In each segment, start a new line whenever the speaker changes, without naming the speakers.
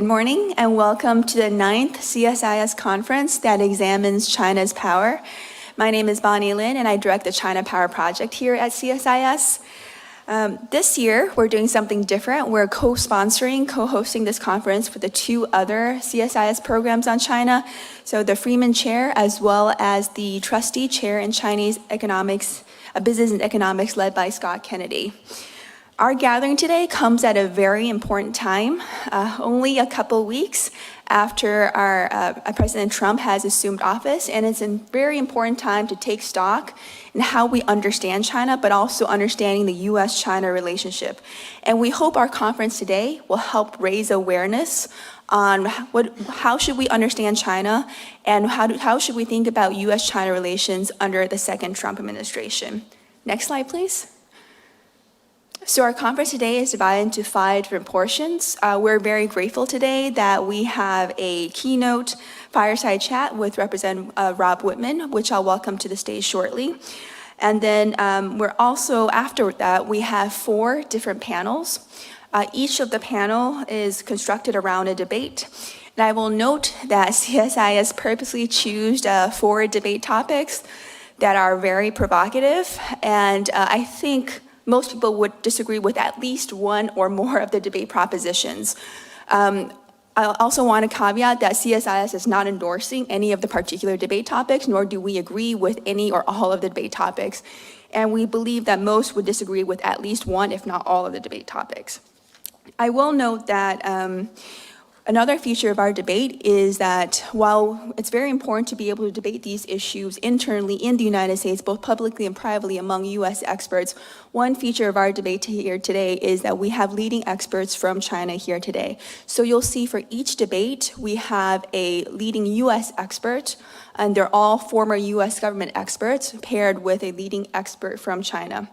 Good morning and welcome to the 9th CSIS conference that examines China's power. My name is Bonnie Lin and I direct the China Power Project here at CSIS. This year, we're doing something different. We're co-hosting this conference with the two other CSIS programs on China. So the Freeman Chair, as well as the Trustee Chair in Chinese economics, business and economics led by Scott Kennedy. Our gathering today comes at a very important time, only a couple weeks after our President Trump has assumed office, and it's a very important time to take stock in how we understand China, but also understanding the U.S.-China relationship. And we hope our conference today will help raise awareness on how should we understand China and how should we think about U.S.-China relations under the second Trump administration. Next slide, please. So our conference today is divided into 5 different portions. We're very grateful today that we have a keynote fireside chat with Representative Rob Whitman, which I'll welcome to the stage shortly. And then we're also, after that, we have 4 different panels. Each of the panel is constructed around a debate. And I will note that CSIS purposely chose 4 debate topics that are very provocative, and I think most people would disagree with at least one or more of the debate propositions. I also want to caveat that CSIS is not endorsing any of the particular debate topics, nor do we agree with any or all of the debate topics. And we believe that most would disagree with at least one, if not all of the debate topics. I will note that another feature of our debate is that while it's very important to be able to debate these issues internally in the United States, both publicly and privately among U.S. experts, one feature of our debate here today is that we have leading experts from China here today. So you'll see for each debate, we have a leading U.S. expert, and they're all former U.S. government experts paired with a leading expert from China.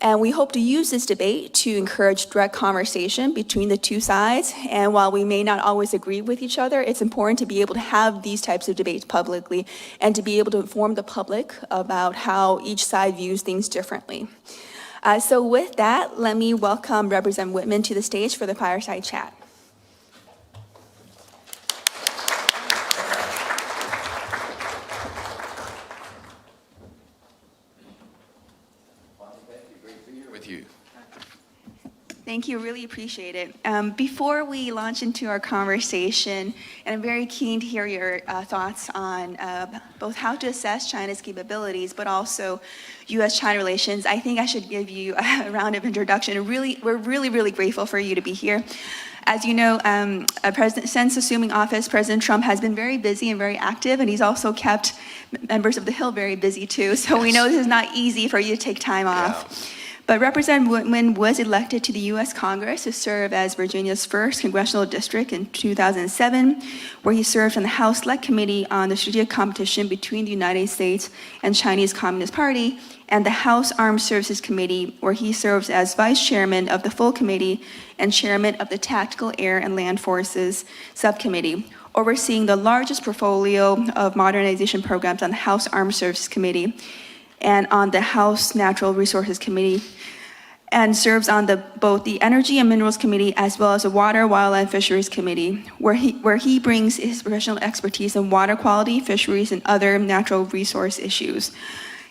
And we hope to use this debate to encourage direct conversation between the two sides. And while we may not always agree with each other, it's important to be able to have these types of debates publicly and to be able to inform the public about how each side views things differently. So with that, let me welcome Representative Whitman to the stage for the fireside chat. Thank you, really appreciate it. Before we launch into our conversation, and I'm very keen to hear your thoughts on both how to assess China's capabilities, but also U.S.-China relations, I think I should give you a round of introduction. We're really grateful for you to be here. As you know, since assuming office, President Trump has been very busy and very active, and he's also kept members of the Hill very busy too. So we know this is not easy for you to take time off. But Representative Whitman was elected to the U.S. Congress to serve as Virginia's 1st congressional district in 2007, where he served on the House Select Committee on the Strategic Competition between the United States and Chinese Communist Party, and the House Armed Services Committee, where he serves as Vice Chairman of the Full Committee and Chairman of the Tactical Air and Land Forces Subcommittee, overseeing the largest portfolio of modernization programs on the House Armed Services Committee and on the House Natural Resources Committee, and serves on both the Energy and Minerals Committee as well as the Water, Wildlife, and Fisheries Committee, where he brings his professional expertise in water quality, fisheries, and other natural resource issues.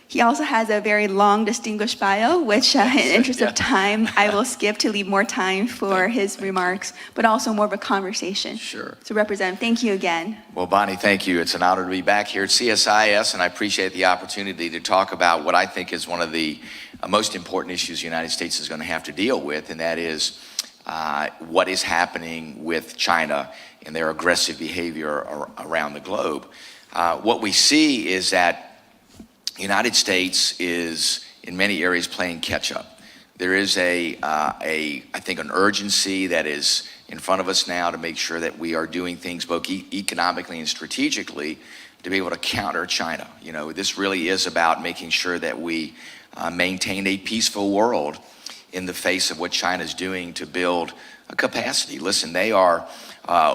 He also has a very long, distinguished bio, which in the interest of time, I will skip to leave more time for his remarks, but also more of a conversation.
Sure.
So Representative, thank you again.
Well, Bonnie, thank you. It's an honor to be back here at CSIS, and I appreciate the opportunity to talk about what I think is one of the most important issues the United States is going to have to deal with, and that is what is happening with China and their aggressive behavior around the globe. What we see is that the United States is, in many areas, playing catch-up. There is I think, an urgency that is in front of us now to make sure that we are doing things both economically and strategically to be able to counter China. You know, this really is about making sure that we maintain a peaceful world in the face of what China's doing to build a capacity. Listen, they are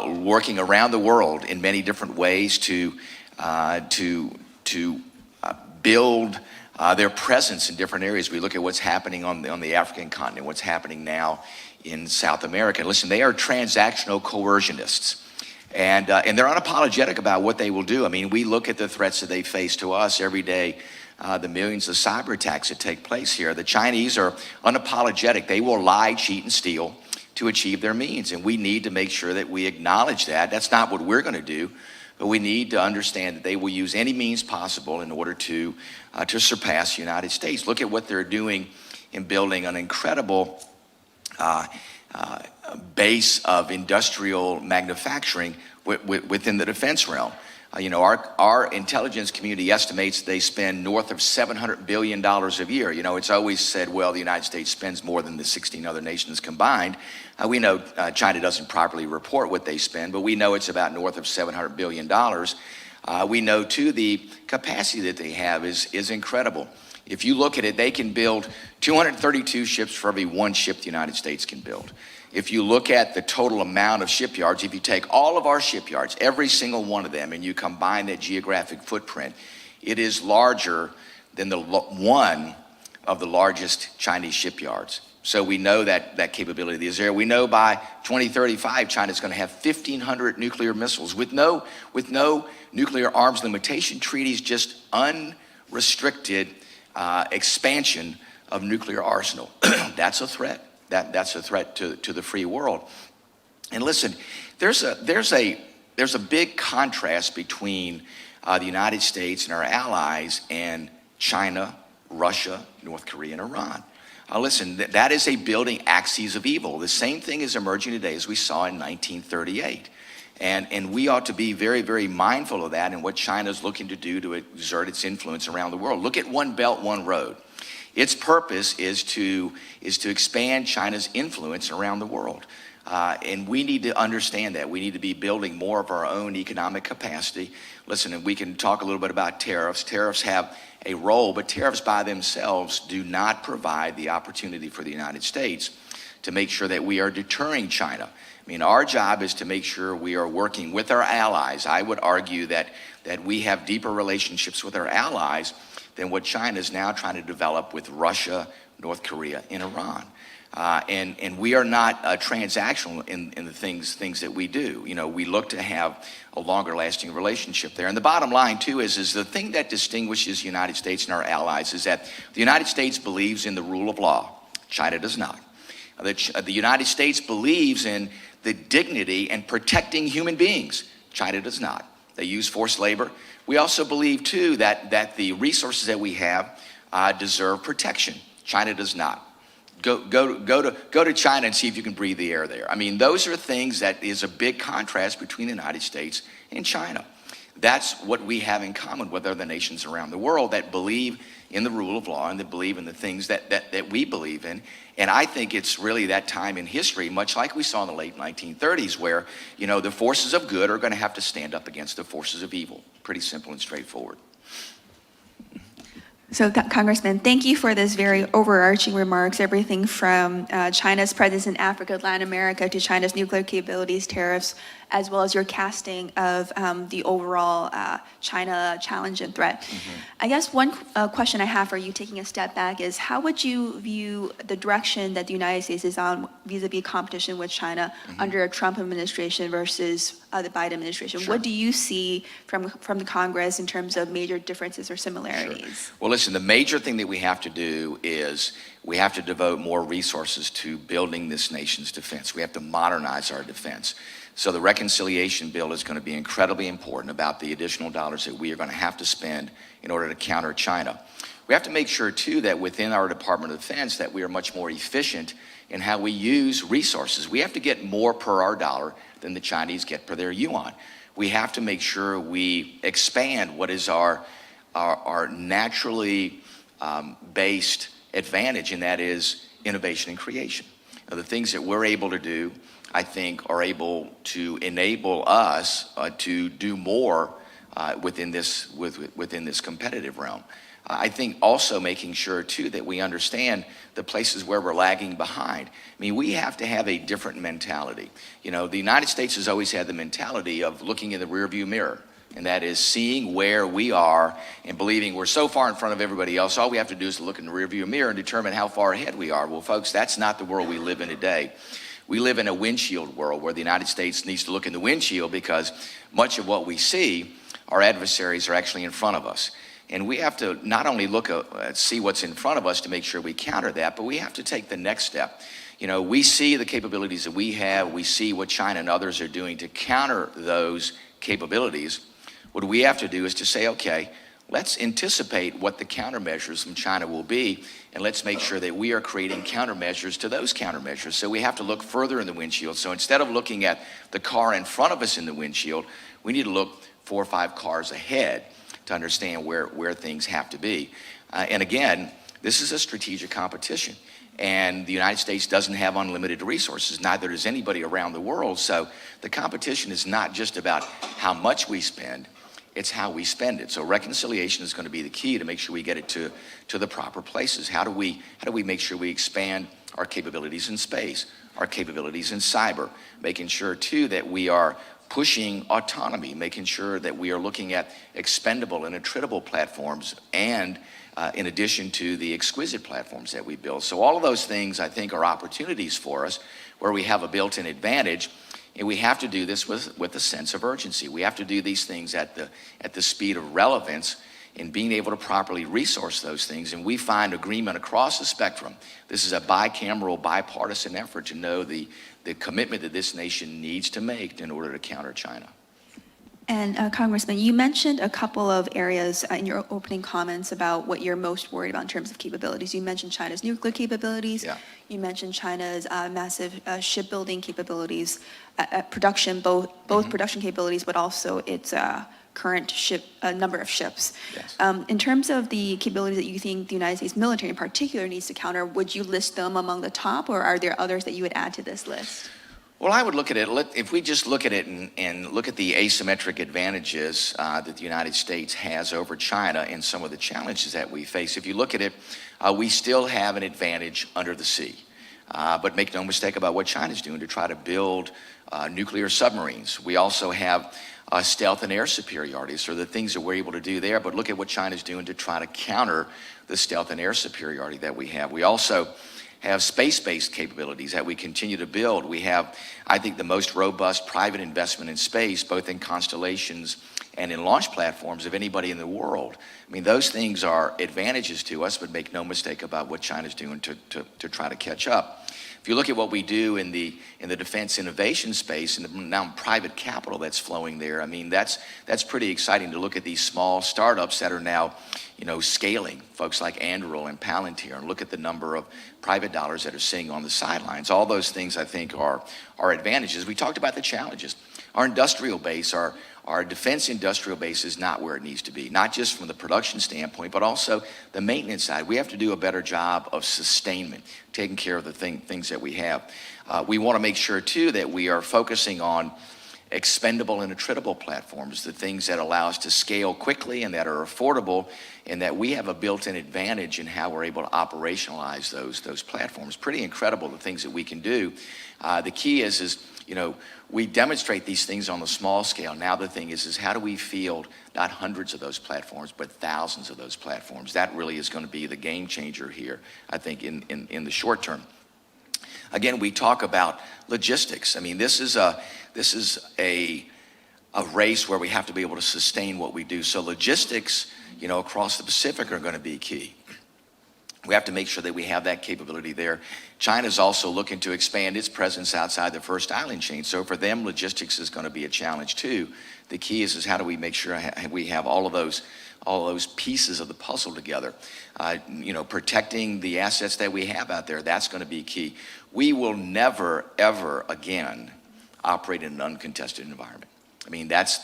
working around the world in many different ways to build their presence in different areas. We look at what's happening on the African continent, what's happening now in South America. Listen, they are transactional coercionists. And they're unapologetic about what they will do. I mean, we look at the threats that they face to us every day, the millions of cyber attacks that take place here. The Chinese are unapologetic. They will lie, cheat, and steal to achieve their means. And we need to make sure that we acknowledge that. That's not what we're going to do, but we need to understand that they will use any means possible in order to surpass the United States. Look at what they're doing in building an incredible base of industrial manufacturing within the defense realm. Our intelligence community estimates they spend north of $700 billion a year. It's always said, well, the United States spends more than the 16 other nations combined. We know China doesn't properly report what they spend, but we know it's about north of $700 billion. We know, too, the capacity that they have is incredible. If you look at it, they can build 232 ships for every one ship the United States can build. If you look at the total amount of shipyards, if you take all of our shipyards, every single one of them, and you combine that geographic footprint, it is larger than one of the largest Chinese shipyards. So we know that capability is there. We know by 2035, China's going to have 1,500 nuclear missiles with no nuclear arms limitation treaties, just unrestricted expansion of nuclear arsenal. That's a threat. That's a threat to the free world. And listen, there's a big contrast between the United States and our allies and China, Russia, North Korea, and Iran. Listen, that is a building axis of evil. The same thing is emerging today as we saw in 1938. And we ought to be very, very mindful of that and what China's looking to do to exert its influence around the world. Look at One Belt, One Road. Its purpose is to expand China's influence around the world. And we need to understand that. We need to be building more of our own economic capacity. Listen, and we can talk a little bit about tariffs. Tariffs have a role, but tariffs by themselves do not provide the opportunity for the United States to make sure that we are deterring China. I mean, our job is to make sure we are working with our allies. I would argue that we have deeper relationships with our allies than what China is now trying to develop with Russia, North Korea, and Iran. And we are not transactional in the things that we do. We look to have a longer lasting relationship there. And the bottom line, too, is the thing that distinguishes the United States and our allies is that the United States believes in the rule of law. China does not. The United States believes in the dignity and protecting human beings. China does not. They use forced labor. We also believe, too, that the resources that we have deserve protection. China does not. Go to China and see if you can breathe the air there. I mean, those are things that is a big contrast between the United States and China. That's what we have in common with other nations around the world that believe in the rule of law and that believe in the things that we believe in. And I think it's really that time in history, much like we saw in the late 1930s, where, the forces of good are going to have to stand up against the forces of evil. Pretty simple and straightforward.
So, Congressman, thank you for this very overarching remarks, everything from China's presence in Africa, Latin America, to China's nuclear capabilities, tariffs, as well as your casting of the overall China challenge and threat. Mm-hmm. I guess one question I have for you, taking a step back, is how would you view the direction that the United States is on vis-a-vis competition with China under a Trump administration versus the Biden administration? Sure. What do you see from the Congress in terms of major differences or similarities?
Sure. Well, listen, the major thing that we have to do is we have to devote more resources to building this nation's defense. We have to modernize our defense. So the reconciliation bill is going to be incredibly important about the additional dollars that we are going to have to spend in order to counter China. We have to make sure, too, that within our Department of Defense that we are much more efficient in how we use resources. We have to get more per our dollar than the Chinese get per their yuan. We have to make sure we expand what is our naturally based advantage, and that is innovation and creation. Now, the things that we're able to do, I think, are able to enable us to do more within this competitive realm. I think also making sure, too, that we understand the places where we're lagging behind. I mean, we have to have a different mentality. The United States has always had the mentality of looking in the rearview mirror. and that is seeing where we are and believing we're so far in front of everybody else, all we have to do is to look in the rearview mirror and determine how far ahead we are. Well, folks, that's not the world we live in today. We live in a windshield world where the United States needs to look in the windshield because much of what we see, our adversaries are actually in front of us. And we have to not only look at see what's in front of us to make sure we counter that, but we have to take the next step. You know, we see the capabilities that we have. We see what China and others are doing to counter those capabilities. What we have to do is to say, okay, let's anticipate what the countermeasures from China will be, and let's make sure that we are creating countermeasures to those countermeasures. So we have to look further in the windshield. So instead of looking at the car in front of us in the windshield, we need to look 4 or 5 cars ahead to understand where things have to be. And again, this is a strategic competition. And the United States doesn't have unlimited resources, neither does anybody around the world. So the competition is not just about how much we spend, it's how we spend it. So reconciliation is going to be the key to make sure we get it to the proper places. How do we make sure we expand our capabilities in space, our capabilities in cyber, making sure too that we are pushing autonomy, making sure that we are looking at expendable and attritable platforms, and in addition to the exquisite platforms that we build. So all of those things, I think, are opportunities for us where we have a built-in advantage, and we have to do this with a sense of urgency. We have to do these things at the speed of relevance in being able to properly resource those things, and we find agreement across the spectrum. This is a bicameral, bipartisan effort to know the commitment that this nation needs to make in order to counter China.
And Congressman, you mentioned a couple of areas in your opening comments about what you're most worried about in terms of capabilities. You mentioned China's nuclear capabilities.
Yeah.
You mentioned China's massive shipbuilding capabilities, production, both production capabilities, but also its current number of ships.
Yes.
In terms of the capabilities that you think the United States military in particular needs to counter, would you list them among the top, or are there others that you would add to this list?
Well, I would look at it, if we just look at it and look at the asymmetric advantages that the United States has over China and some of the challenges that we face. If you look at it, we still have an advantage under the sea. But make no mistake about what China's doing to try to build nuclear submarines. We also have stealth and air superiority, so the things that we're able to do there. But look at what China's doing to try to counter the stealth and air superiority that we have. We also have space-based capabilities that we continue to build. We have, I think, the most robust private investment in space, both in constellations and in launch platforms of anybody in the world. I mean, those things are advantages to us, but make no mistake about what China's doing to try to catch up. If you look at what we do in the defense innovation space and the now private capital that's flowing there, I mean, that's pretty exciting to look at these small startups that are now, scaling, folks like Anduril and Palantir, and look at the number of private dollars that are sitting on the sidelines. All those things, I think, are advantages. We talked about the challenges. Our industrial base, our defense industrial base is not where it needs to be, not just from the production standpoint, but also the maintenance side. We have to do a better job of sustainment, taking care of the things that we have. We want to make sure, too, that we are focusing on expendable and attritable platforms, the things that allow us to scale quickly and that are affordable, and that we have a built-in advantage in how we're able to operationalize those platforms. Pretty incredible, the things that we can do. The key is we demonstrate these things on the small scale. Now the thing is how do we field not hundreds of those platforms, but thousands of those platforms? That really is going to be the game changer here, I think, in the short term. Again, we talk about logistics. I mean, this is a race where we have to be able to sustain what we do. So logistics, across the Pacific are going to be key. We have to make sure that we have that capability there. China's also looking to expand its presence outside the first island chain. So for them, logistics is going to be a challenge too. The key is how do we make sure we have all of those pieces of the puzzle together. Protecting the assets that we have out there, that's going to be key. We will never, ever again operate in an uncontested environment. I mean, that's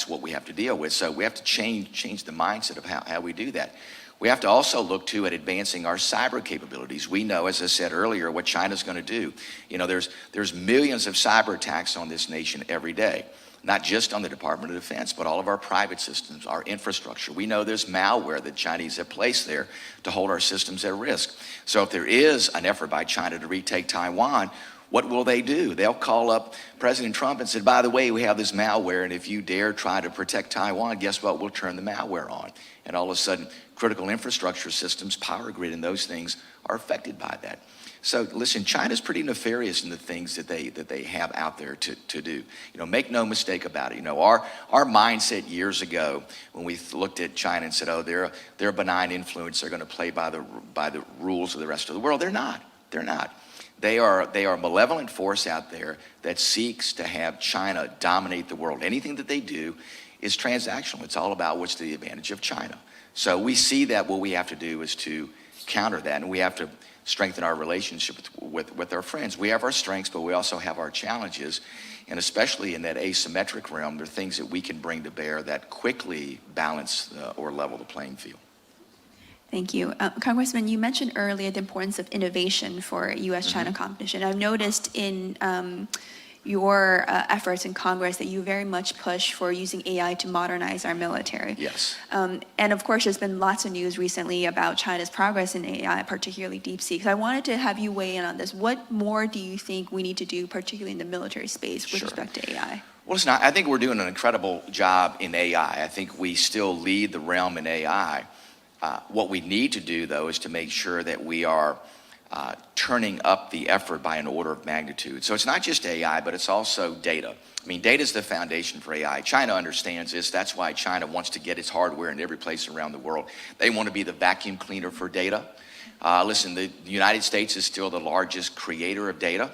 what we have to deal with. So we have to change the mindset of how we do that. We have to also look to at advancing our cyber capabilities. We know, as I said earlier, what China's going to do. There's millions of cyber attacks on this nation every day, not just on the Department of Defense, but all of our private systems, our infrastructure. We know there's malware that Chinese have placed there to hold our systems at risk. So if there is an effort by China to retake Taiwan, What will they do? They'll call up President Trump and say, by the way, we have this malware, and if you dare try to protect Taiwan, guess what? We'll turn the malware on. And all of a sudden, critical infrastructure systems, power grid, and those things are affected by that. So listen, China's pretty nefarious in the things that they have out there to do. Make no mistake about it. Our mindset years ago when we looked at China and said, oh, they're a benign influence. They're going to play by the rules of the rest of the world. They're not. They're not. They are a malevolent force out there that seeks to have China dominate the world. Anything that they do is transactional. It's all about what's to the advantage of China. So we see that what we have to do is to counter that, and we have to strengthen our relationship with our friends. We have our strengths, but we also have our challenges. And especially in that asymmetric realm, there are things that we can bring to bear that quickly balance or level the playing field.
Thank you. Congressman, you mentioned earlier the importance of innovation for U.S.-China competition. I've noticed in your efforts in Congress that you very much push for using AI to modernize our military.
Yes.
And of course, there's been lots of news recently about China's progress in AI, particularly DeepSeek. So I wanted to have you weigh in on this. What more do you think we need to do, particularly in the military space, with respect to AI?
Well, listen, I think we're doing an incredible job in AI. I think we still lead the realm in AI. What we need to do, though, is to make sure that we are turning up the effort by an order of magnitude. So it's not just AI, but it's also data. I mean, data is the foundation for AI. China understands this. That's why China wants to get its hardware in every place around the world. They want to be the vacuum cleaner for data. Listen, the United States is still the largest creator of data.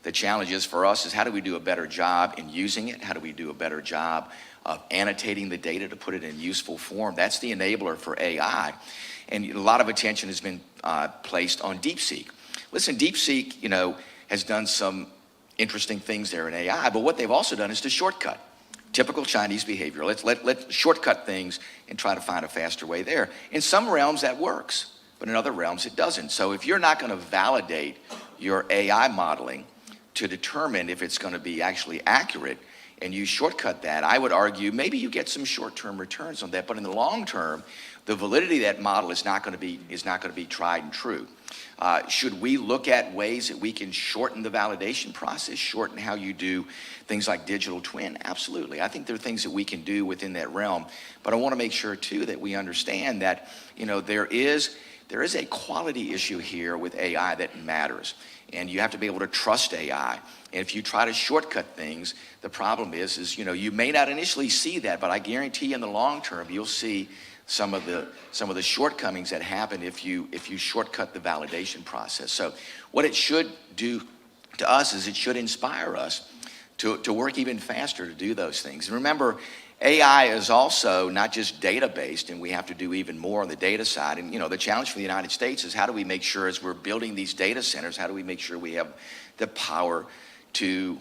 The challenge is for us is how do we do a better job in using it? How do we do a better job of annotating the data to put it in useful form? That's the enabler for AI. And a lot of attention has been placed on DeepSeek. Listen, DeepSeek, has done some interesting things there in AI, but what they've also done is to shortcut. Typical Chinese behavior. Let's shortcut things and try to find a faster way there. In some realms that works, but in other realms it doesn't. So if you're not going to validate your AI modeling to determine if it's going to be actually accurate, and you shortcut that, I would argue maybe you get some short-term returns on that, but in the long term, the validity of that model is not going to be tried and true. Should we look at ways that we can shorten the validation process, shorten how you do things like digital twin? Absolutely. I think there are things that we can do within that realm, but I want to make sure too that we understand that there is a quality issue here with AI that matters, and you have to be able to trust AI. And if you try to shortcut things, the problem is you may not initially see that, but I guarantee you in the long term you'll see some of the shortcomings that happen if you shortcut the validation process. So what it should do to us is it should inspire us to work even faster to do those things. And remember, AI is also not just data-based, and we have to do even more on the data side. And the challenge for the United States is how do we make sure as we're building these data centers, how do we make sure we have the power to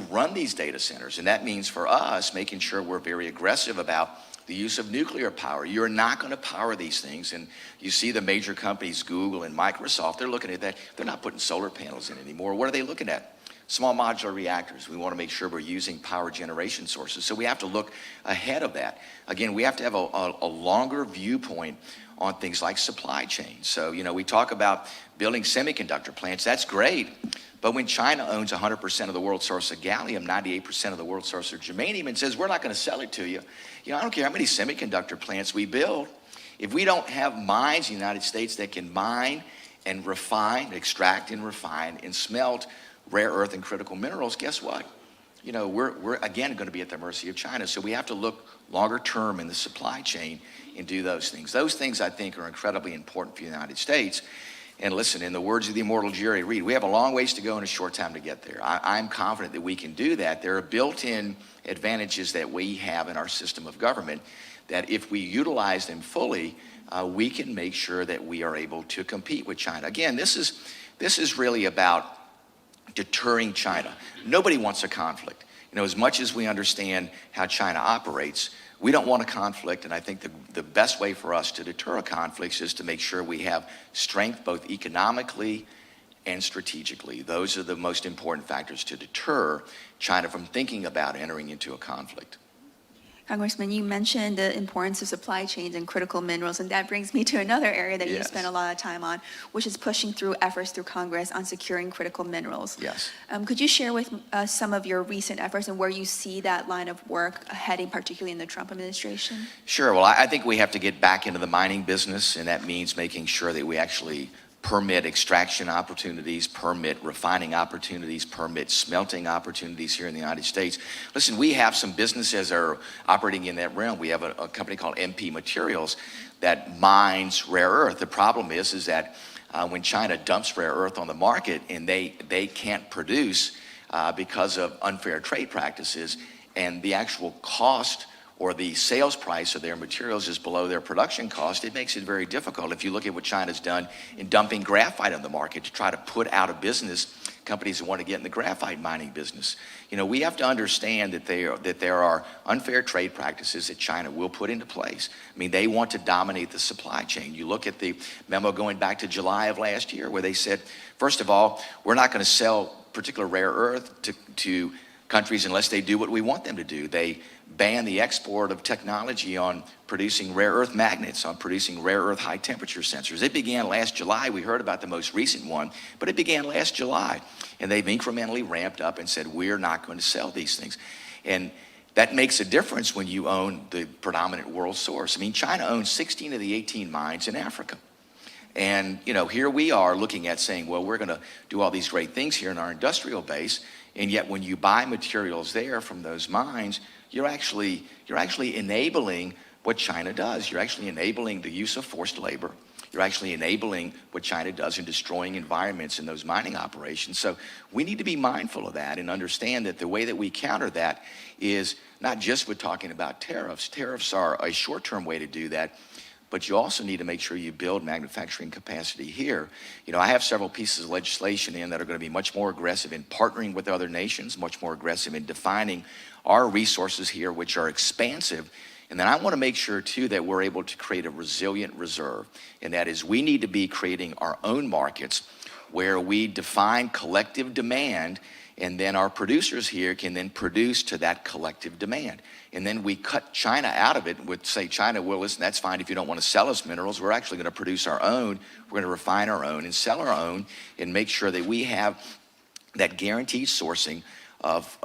run these data centers? And that means for us making sure we're very aggressive about the use of nuclear power. You're not going to power these things. And you see the major companies, Google and Microsoft, they're looking at that. They're not putting solar panels in anymore. What are they looking at? Small modular reactors. We want to make sure we're using power generation sources. So we have to look ahead of that. Again, we have to have a longer viewpoint on things like supply chain. So, we talk about building semiconductor plants. That's great. But when China owns 100% of the world's source of gallium, 98% of the world's source of germanium, and says, we're not going to sell it to you, I don't care how many semiconductor plants we build. If we don't have mines in the United States that can mine and refine, extract and refine and smelt rare earth and critical minerals, guess what? We're again going to be at the mercy of China. So we have to look longer term in the supply chain and do those things. Those things, I think, are incredibly important for the United States. And listen, in the words of the immortal Jerry Reed, we have a long ways to go in a short time to get there. I'm confident that we can do that. There are built-in advantages that we have in our system of government that if we utilize them fully, we can make sure that we are able to compete with China. Again, this is really about deterring China. Nobody wants a conflict. As much as we understand how China operates, we don't want a conflict, and I think the best way for us to deter a conflict is to make sure we have strength both economically and strategically. Those are the most important factors to deter China from thinking about entering into a conflict.
Congressman, you mentioned the importance of supply chains and critical minerals, and that brings me to another area that you
Yes.
spent a lot of time on, which is pushing through efforts through Congress on securing critical minerals.
Yes.
Could you share with us some of your recent efforts and where you see that line of work heading, particularly in the Trump administration?
Sure. Well, I think we have to get back into the mining business, and that means making sure that we actually permit extraction opportunities, permit refining opportunities, permit smelting opportunities here in the United States. Listen, we have some businesses that are operating in that realm. We have a company called MP Materials that mines rare earth. The problem is that when China dumps rare earth on the market and they can't produce because of unfair trade practices, and the actual cost or the sales price of their materials is below their production cost, it makes it very difficult. If you look at what China's done in dumping graphite on the market to try to put out of business companies that want to get in the graphite mining business. You know, we have to understand that there are unfair trade practices that China will put into place. I mean, they want to dominate the supply chain. You look at the memo going back to July of last year where they said, first of all, we're not going to sell particular rare earth to countries unless they do what we want them to do. They ban the export of technology on producing rare earth magnets, on producing rare earth high temperature sensors. It began last July. We heard about the most recent one, but it began last July. And they've incrementally ramped up and said, we're not going to sell these things. And that makes a difference when you own the predominant world source. I mean, China owns 16 of the 18 mines in Africa. And, you know, here we are looking at saying, well, we're going to do all these great things here in our industrial base. And yet when you buy materials there from those mines, you're actually enabling what China does. You're actually enabling the use of forced labor. You're actually enabling what China does in destroying environments in those mining operations. So we need to be mindful of that and understand that the way that we counter that is not just with talking about tariffs. Tariffs are a short-term way to do that, but you also need to make sure you build manufacturing capacity here. You know, I have several pieces of legislation in that are going to be much more aggressive in partnering with other nations, much more aggressive in defining our resources here, which are expansive. And then I want to make sure, too, that we're able to create a resilient reserve. And that is, we need to be creating our own markets where we define collective demand, and then our producers here can then produce to that collective demand. And then we cut China out of it, would say, China, well, listen, that's fine if you don't want to sell us minerals. We're actually going to produce our own. We're going to refine our own and sell our own and make sure that we have that guaranteed sourcing of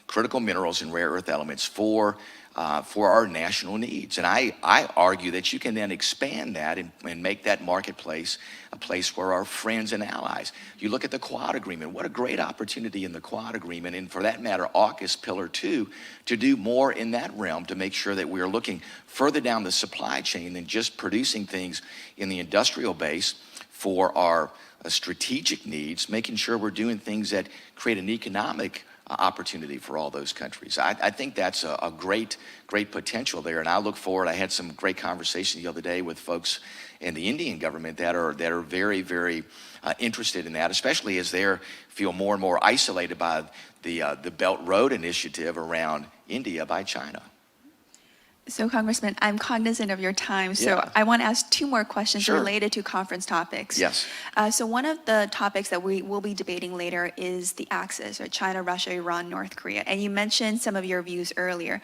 critical minerals and rare earth elements for our national needs. And I argue that you can then expand that and make that marketplace a place where our friends and allies. You look at the Quad Agreement. What a great opportunity in the Quad Agreement, and for that matter, AUKUS Pillar 2, to do more in that realm to make sure that we are looking further down the supply chain than just producing things in the industrial base for our strategic needs, making sure we're doing things that create an economic opportunity for all those countries. I think that's a great potential there, and I look forward. I had some great conversations the other day with folks in the Indian government that are very, very interested in that, especially as they feel more and more isolated by the Belt Road Initiative around India by China.
So, Congressman, I'm cognizant of your time, so
Yeah.
I want to ask two more questions
Sure.
related to conference topics.
Yes.
So one of the topics that we will be debating later is the axis, or China, Russia, Iran, North Korea. And you mentioned some of your views earlier.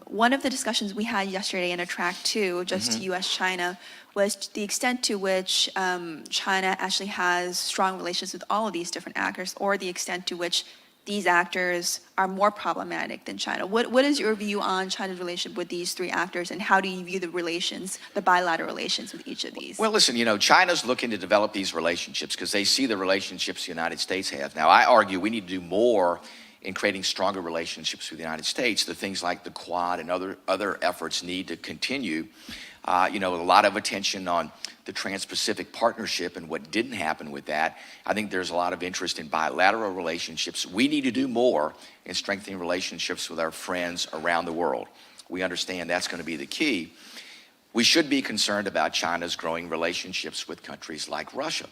One of the discussions we had yesterday in a track two, just U.S.-China, was the extent to which China actually has strong relations with all of these different actors, or the extent to which these actors are more problematic than China. What is your view on China's relationship with these three actors, and how do you view the relations, the bilateral relations with each of these?
Well, listen, you know, China's looking to develop these relationships because they see the relationships the United States has. Now, I argue we need to do more in creating stronger relationships with the United States. The things like the Quad and other efforts need to continue. You know, a lot of attention on the Trans-Pacific Partnership and what didn't happen with that. I think there's a lot of interest in bilateral relationships. We need to do more in strengthening relationships with our friends around the world. We understand that's going to be the key. We should be concerned about China's growing relationships with countries like Russia.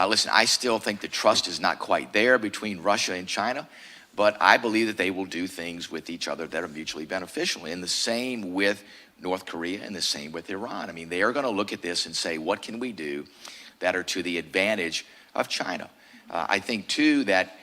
Listen, I still think the trust is not quite there between Russia and China, but I believe that they will do things with each other that are mutually beneficial. And the same with North Korea and the same with Iran. I mean, they are going to look at this and say, what can we do that are to the advantage of China? I think, too, that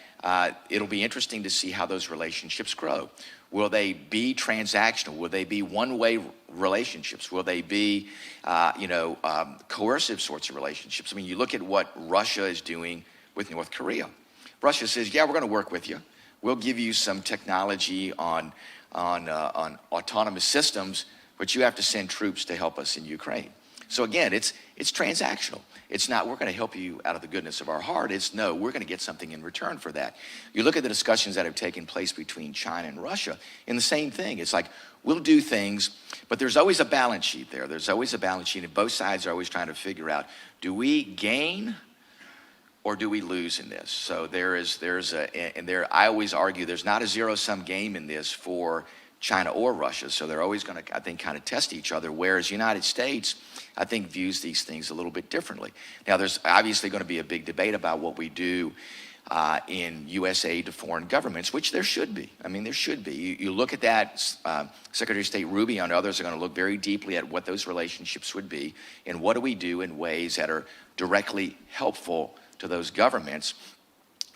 It'll be interesting to see how those relationships grow. Will they be transactional? Will they be one-way relationships? Will they be, coercive sorts of relationships? I mean, you look at what Russia is doing with North Korea. Russia says, yeah, we're going to work with you. We'll give you some technology on autonomous systems, but you have to send troops to help us in Ukraine. So again, it's transactional. It's not, we're going to help you out of the goodness of our heart. It's, no, we're going to get something in return for that. You look at the discussions that have taken place between China and Russia, and the same thing. It's like, we'll do things, but there's always a balance sheet there. There's always a balance sheet, and both sides are always trying to figure out, do we gain or do we lose in this? So I always argue there's not a zero-sum game in this for China or Russia, so they're always going to, I think, kind of test each other, whereas the United States, I think, views these things a little bit differently. Now, there's obviously going to be a big debate about what we do in U.S. aid to foreign governments, which there should be. I mean, there should be. You look at that, Secretary of State Rubio and others are going to look very deeply at what those relationships would be, and what do we do in ways that are directly helpful to those governments,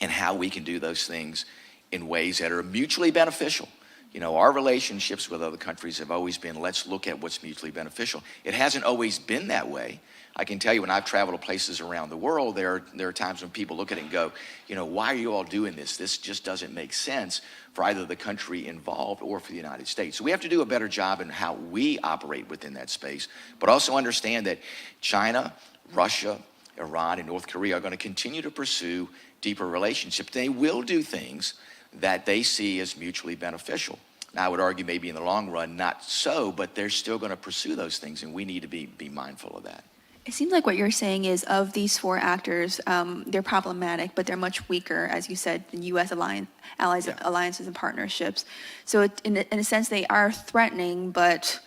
and how we can do those things in ways that are mutually beneficial. You know, our relationships with other countries have always been, let's look at what's mutually beneficial. It hasn't always been that way. I can tell you, when I've traveled to places around the world, there are times when people look at it and go, you know, why are you all doing this? This just doesn't make sense for either the country involved or for the United States. So we have to do a better job in how we operate within that space, but also understand that China, Russia, Iran, and North Korea are going to continue to pursue deeper relationships. They will do things that they see as mutually beneficial. Now, I would argue maybe in the long run, not so, but they're still going to pursue those things, and we need to be mindful of that.
It seems like what you're saying is, of these four actors, they're problematic, but they're much weaker, as you said, than U.S. alliances and partnerships. So in a sense, they are threatening, but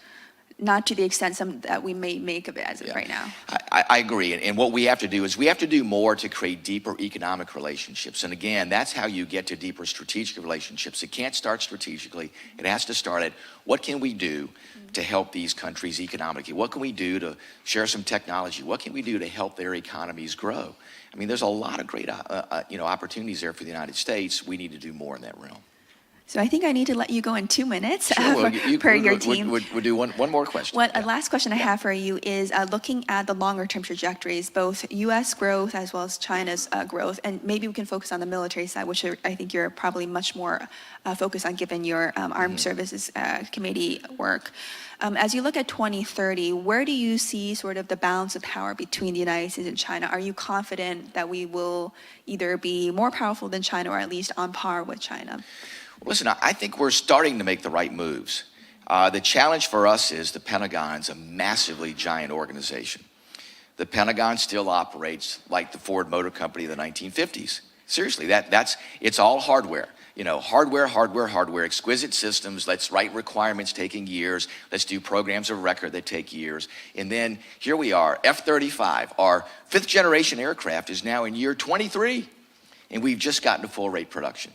not to the extent that we may make of it as of right now.
I agree. And what we have to do is we have to do more to create deeper economic relationships. And again, that's how you get to deeper strategic relationships. It can't start strategically. It has to start at, what can we do to help these countries economically? What can we do to share some technology? What can we do to help their economies grow? I mean, there's a lot of great opportunities there for the United States. We need to do more in that realm.
So I think I need to let you go in 2 minutes
Sure,
per your team.
We'll do one more question.
A last question I have for you is looking at the longer-term trajectories, both U.S. growth as well as China's growth, and maybe we can focus on the military side, which I think you're probably much more focused on given your Armed Services Committee work. As you look at 2030, where do you see sort of the balance of power between the United States and China? Are you confident that we will either be more powerful than China or at least on par with China?
Listen, I think we're starting to make the right moves. The challenge for us is the Pentagon's a massively giant organization. The Pentagon still operates like the Ford Motor Company of the 1950s. Seriously, it's all hardware. You know, hardware, exquisite systems. Let's write requirements taking years. Let's do programs of record that take years. And then here we are, F-35, our 5th generation aircraft is now in year 23, and we've just gotten to full rate production.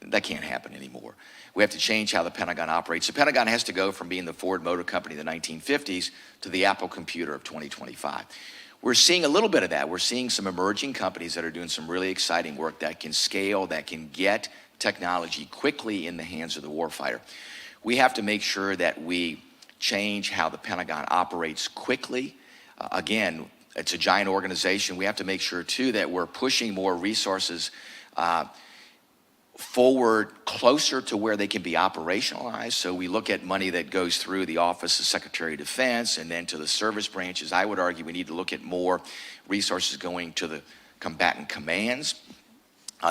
That can't happen anymore. We have to change how the Pentagon operates. The Pentagon has to go from being the Ford Motor Company of the 1950s to the Apple computer of 2025. We're seeing a little bit of that. We're seeing some emerging companies that are doing some really exciting work that can scale, that can get technology quickly in the hands of the warfighter. We have to make sure that we change how the Pentagon operates quickly. Again, it's a giant organization. We have to make sure, too, that we're pushing more resources forward closer to where they can be operationalized. So we look at money that goes through the Office of Secretary of Defense and then to the service branches. I would argue we need to look at more resources going to the combatant commands.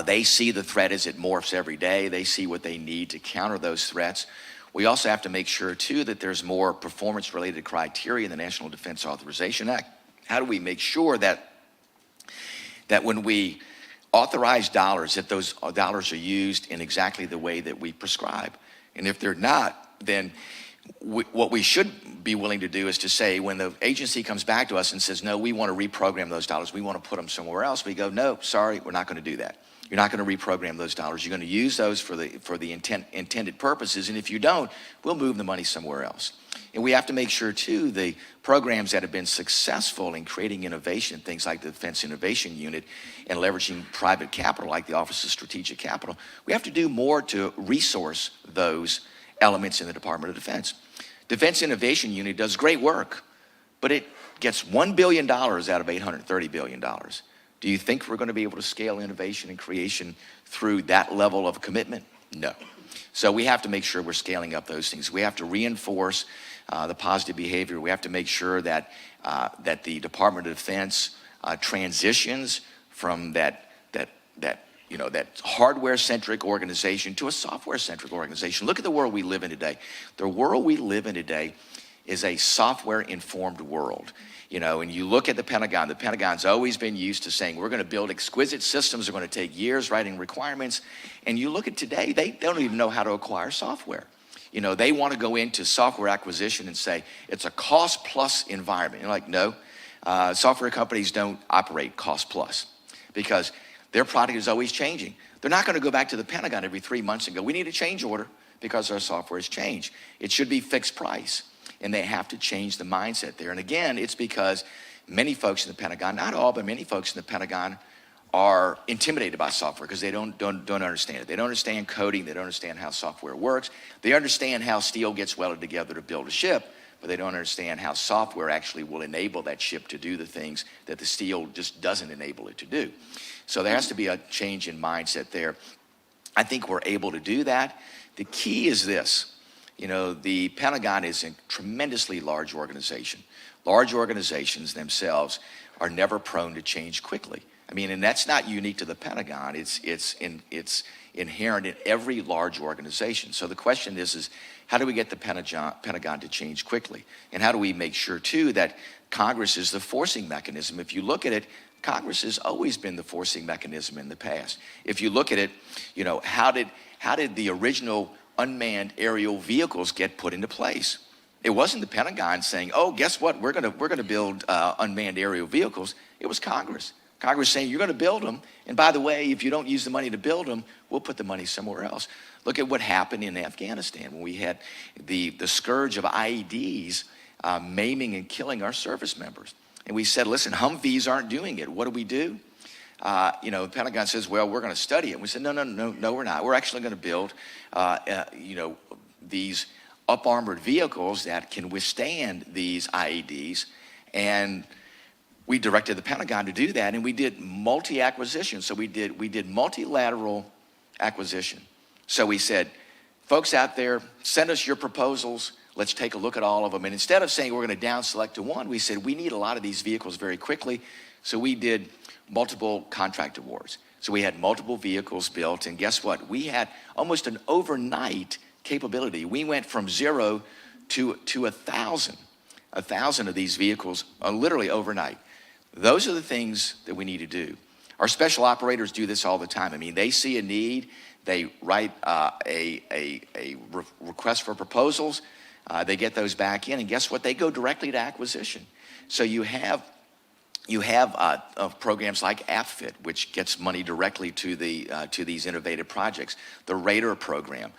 They see the threat as it morphs every day. They see what they need to counter those threats. We also have to make sure, too, that there's more performance-related criteria in the National Defense Authorization Act. How do we make sure that when we authorize dollars, that those dollars are used in exactly the way that we prescribe? And if they're not, then what we should be willing to do is to say, when the agency comes back to us and says, no, we want to reprogram those dollars, we want to put them somewhere else, we go, no, sorry, we're not going to do that. You're not going to reprogram those dollars. You're going to use those for the intended purposes, and if you don't, we'll move the money somewhere else. And we have to make sure, too, the programs that have been successful in creating innovation, things like the Defense Innovation Unit and leveraging private capital like the Office of Strategic Capital, we have to do more to resource those elements in the Department of Defense. Defense Innovation Unit does great work, but it gets $1 billion out of $830 billion. Do you think we're going to be able to scale innovation and creation through that level of commitment? No. So we have to make sure we're scaling up those things. We have to reinforce the positive behavior. We have to make sure that the Department of Defense transitions from that hardware-centric organization to a software-centric organization. Look at the world we live in today. The world we live in today is a software-informed world. And you look at the Pentagon. The Pentagon's always been used to saying, we're going to build exquisite systems. They're going to take years writing requirements. And you look at today, they don't even know how to acquire software. They want to go into software acquisition and say, it's a cost-plus environment. You're like, no, software companies don't operate cost-plus because their product is always changing. They're not going to go back to the Pentagon every 3 months and go, we need a change order because our software has changed. It should be fixed price. And they have to change the mindset there. And again, it's because many folks in the Pentagon, not all, but many folks in the Pentagon are intimidated by software because they don't understand it. They don't understand coding. They don't understand how software works. They understand how steel gets welded together to build a ship, but they don't understand how software actually will enable that ship to do the things that the steel just doesn't enable it to do. So there has to be a change in mindset there. I think we're able to do that. The key is this. The Pentagon is a tremendously large organization. Large organizations themselves are never prone to change quickly. And that's not unique to the Pentagon. It's inherent in every large organization. So the question is how do we get the Pentagon to change quickly? And how do we make sure, too, that Congress is the forcing mechanism? If you look at it, Congress has always been the forcing mechanism in the past. If you look at it, how did the original unmanned aerial vehicles get put into place? It wasn't the Pentagon saying, oh, guess what? We're gonna build unmanned aerial vehicles. It was Congress. Congress saying, you're gonna build them. And by the way, if you don't use the money to build them, we'll put the money somewhere else. Look at what happened in Afghanistan when we had the scourge of IEDs maiming and killing our service members. And we said, listen, Humvees aren't doing it. What do? The Pentagon says, well, we're going to study it. And we said, no, we're not. We're actually going to build, these up-armored vehicles that can withstand these IEDs. And we directed the Pentagon to do that, and we did multi-acquisition. So we did multilateral acquisition. So we said, folks out there, send us your proposals. Let's take a look at all of them. And instead of saying we're going to down select to one, we said we need a lot of these vehicles very quickly. So we did multiple contract awards. So we had multiple vehicles built, and guess what? We had almost an overnight capability. We went from 0 to 1,000 of these vehicles literally overnight. Those are the things that we need to do. Our special operators do this all the time. They see a need, they write a request for proposals, they get those back in, and guess what? They go directly to acquisition. So you have programs like AppFit, which gets money directly to these innovative projects. The Radar program,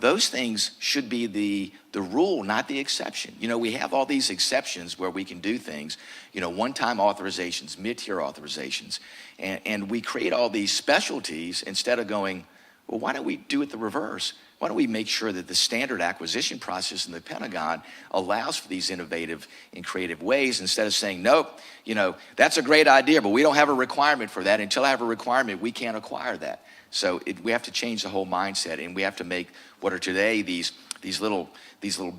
those things should be the rule, not the exception. We have all these exceptions where we can do things, one-time authorizations, mid-tier authorizations, and we create all these specialties instead of going, well, why don't we do it the reverse? Why don't we make sure that the standard acquisition process in the Pentagon allows for these innovative and creative ways instead of saying, nope, that's a great idea, but we don't have a requirement for that. Until I have a requirement, we can't acquire that. So we have to change the whole mindset, and we have to make what are today these little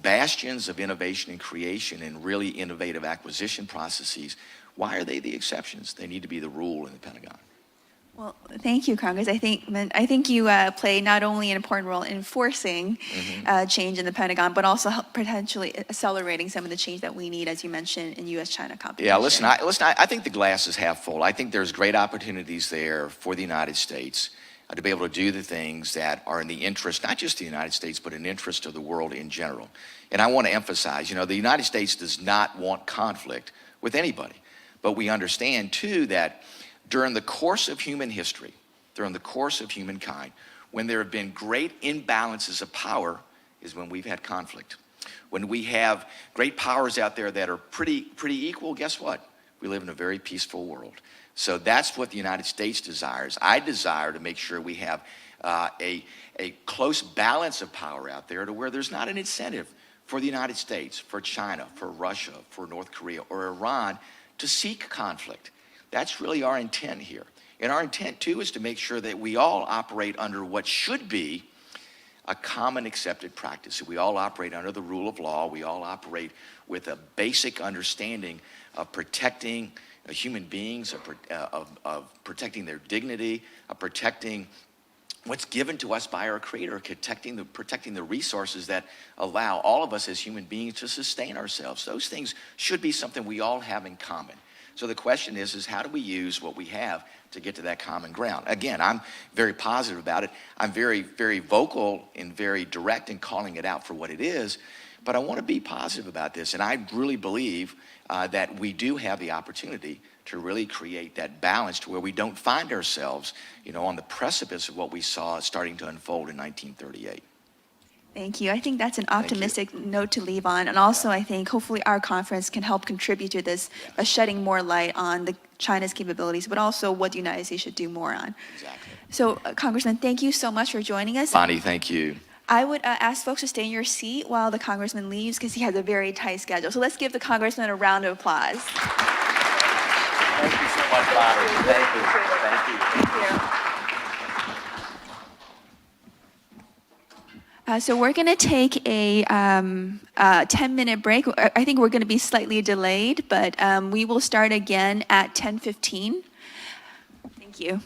bastions of innovation and creation and really innovative acquisition processes. Why are they the exceptions? They need to be the rule in the Pentagon.
Well, thank you, Congress. I think you play not only an important role in enforcing change in the Pentagon, but also potentially accelerating some of the change that we need, as you mentioned, in U.S.-China competition.
Yeah, listen, I think the glass is half full. I think there's great opportunities there for the United States to be able to do the things that are in the interest, not just the United States, but in the interest of the world in general. And I want to emphasize, the United States does not want conflict with anybody. But we understand, too, that during the course of human history, during the course of humankind, when there have been great imbalances of power, is when we've had conflict. When we have great powers out there that are pretty equal, guess what? We live in a very peaceful world. So that's what the United States desires. I desire to make sure we have a close balance of power out there to where there's not an incentive for the United States, for China, for Russia, for North Korea, or Iran to seek conflict. That's really our intent here. And our intent, too, is to make sure that we all operate under what should be a common accepted practice. We all operate under the rule of law. We all operate with a basic understanding of protecting human beings, of protecting their dignity, of protecting what's given to us by our Creator, protecting the resources that allow all of us as human beings to sustain ourselves. Those things should be something we all have in common. So the question is how do we use what we have to get to that common ground? Again, I'm very positive about it. I'm very, very vocal and very direct in calling it out for what it is. But I want to be positive about this. And I really believe that we do have the opportunity to really create that balance to where we don't find ourselves, on the precipice of what we saw starting to unfold in 1938.
Thank you. I think that's an optimistic note to leave on. And also, I think hopefully our conference can help contribute to this, shedding more light on China's capabilities, but also what the United States should do more on.
Exactly.
So, Congressman, thank you so much for joining us.
Bonnie, thank you.
I would ask folks to stay in your seat while the Congressman leaves because he has a very tight schedule. So let's give the Congressman a round of applause.
Thank you so much, Bonnie. Thank you. Thank you.
Thank you. So we're going to take a 10-minute break. I think we're going to be slightly delayed, but we will start again at 10:15. Thank you.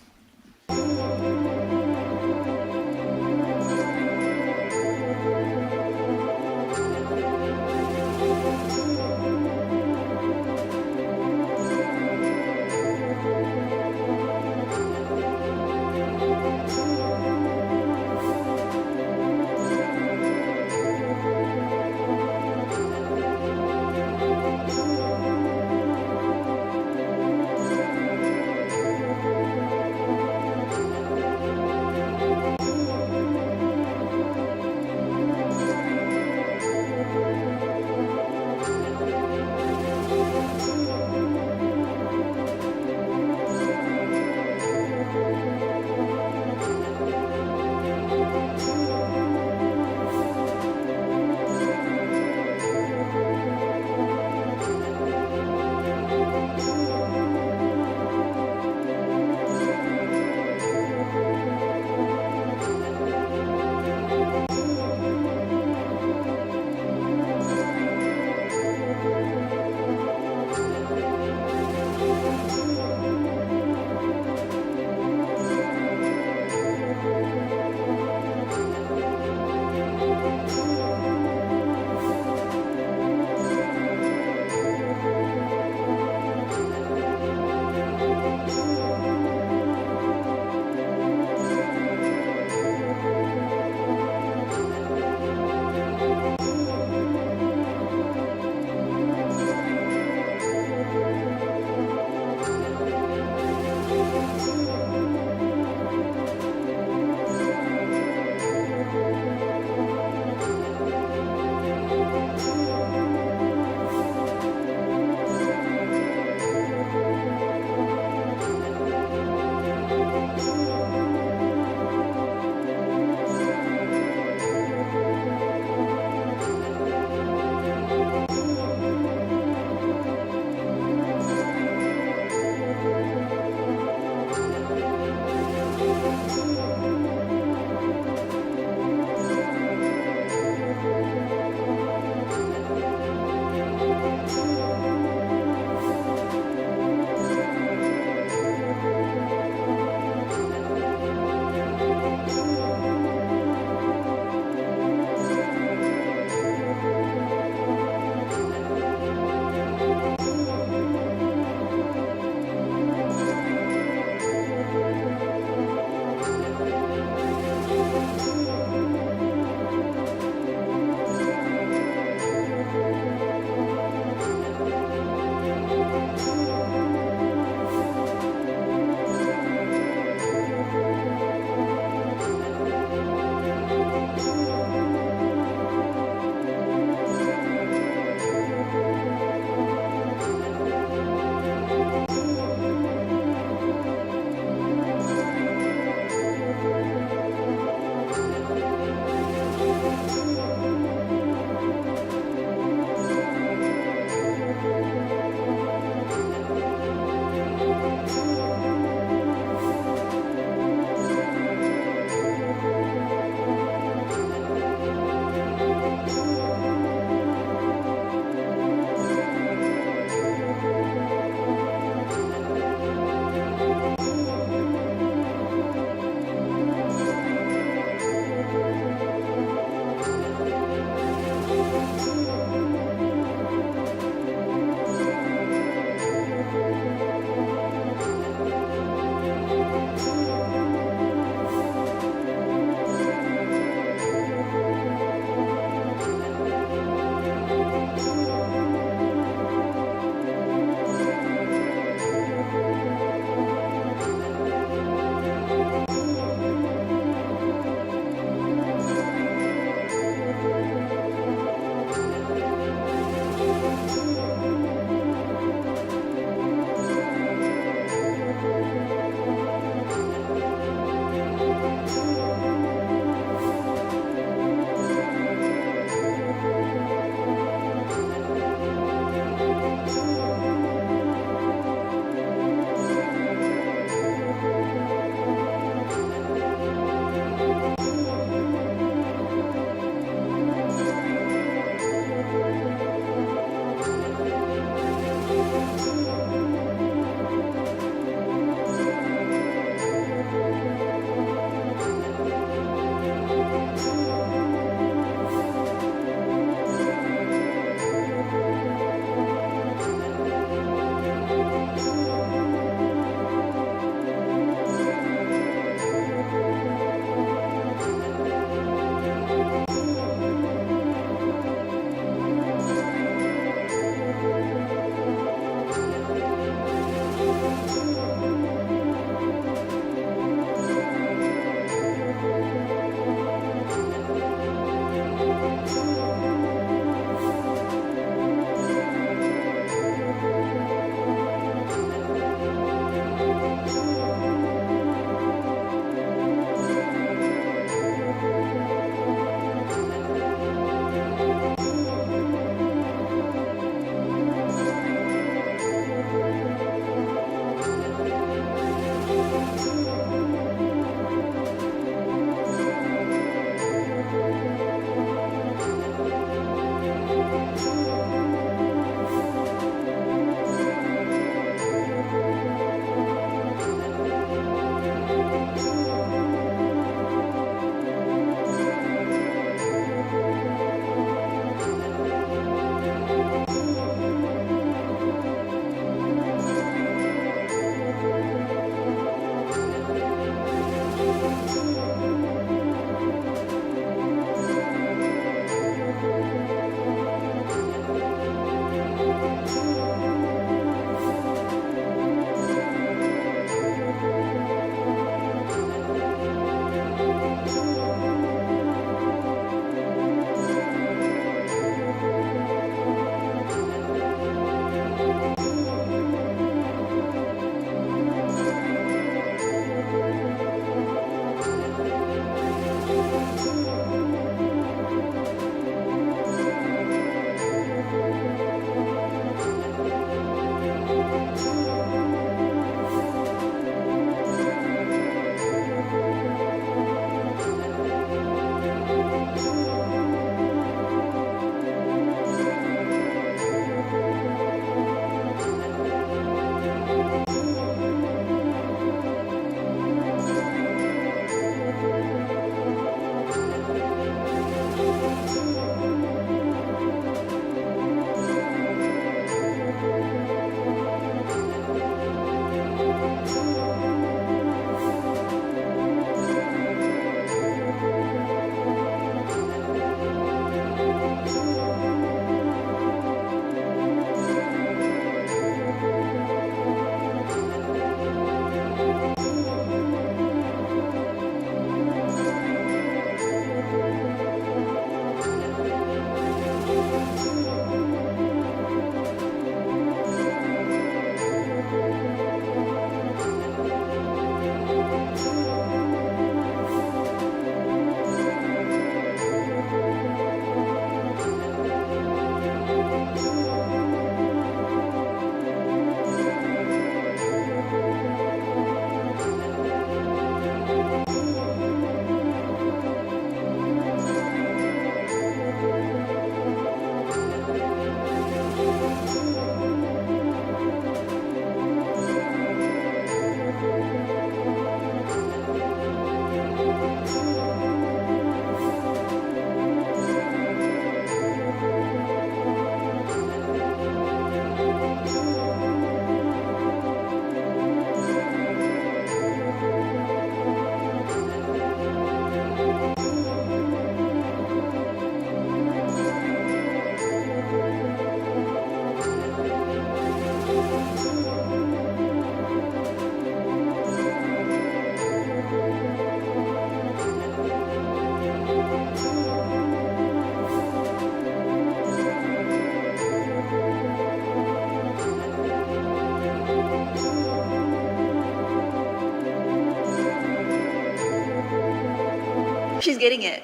She's getting it.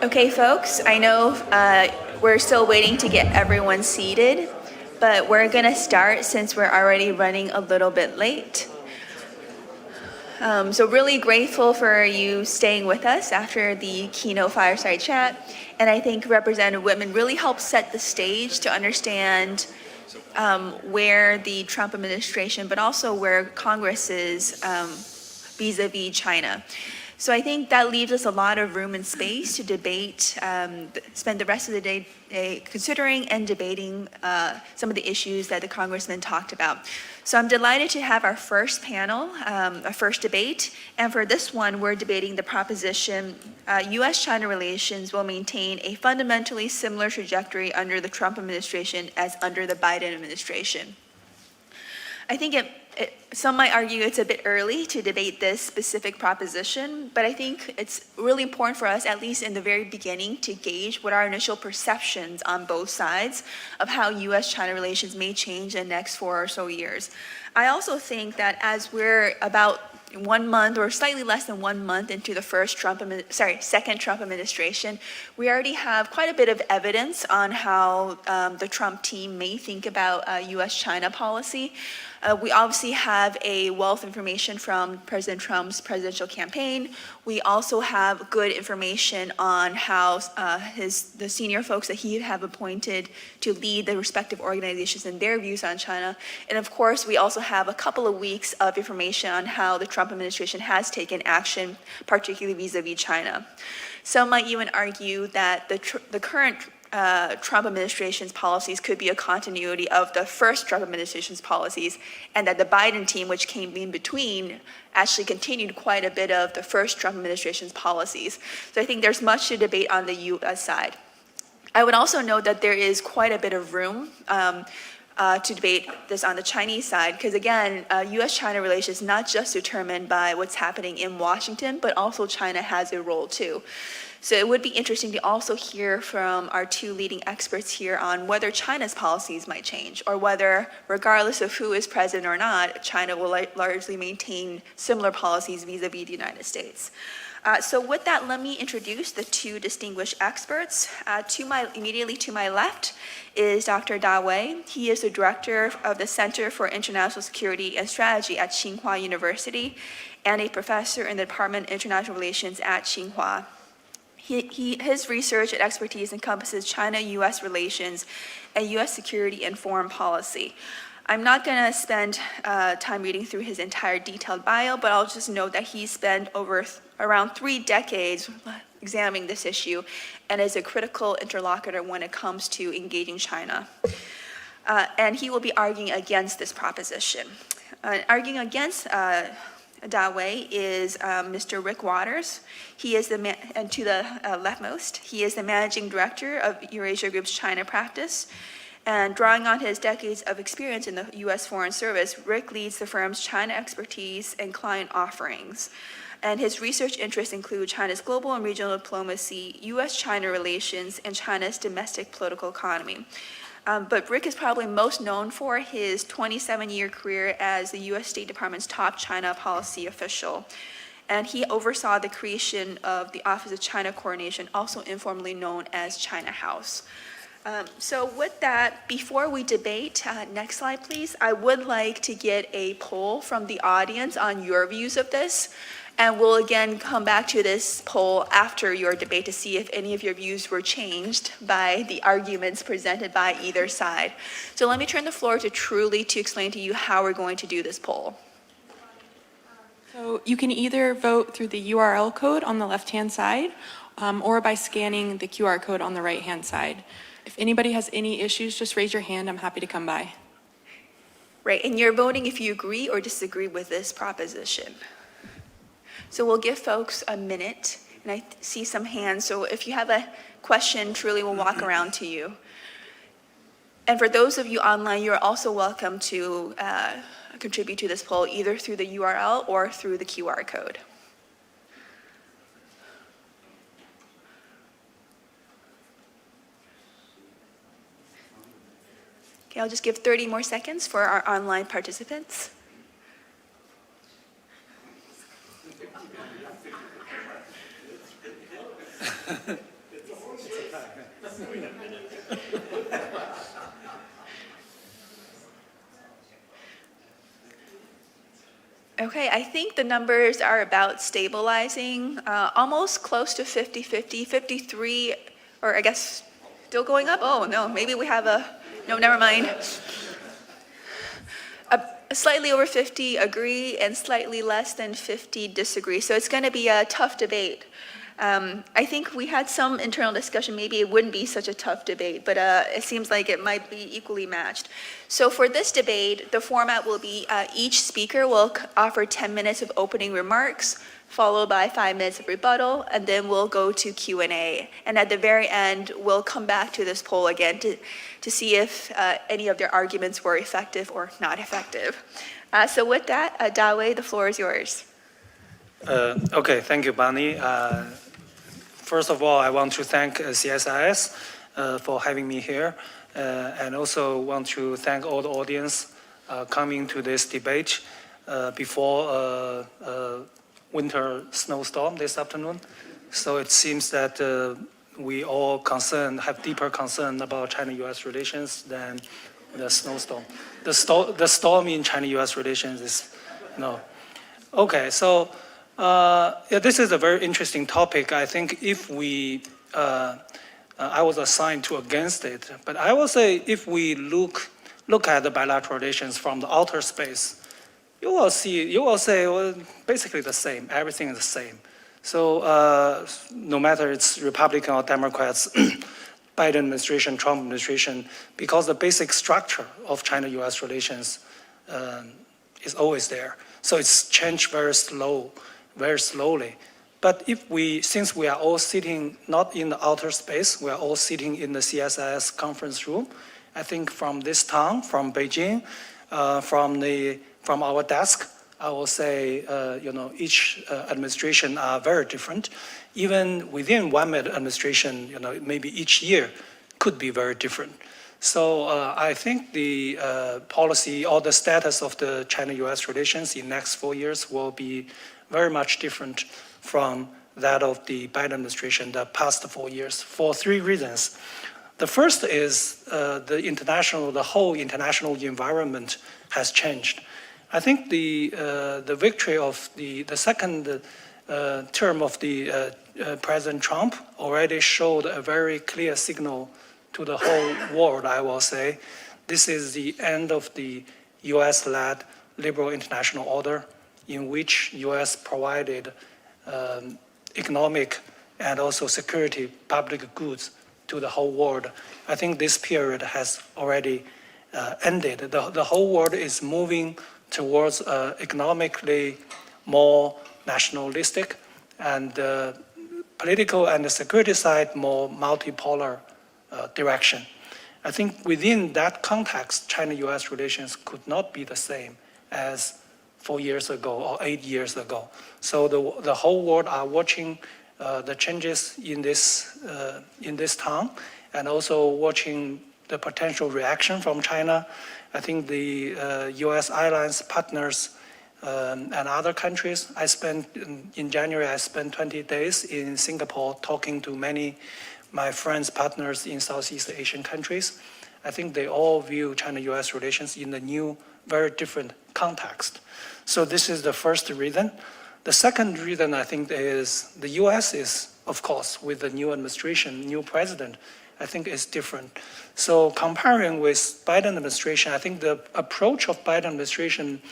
Okay, folks, I know we're still waiting to get everyone seated, but we're going to start since we're already running a little bit late. So really grateful for you staying with us after the Keynote fireside chat. And I think Representative Whitman really helped set the stage to understand where the Trump administration, but also where Congress is vis-a-vis China. So I think that leaves us a lot of room and space to debate, spend the rest of the day considering and debating some of the issues that the congressman talked about. So I'm delighted to have our first panel, our first debate. And for this one, we're debating the proposition, U.S.-China relations will maintain a fundamentally similar trajectory under the Trump administration as under the Biden administration. I think some might argue it's a bit early to debate this specific proposition, but I think it's really important for us, at least in the very beginning, to gauge what our initial perceptions on both sides of how U.S.-China relations may change in the next 4 or so years. I also think that as we're about 1 month or slightly less than 1 month into the second Trump administration, we already have quite a bit of evidence on how the Trump team may think about U.S.-China policy. We obviously have a wealth of information from President Trump's presidential campaign. We also have good information on how the senior folks that he have appointed to lead the respective organizations and their views on China. And of course, we also have a couple of weeks of information on how the Trump administration has taken action, particularly vis-a-vis China. Some might even argue that the current Trump administration's policies could be a continuity of the first Trump administration's policies, and that the Biden team, which came in between, actually continued quite a bit of the first Trump administration's policies. So I think there's much to debate on the U.S. side. I would also note that there is quite a bit of room to debate this on the Chinese side, because again, U.S.-China relations is not just determined by what's happening in Washington, but also China has a role too. So it would be interesting to also hear from our two leading experts here on whether China's policies might change, or whether, regardless of who is president or not, China will largely maintain similar policies vis-a-vis the United States. So with that, let me introduce the two distinguished experts. Immediately to my left is Dr. Da Wei. He is the director of the Center for International Security and Strategy at Tsinghua University and a professor in the Department of International Relations at Tsinghua. His research and expertise encompasses China-U.S. relations and U.S. security and foreign policy. I'm not going to spend time reading through his entire detailed bio, but I'll just note that he spent around 3 decades examining this issue and is a critical interlocutor when it comes to engaging China. And he will be arguing against this proposition. Arguing against Dawei is Mr. Rick Waters. He is and to the leftmost, he is the Managing Director of Eurasia Group's China practice. And drawing on his decades of experience in the U.S. Foreign Service, Rick leads the firm's China expertise and client offerings. And his research interests include China's global and regional diplomacy, U.S.-China relations, and China's domestic political economy. But Rick is probably most known for his 27-year career as the U.S. State Department's top China policy official. And he oversaw the creation of the Office of China Coordination, also informally known as China House. So with that, before we debate, next slide please, I would like to get a poll from the audience on your views of this. And we'll again come back to this poll after your debate to see if any of your views were changed by the arguments presented by either side. So let me turn the floor to Truly to explain to you how we're going to do this poll.
So you can either vote through the URL code on the left-hand side or by scanning the QR code on the right-hand side. If anybody has any issues, just raise your hand. I'm happy to come by.
Right, and you're voting if you agree or disagree with this proposition. So we'll give folks a minute, and I see some hands. So if you have a question, Truly will walk around to you. And for those of you online, you're also welcome to contribute to this poll either through the URL or through the QR code. Okay, I'll just give 30 more seconds for our online participants. Okay, I think the numbers are about stabilizing, almost close to 50-50, 53, or I guess still going up? Oh no, maybe we have no, never mind. Slightly over 50 agree and slightly less than 50 disagree. So it's going to be a tough debate. I think we had some internal discussion, maybe it wouldn't be such a tough debate, but it seems like it might be equally matched. So for this debate, the format will be each speaker will offer 10 minutes of opening remarks, followed by 5 minutes of rebuttal, and then we'll go to Q&A. And at the very end, we'll come back to this poll again to see if any of their arguments were effective or not effective. So with that, Dawei, the floor is yours.
Okay, thank you, Bonnie. First of all, I want to thank CSIS for having me here, and also want to thank all the audience coming to this debate before winter snowstorm this afternoon. So it seems that we all have deeper concern about China-U.S. relations than the snowstorm. The storm in China-U.S. relations is no. Okay, so. Yeah, this is a very interesting topic. I think if I was assigned to against it, but I will say if we look at the bilateral relations from the outer space, you will say, well, basically the same. Everything is the same. So no matter it's Republican or Democrats, Biden administration, Trump administration, because the basic structure of China-U.S. relations is always there. So it's changed very slowly. But since we are all sitting not in the outer space, we are all sitting in the CSIS conference room. I think from this town, from Beijing, from our desk, I will say, each administration are very different. Even within one administration, maybe each year could be very different. So I think the policy or the status of the China-U.S. relations in next 4 years will be very much different from that of the Biden administration the past 4 years for 3 reasons. The first is the whole international environment has changed. I think the victory of the second term of the President Trump already showed a very clear signal to the whole world, I will say. This is the end of the U.S.-led liberal international order, in which U.S. provided economic and also security public goods to the whole world. I think this period has already ended. The whole world is moving towards economically more nationalistic, and political and the security side more multipolar direction. I think within that context, China-US relations could not be the same as 4 years ago or 8 years ago. So the whole world are watching the changes in this town, and also watching the potential reaction from China. I think the U.S. alliance partners and other countries. In January, I spent 20 days in Singapore talking to my friends, partners in Southeast Asian countries. I think they all view China-US relations in a new, very different context. So this is the first reason. The second reason, I think, is the US is, of course, with the new administration, new president, I think is different. So comparing with Biden administration, I think the approach of Biden administration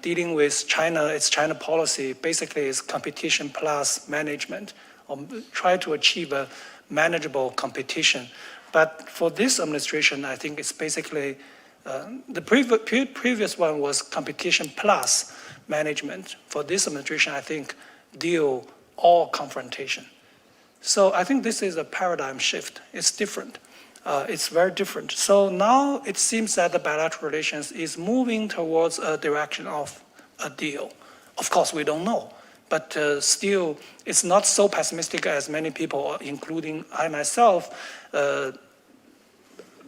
dealing with China, its China policy, basically is competition plus management, or try to achieve a manageable competition. But for this administration, I think it's basically, the previous one was competition plus management. For this administration, I think deal all confrontation. So I think this is a paradigm shift. It's different. It's very different. So now it seems that the bilateral relations is moving towards a direction of a deal. Of course, we don't know. But still, it's not so pessimistic as many people, including I myself,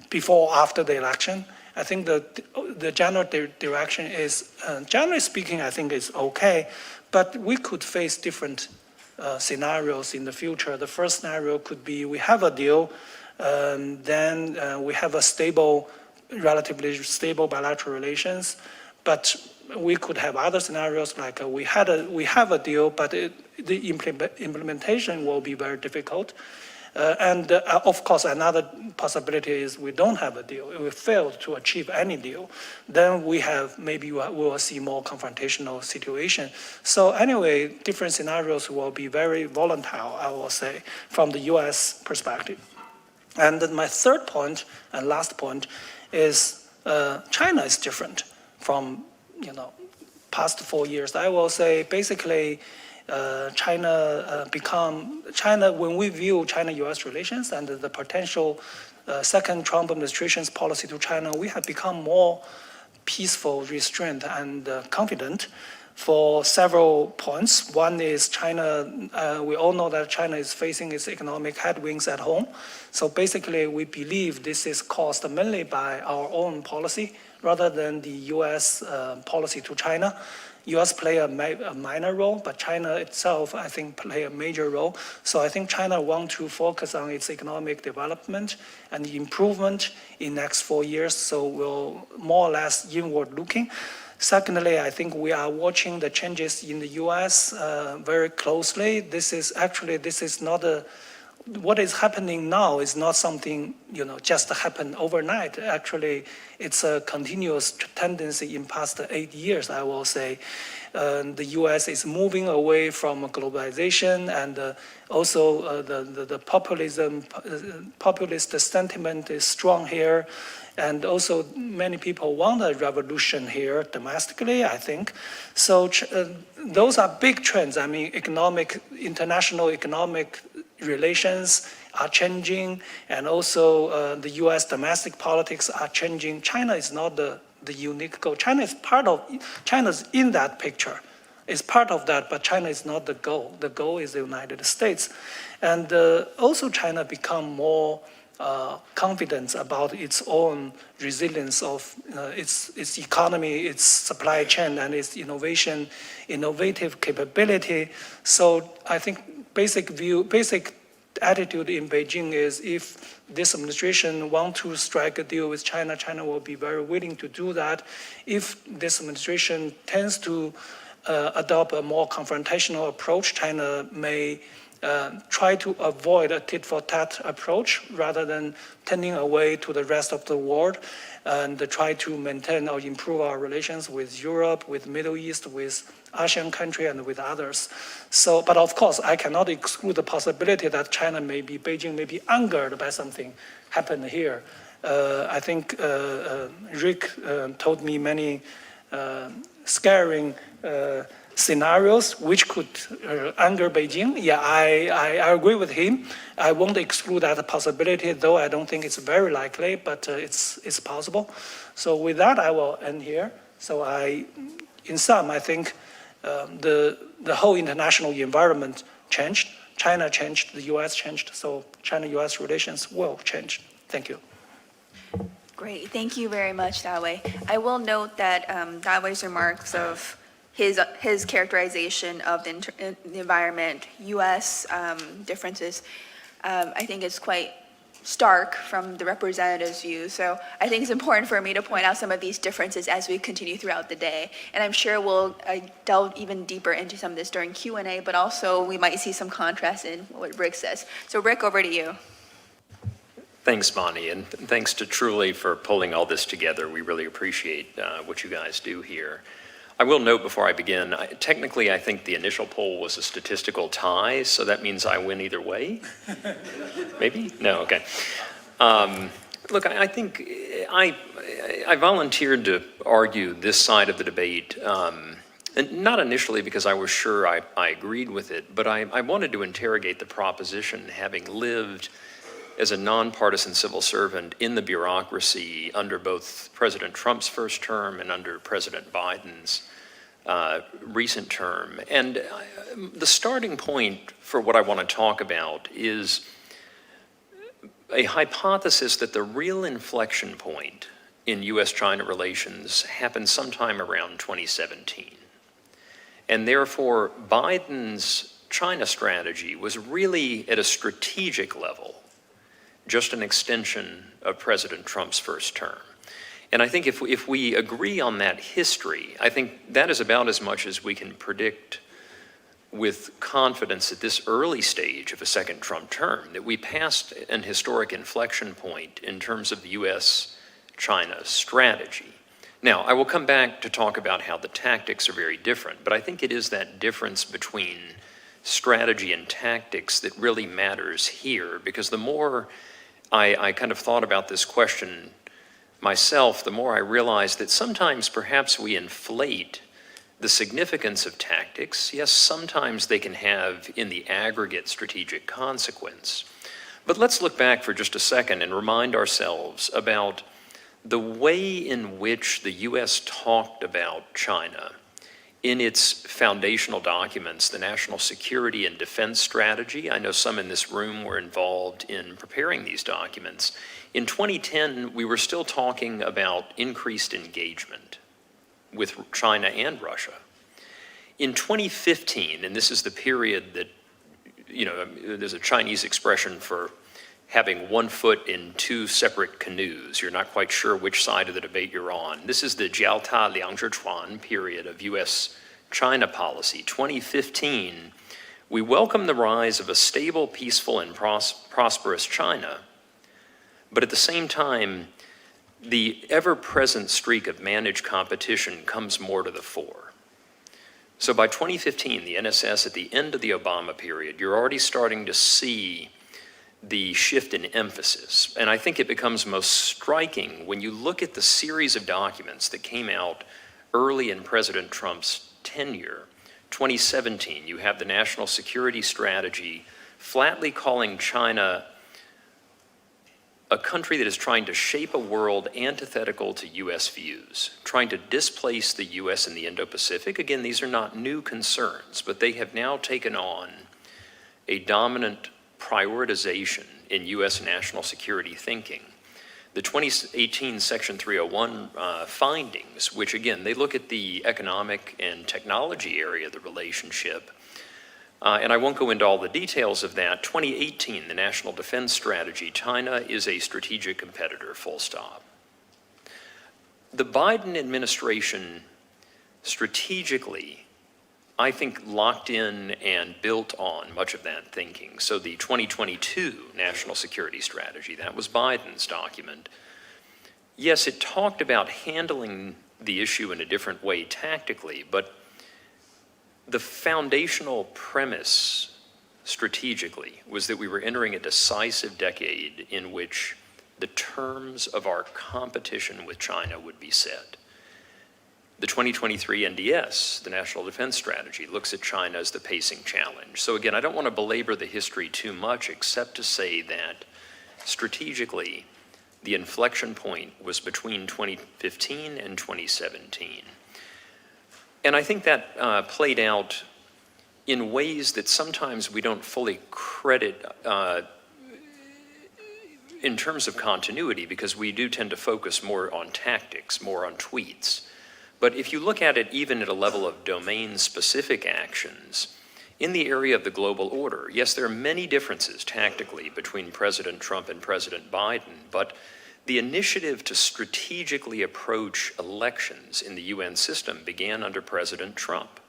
before or after the election. I think the general direction is, generally speaking, I think it's okay. But we could face different scenarios in the future. The first scenario could be we have a deal, then we have a stable, relatively stable bilateral relations. But we could have other scenarios like we have a deal, but the implementation will be very difficult. And of course, another possibility is we don't have a deal. If we fail to achieve any deal, then we will see more confrontational situation. So anyway, different scenarios will be very volatile, I will say, from the US perspective. And then my third point and last point is China is different from past 4 years. I will say basically China, when we view China-US relations and the potential second Trump administration's policy to China, we have become more peaceful, restrained, and confident for several points. One is China, we all know that China is facing its economic headwinds at home. So basically, we believe this is caused mainly by our own policy rather than the US policy to China. US play a minor role, but China itself, I think, play a major role. So I think China want to focus on its economic development and improvement in next 4 years. So we'll more or less inward looking. Secondly, I think we are watching the changes in the US very closely. This is not what is happening now is not something, just happened overnight. Actually, it's a continuous tendency in past 8 years, I will say. The US is moving away from globalization, and also the populist sentiment is strong here. And also many people want a revolution here domestically, I think. So those are big trends. I mean, international economic relations are changing, and also the US domestic politics are changing. China is not the unique goal. China's in that picture. It's part of that, but China is not the goal. The goal is the United States. And also China become more confidence about its own resilience of its economy, its supply chain, and its innovative capability. So I think basic attitude in Beijing is if this administration want to strike a deal with China, China will be very willing to do that. If this administration tends to adopt a more confrontational approach, China may try to avoid a tit-for-tat approach rather than turning away to the rest of the world, and try to maintain or improve our relations with Europe, with Middle East, with ASEAN country, and with others. So, but of course, I cannot exclude the possibility that Beijing may be angered by something happened here. I think Rick told me many scaring scenarios which could anger Beijing. Yeah, I agree with him. I won't exclude that possibility, though I don't think it's very likely, but it's possible. So with that, I will end here. So in sum, I think the whole international environment changed. China changed, the US changed, so China-US relations will change. Thank you.
Great, thank you very much, Dawei. I will note that Dawei's remarks of his characterization of the environment, U.S. Differences, I think is quite stark from the representative's view. So I think it's important for me to point out some of these differences as we continue throughout the day. And I'm sure we'll delve even deeper into some of this during Q&A, but also we might see some contrast in what Rick says. So Rick, over to you.
Thanks, Bonnie, and thanks to Truly for pulling all this together. We really appreciate what you guys do here. I will note before I begin, technically I think the initial poll was a statistical tie, so that means I win either way? Maybe? No, okay. Look, I think I volunteered to argue this side of the debate, and not initially because I was sure I agreed with it, but I wanted to interrogate the proposition, having lived as a nonpartisan civil servant in the bureaucracy under both President Trump's first term and under President Biden's recent term. And the starting point for what I want to talk about is a hypothesis that the real inflection point in U.S.-China relations happened sometime around 2017. And therefore, Biden's China strategy was really at a strategic level just an extension of President Trump's first term. And I think if we agree on that history, I think that is about as much as we can predict with confidence at this early stage of a second Trump term, that we passed an historic inflection point in terms of the U.S.-China strategy. Now, I will come back to talk about how the tactics are very different, but I think it is that difference between strategy and tactics that really matters here, because the more I kind of thought about this question myself, the more I realized that sometimes perhaps we inflate the significance of tactics. Yes, sometimes they can have in the aggregate strategic consequence. But let's look back for just a second and remind ourselves about the way in which the U.S. talked about China in its foundational documents, the National Security and Defense Strategy. I know some in this room were involved in preparing these documents. In 2010, we were still talking about increased engagement with China and Russia. In 2015, and this is the period that, there's a Chinese expression for having one foot in two separate canoes. You're not quite sure which side of the debate you're on. This is the Jiaota Liangzhichuan period of U.S.-China policy. 2015, we welcome the rise of a stable, peaceful, and prosperous China, but at the same time, the ever-present streak of managed competition comes more to the fore. So by 2015, the NSS, at the end of the Obama period, you're already starting to see the shift in emphasis. And I think it becomes most striking when you look at the series of documents that came out early in President Trump's tenure. 2017, you have the National Security Strategy flatly calling China a country that is trying to shape a world antithetical to U.S. views, trying to displace the U.S. in the Indo-Pacific. Again, these are not new concerns, but they have now taken on a dominant prioritization in U.S. national security thinking. The 2018 Section 301 findings, which again, they look at the economic and technology area of the relationship, and I won't go into all the details of that. 2018, the National Defense Strategy, China is a strategic competitor, full stop. The Biden administration strategically, I think, locked in and built on much of that thinking. So the 2022 National Security Strategy, that was Biden's document. Yes, it talked about handling the issue in a different way tactically, but the foundational premise strategically was that we were entering a decisive decade in which the terms of our competition with China would be set. The 2023 NDS, the National Defense Strategy, looks at China as the pacing challenge. So again, I don't want to belabor the history too much, except to say that strategically, the inflection point was between 2015 and 2017. And I think that played out in ways that sometimes we don't fully credit in terms of continuity, because we do tend to focus more on tactics, more on tweets. But if you look at it even at a level of domain-specific actions, in the area of the global order, yes, there are many differences tactically between President Trump and President Biden, but the initiative to strategically approach elections in the UN system began under President Trump.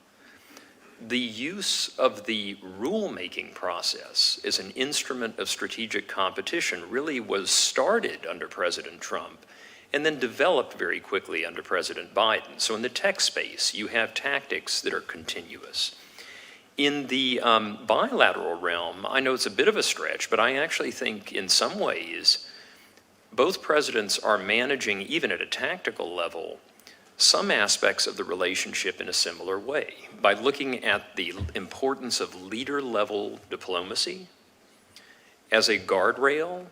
The use of the rulemaking process as an instrument of strategic competition really was started under President Trump and then developed very quickly under President Biden. So in the tech space, you have tactics that are continuous. In the bilateral realm, I know it's a bit of a stretch, but I actually think in some ways, both presidents are managing, even at a tactical level, some aspects of the relationship in a similar way by looking at the importance of leader-level diplomacy as a guardrail,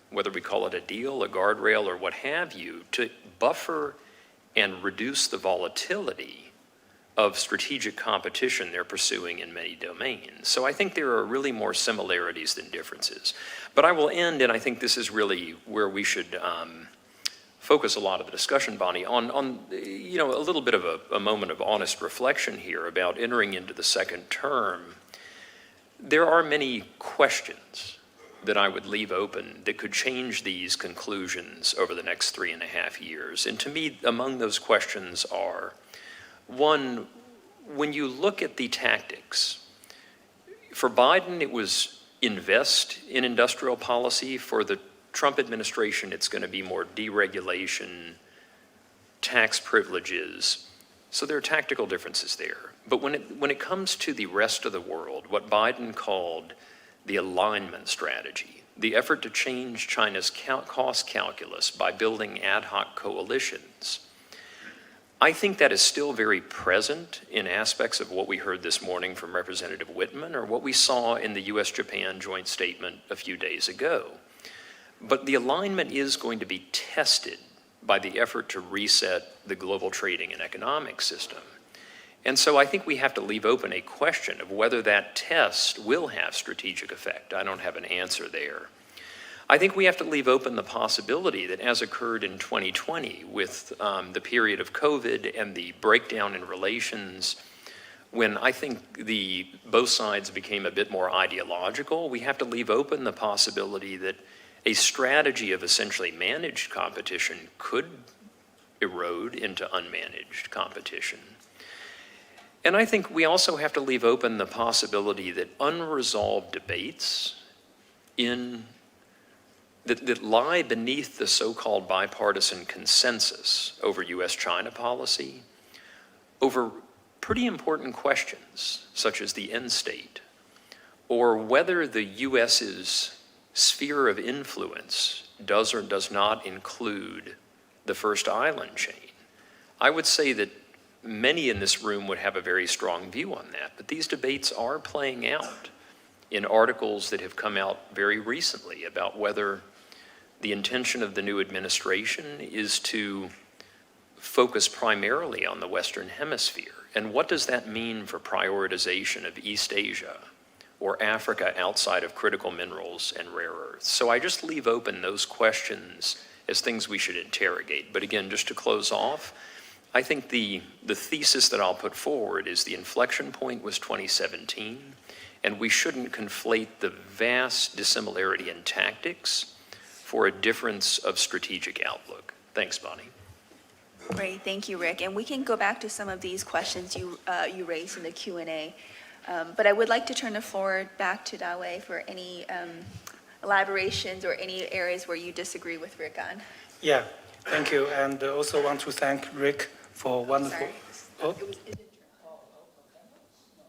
whether we call it a deal, a guardrail, or what have you, to buffer and reduce the volatility of strategic competition they're pursuing in many domains. So I think there are really more similarities than differences. But I will end, and I think this is really where we should focus a lot of the discussion, Bonnie, on you know, a little bit of a moment of honest reflection here about entering into the second term. There are many questions that I would leave open that could change these conclusions over the next 3.5 years. And to me, among those questions are, one, when you look at the tactics, for Biden, it was invest in industrial policy. For the Trump administration, it's going to be more deregulation, tax privileges. So there are tactical differences there. But when it comes to the rest of the world, what Biden called the alignment strategy, the effort to change China's cost calculus by building ad hoc coalitions, I think that is still very present in aspects of what we heard this morning from Representative Whitman or what we saw in the U.S.-Japan joint statement a few days ago. But the alignment is going to be tested by the effort to reset the global trading and economic system. And so I think we have to leave open a question of whether that test will have strategic effect. I don't have an answer there. I think we have to leave open the possibility that, as occurred in 2020 with the period of COVID and the breakdown in relations, when I think both sides became a bit more ideological, we have to leave open the possibility that a strategy of essentially managed competition could erode into unmanaged competition. And I think we also have to leave open the possibility that unresolved debates that lie beneath the so-called bipartisan consensus over U.S.-China policy, over pretty important questions such as the end state, or whether the U.S.'s sphere of influence does or does not include the first island chain. I would say that many in this room would have a very strong view on that, but these debates are playing out in articles that have come out very recently about whether the intention of the new administration is to focus primarily on the Western Hemisphere. And what does that mean for prioritization of East Asia or Africa outside of critical minerals and rare earths? So I just leave open those questions as things we should interrogate. But again, just to close off, I think the thesis that I'll put forward is the inflection point was 2017, and we shouldn't conflate the vast dissimilarity in tactics for a difference of strategic outlook. Thanks, Bonnie.
Great, thank you, Rick. And we can go back to some of these questions you raised in the Q&A. But I would like to turn the floor back to Dawei for any elaborations or any areas where you disagree with Rick on.
Yeah, thank you. And also want to thank Rick for wonderful.
Sorry.
Oh.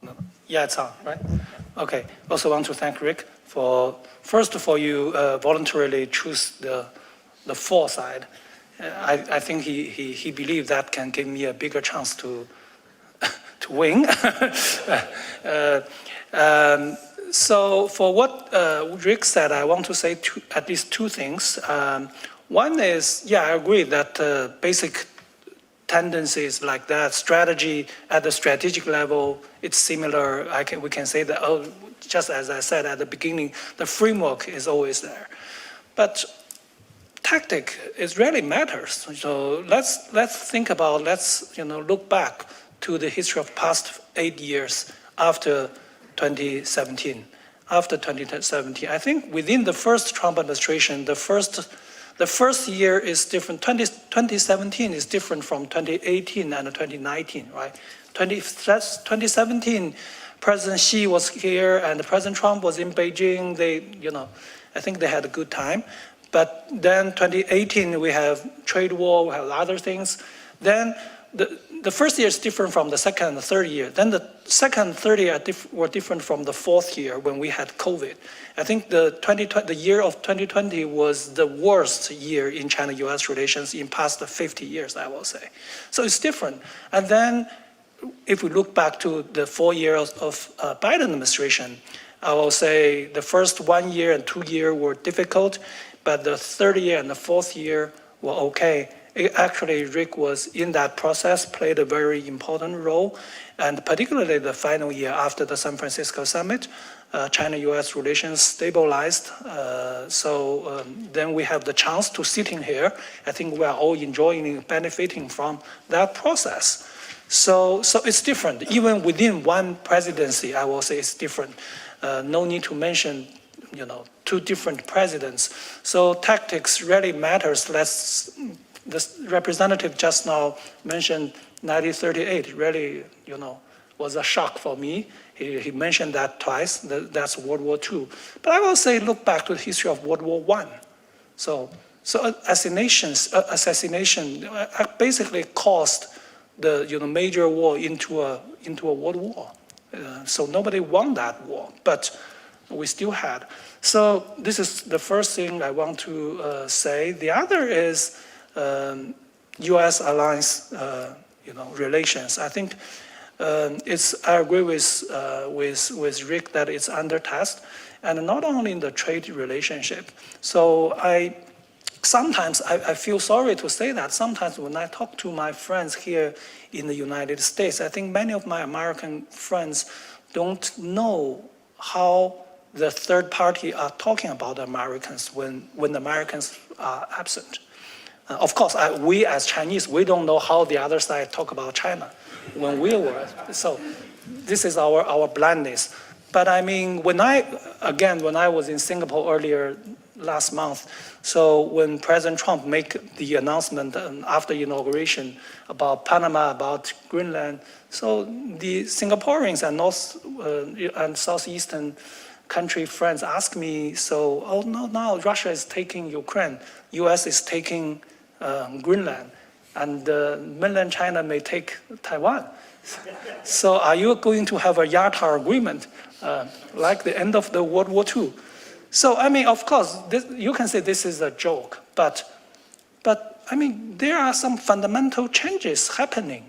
No. Yeah, it's on, right? Okay. Also want to thank Rick for you voluntarily choose the foresight I think he believed that can give me a bigger chance to win. So for what Rick said, I want to say at least two things. One is, yeah, I agree that basic tendencies like that, strategy at the strategic level, it's similar. We can say that, oh, just as I said at the beginning, the framework is always there. But tactic, it really matters. So let's think about, look back to the history of past 8 years after 2017. After 2017, I think within the first Trump administration, the first year is different. 2017 is different from 2018 and 2019, right? 2017, President Xi was here and President Trump was in Beijing. I think they had a good time. But then 2018, we have trade war, we have other things. Then the first year is different from the second and the third year. Then the second and third year were different from the fourth year when we had COVID. I think the year of 2020 was the worst year in China-US relations in past 50 years, I will say. So it's different. And then if we look back to the 4 years of Biden administration, I will say the first 1 year and 2 years were difficult, but the third year and the fourth year were okay. Actually, Rick was in that process, played a very important role, and particularly the final year after the San Francisco summit, China-US relations stabilized. Then we have the chance to sit in here. I think we are all enjoying, benefiting from that process. So it's different. Even within one presidency, I will say it's different. No need to mention, two different presidents. So tactics really matters. The representative just now mentioned 1938, really, was a shock for me. He mentioned that twice, that's World War II. But I will say, look back to the history of World War I. So assassination basically caused the major war into a world war. So nobody won that war, but we still had. So this is the first thing I want to say. The other is U.S. alliance, relations. I think I agree with Rick that it's under test, and not only in the trade relationship. So sometimes I feel sorry to say that. Sometimes when I talk to my friends here in the United States, I think many of my American friends don't know how the third party are talking about Americans when the Americans are absent. Of course, we as Chinese, we don't know how the other side talk about China when we were. So this is our blindness. But I mean, when I was in Singapore earlier last month, so when President Trump made the announcement after inauguration about Panama, about Greenland, so the Singaporeans and North and Southeastern country friends ask me, so, oh no, now Russia is taking Ukraine, US is taking Greenland, and mainland China may take Taiwan. So are you going to have a Yalta agreement like the end of the World War II? So, I mean, of course, you can say this is a joke, but I mean, there are some fundamental changes happening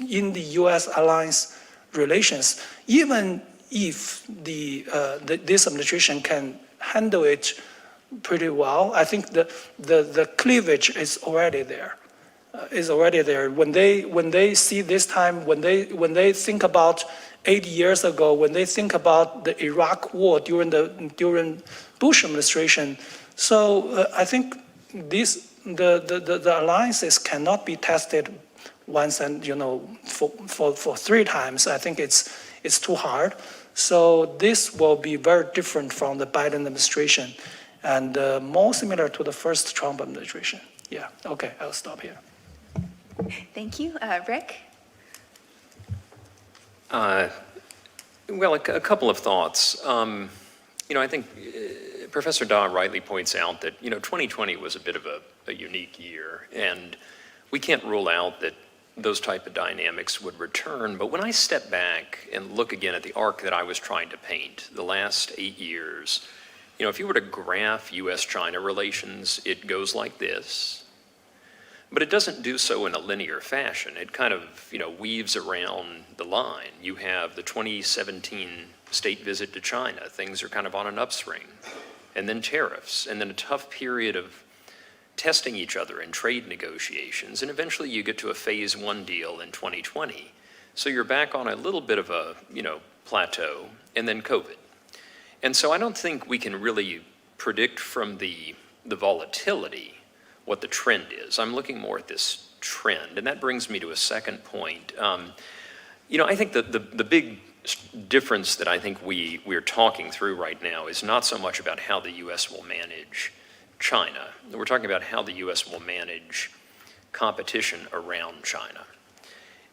in the U.S. alliance relations, even if this administration can handle it pretty well. I think the cleavage is already there. When they see this time, when they think about 8 years ago, when they think about the Iraq war during Bush administration, so I think the alliances cannot be tested once and for 3 times. I think it's too hard. So this will be very different from the Biden administration, and more similar to the first Trump administration. Yeah. Okay, I'll stop here.
Thank you. Rick?
Well, a couple of thoughts. I think Professor Da rightly points out that, 2020 was a bit of a unique year, and we can't rule out that those type of dynamics would return. But when I step back and look again at the arc that I was trying to paint, the last 8 years, if you were to graph U.S.-China relations, it goes like this. But it doesn't do so in a linear fashion. It kind of, weaves around the line. You have the 2017 state visit to China. Things are kind of on an upswing. And then tariffs, and then a tough period of testing each other in trade negotiations. And eventually you get to a phase one deal in 2020. So you're back on a little bit of a, plateau, and then COVID. And so I don't think we can really predict from the volatility what the trend is. I'm looking more at this trend, and that brings me to a second point. I think the big difference that I think we're talking through right now is not so much about how the U.S. will manage China. We're talking about how the U.S. will manage competition around China.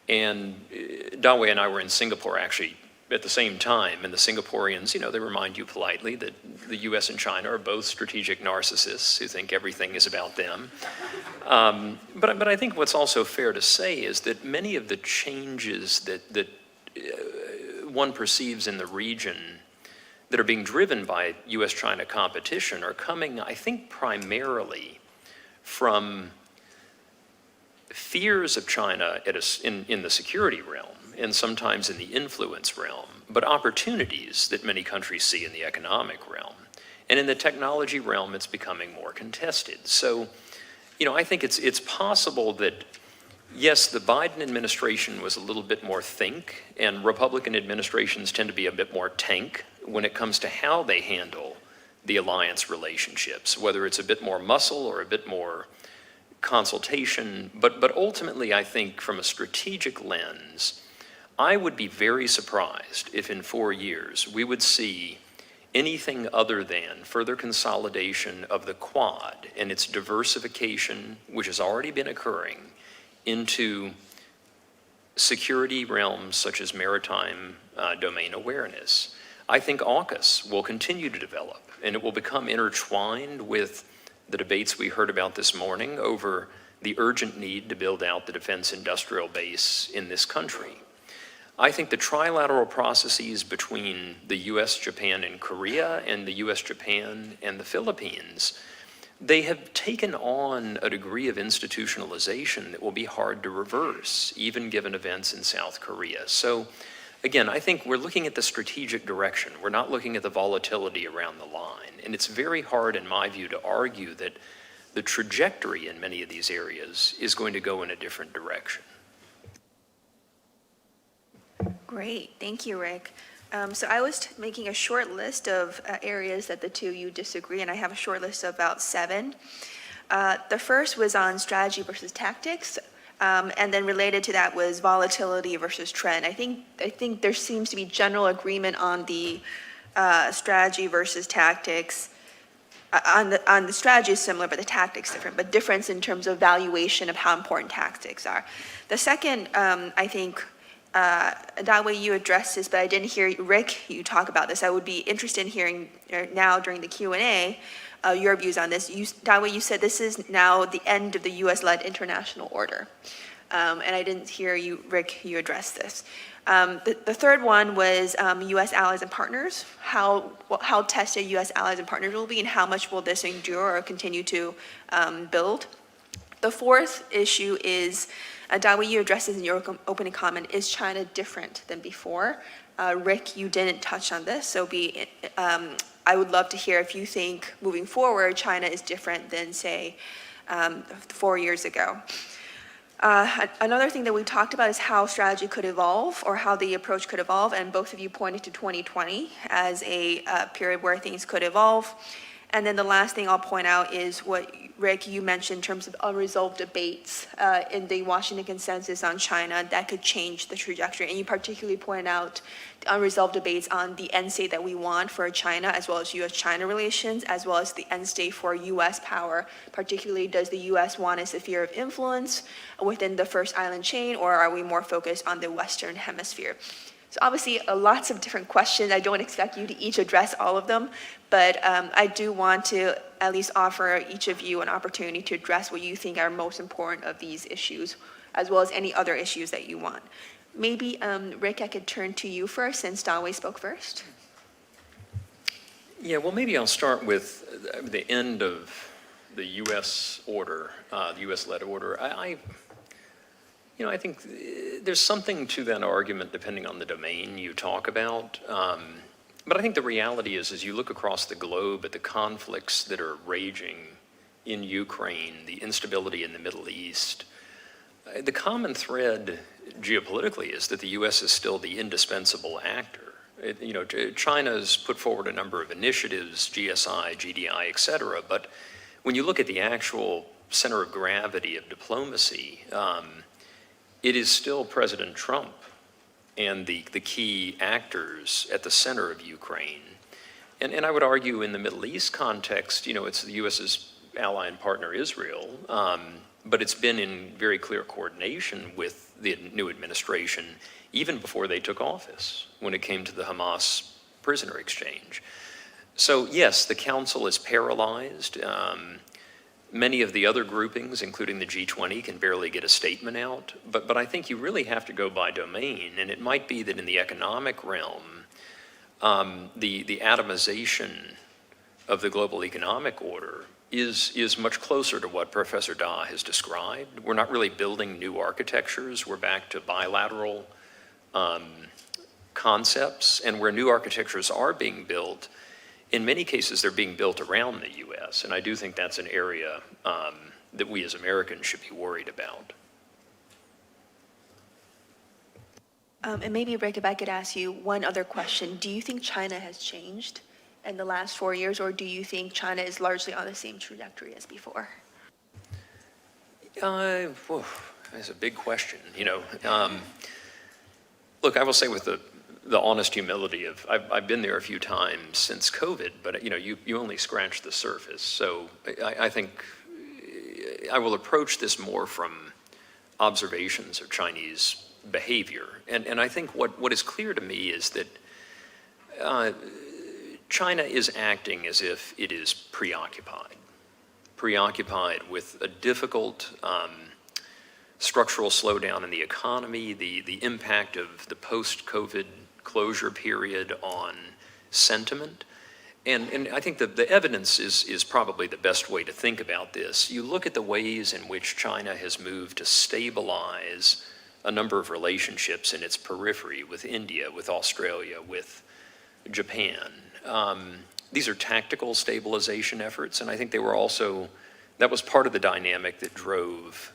And Dawei and I were in Singapore actually at the same time, and the Singaporeans, they remind you politely that the U.S. and China are both strategic narcissists who think everything is about them. But I think what's also fair to say is that many of the changes that one perceives in the region that are being driven by U.S.-China competition are coming, I think, primarily from fears of China in the security realm, and sometimes in the influence realm, but opportunities that many countries see in the economic realm. And in the technology realm, it's becoming more contested. So, I think it's possible that, yes, the Biden administration was a little bit more think, and Republican administrations tend to be a bit more tank when it comes to how they handle the alliance relationships, whether it's a bit more muscle or a bit more consultation. But ultimately, I think from a strategic lens, I would be very surprised if in 4 years we would see anything other than further consolidation of the Quad and its diversification, which has already been occurring, into security realms such as maritime domain awareness. I think AUKUS will continue to develop, and it will become intertwined with the debates we heard about this morning over the urgent need to build out the defense industrial base in this country. I think the trilateral processes between the U.S., Japan, and Korea, and the U.S., Japan, and the Philippines, they have taken on a degree of institutionalization that will be hard to reverse, even given events in South Korea. So, again, I think we're looking at the strategic direction. We're not looking at the volatility around the line. And it's very hard, in my view, to argue that the trajectory in many of these areas is going to go in a different direction.
Great, thank you, Rick. So I was making a short list of areas that the two of you disagree, and I have a short list of about 7. The first was on strategy versus tactics, and then related to that was volatility versus trend. I think there seems to be general agreement on the strategy versus tactics. On the strategy is similar, but the tactics different, but difference in terms of valuation of how important tactics are. The second, I think, Dawei, you addressed this, but I didn't hear Rick, you talk about this. I would be interested in hearing now during the Q&A your views on this. Dawei, you said this is now the end of the U.S.-led international order. And I didn't hear you, Rick, you address this. The third one was U.S. allies and partners, how tested U.S. allies and partners will be, and how much will this endure or continue to build. The fourth issue is, Dawei, you addressed this in your opening comment, is China different than before? Rick, you didn't touch on this, so I would love to hear if you think moving forward China is different than, say, 4 years ago. Another thing that we talked about is how strategy could evolve, or how the approach could evolve, and both of you pointed to 2020 as a period where things could evolve. And then the last thing I'll point out is what, Rick, you mentioned in terms of unresolved debates in the Washington Consensus on China that could change the trajectory. And you particularly pointed out the unresolved debates on the end state that we want for China, as well as U.S.-China relations, as well as the end state for U.S. power. Particularly, does the U.S. want a sphere of influence within the first island chain, or are we more focused on the Western Hemisphere? So obviously, lots of different questions. I don't expect you to each address all of them, but I do want to at least offer each of you an opportunity to address what you think are most important of these issues, as well as any other issues that you want. Maybe, Rick, I could turn to you first, since Dawei spoke first.
Yeah, well, maybe I'll start with the end of the U.S. order, the U.S.-led order, I think there's something to that argument depending on the domain you talk about. But I think the reality is, as you look across the globe at the conflicts that are raging in Ukraine, the instability in the Middle East, the common thread geopolitically is that the U.S. is still the indispensable actor. China's put forward a number of initiatives, GSI, GDI, et cetera, but when you look at the actual center of gravity of diplomacy, it is still President Trump and the key actors at the center of Ukraine. And I would argue in the Middle East context, it's the U.S.'s ally and partner Israel, but it's been in very clear coordination with the new administration even before they took office when it came to the Hamas prisoner exchange. So yes, the council is paralyzed. Many of the other groupings, including the G20, can barely get a statement out. But I think you really have to go by domain, and it might be that in the economic realm, the atomization of the global economic order is much closer to what Professor Da has described. We're not really building new architectures. We're back to bilateral concepts, and where new architectures are being built, in many cases they're being built around the U.S., and I do think that's an area that we as Americans should be worried about.
And maybe, Rick, if I could ask you one other question. Do you think China has changed in the last 4 years, or do you think China is largely on the same trajectory as before?
That's a big question, Look, I will say with the honest humility of, I've been there a few times since COVID, but you only scratch the surface. So I think I will approach this more from observations of Chinese behavior. And I think what is clear to me is that China is acting as if it is preoccupied with a difficult structural slowdown in the economy, the impact of the post-COVID closure period on sentiment. And I think that the evidence is probably the best way to think about this. You look at the ways in which China has moved to stabilize a number of relationships in its periphery with India, with Australia, with Japan. These are tactical stabilization efforts, and I think that was part of the dynamic that drove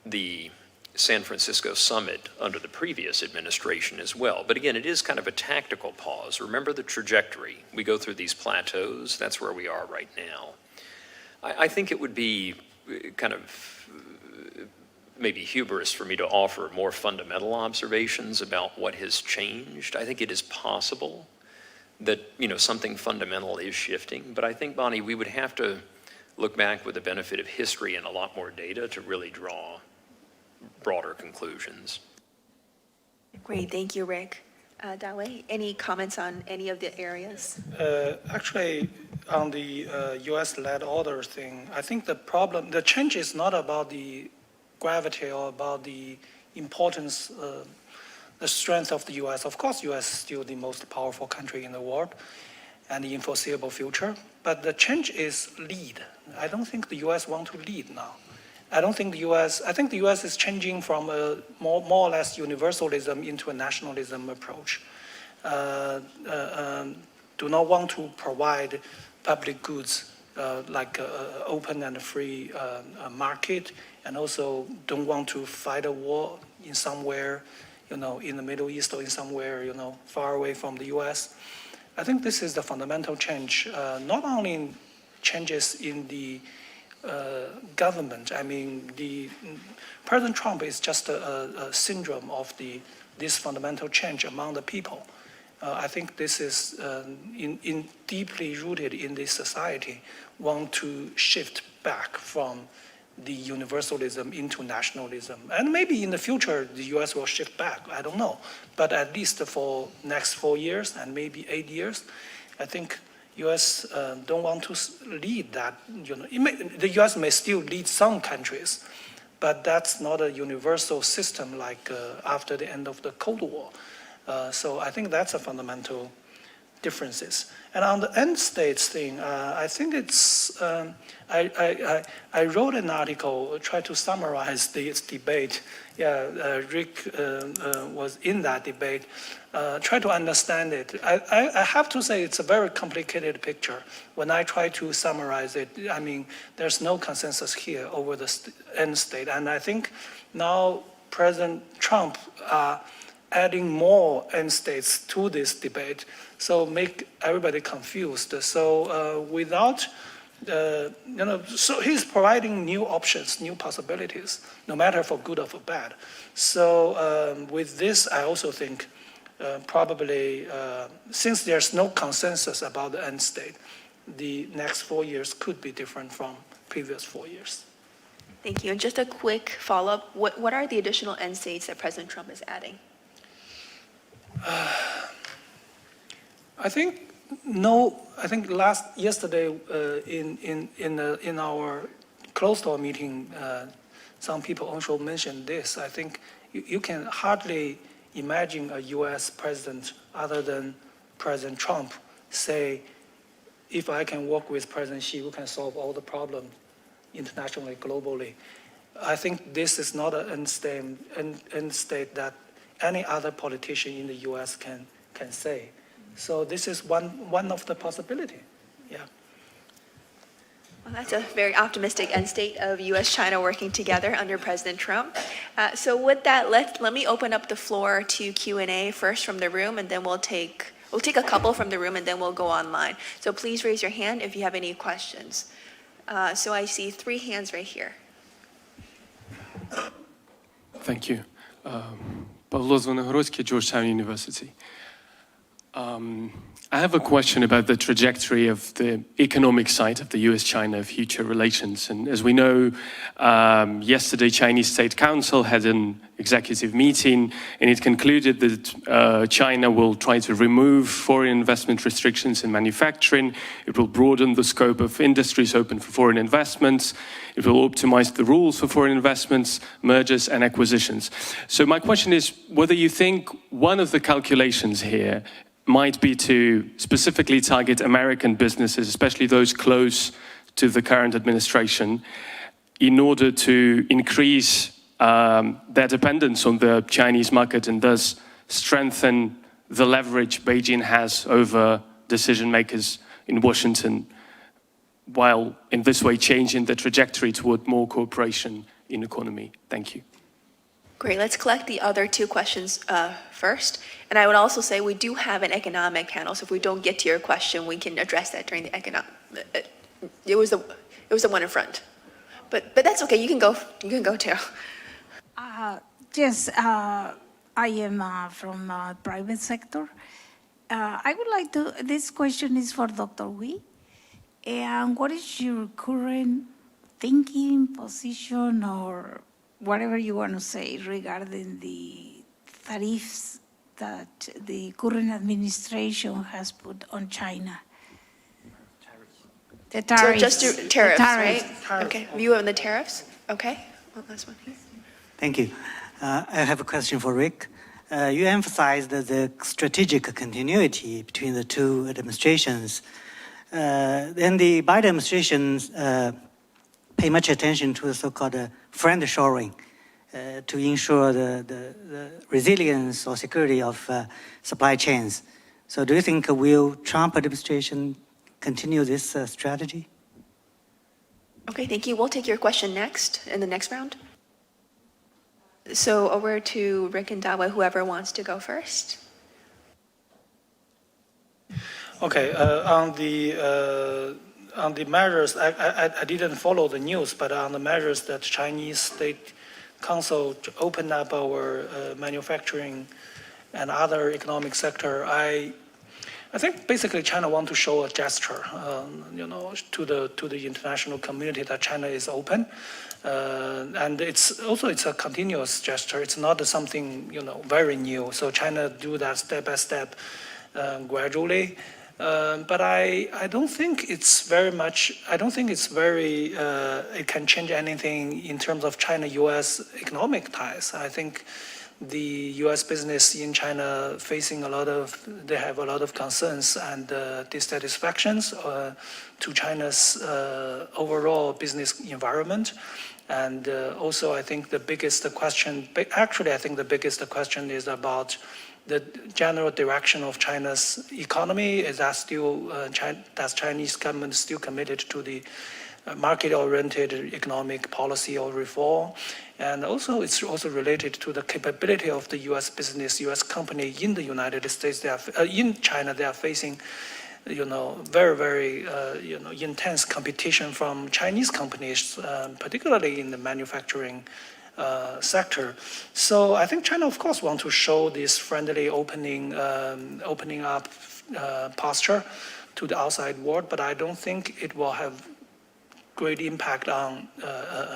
the San Francisco summit under the previous administration as well. But again, it is kind of a tactical pause. Remember the trajectory. We go through these plateaus. That's where we are right now. I think it would be kind of maybe hubris for me to offer more fundamental observations about what has changed. I think it is possible that something fundamental is shifting. But I think, Bonnie, we would have to look back with the benefit of history and a lot more data to really draw broader conclusions.
Great, thank you, Rick. Dawei, any comments on any of the areas?
Actually, on the U.S.-led order thing, I think the change is not about the gravity or about the importance, the strength of the U.S. Of course, U.S. is still the most powerful country in the world and the foreseeable future. But the change is lead. I don't think the U.S. want to lead now. I think the U.S. is changing from a more or less universalism into a nationalism approach. Do not want to provide public goods like open and free market, and also don't want to fight a war in somewhere, in the Middle East or in somewhere, far away from the U.S. I think this is the fundamental change, not only changes in the government. I mean, President Trump is just a syndrome of this fundamental change among the people. I think this is deeply rooted in this society, want to shift back from the universalism into nationalism. And maybe in the future, the U.S. will shift back, I don't know. But at least for next 4 years and maybe 8 years, I think U.S. don't want to lead that. The U.S. may still lead some countries, but that's not a universal system like after the end of the Cold War. So I think that's a fundamental differences. And on the end states thing, I think it's, I wrote an article, try to summarize this debate. Yeah, Rick was in that debate. Try to understand it. I have to say it's a very complicated picture. When I try to summarize it, I mean, there's no consensus here over the end state. And I think now President Trump adding more end states to this debate, so make everybody confused. So without, so he's providing new options, new possibilities, no matter for good or for bad. So with this, I also think probably, since there's no consensus about the end state, the next 4 years could be different from previous 4 years.
Thank you. And just a quick follow-up, what are the additional end states that President Trump is adding?
I think yesterday in our closed-door meeting, some people also mentioned this. I think you can hardly imagine a U.S. president other than President Trump say, if I can work with President Xi, we can solve all the problems internationally, globally. I think this is not an end state that any other politician in the U.S. can say. So this is one of the possibility, yeah.
Well, that's a very optimistic end state of U.S.-China working together under President Trump. So with that, let me open up the floor to Q&A first from the room, and then we'll take a couple from the room, and then we'll go online. So please raise your hand if you have any questions. So I see 3 hands right here.
Thank you. Pavlo Zvonogorодski, Georgetown University. I have a question about the trajectory of the economic side of the US-China future relations. And as we know, yesterday Chinese State Council had an executive meeting, and it concluded that China will try to remove foreign investment restrictions in manufacturing. It will broaden the scope of industries open for foreign investments. It will optimize the rules for foreign investments, mergers, and acquisitions. So my question is whether you think one of the calculations here might be to specifically target American businesses, especially those close to the current administration, in order to increase their dependence on the Chinese market and thus strengthen the leverage Beijing has over decision makers in Washington, while in this way changing the trajectory toward more cooperation in economy. Thank you.
Great, let's collect the other 2 questions first. And I would also say we do have an economic panel, so if we don't get to your question, we can address that during the economic. It was the one in front, but that's okay. You can go too.
Yes, I am from private sector. I would like to. This question is for Dr. Wee. And what is your current thinking, position, or whatever you want to say regarding the tariffs that the current administration has put on China? The tariffs.
So just tariffs, right?
Tariffs.
Okay, view on the tariffs? Okay, one last one here.
Thank you. I have a question for Rick. You emphasized the strategic continuity between the 2 administrations. Then the Biden administration pay much attention to the so-called friend shoring to ensure the resilience or security of supply chains. So do you think will Trump administration continue this strategy?
Okay, thank you. We'll take your question next, in the next round. So over to Rick and Dawa, whoever wants to go first.
Okay, on the measures, I didn't follow the news, but on the measures that Chinese State Council to open up our manufacturing and other economic sector, I think basically China want to show a gesture, to the international community that China is open, and it's a continuous gesture. It's not something very new. So China do that step by step, gradually. But I don't think it's very much. I don't think it's very. It can change anything in terms of China-U.S. economic ties. I think the U.S. business in China they have a lot of concerns and dissatisfactions to China's overall business environment. And also, I think the biggest question is about the general direction of China's economy. Is that still, does Chinese government still committed to the market-oriented economic policy or reform? And also, it's also related to the capability of the U.S. business, U.S. company in the United States. In China, they are facing, very, very, intense competition from Chinese companies, particularly in the manufacturing sector. So I think China, of course, wants to show this friendly opening up posture to the outside world, but I don't think it will have great impact on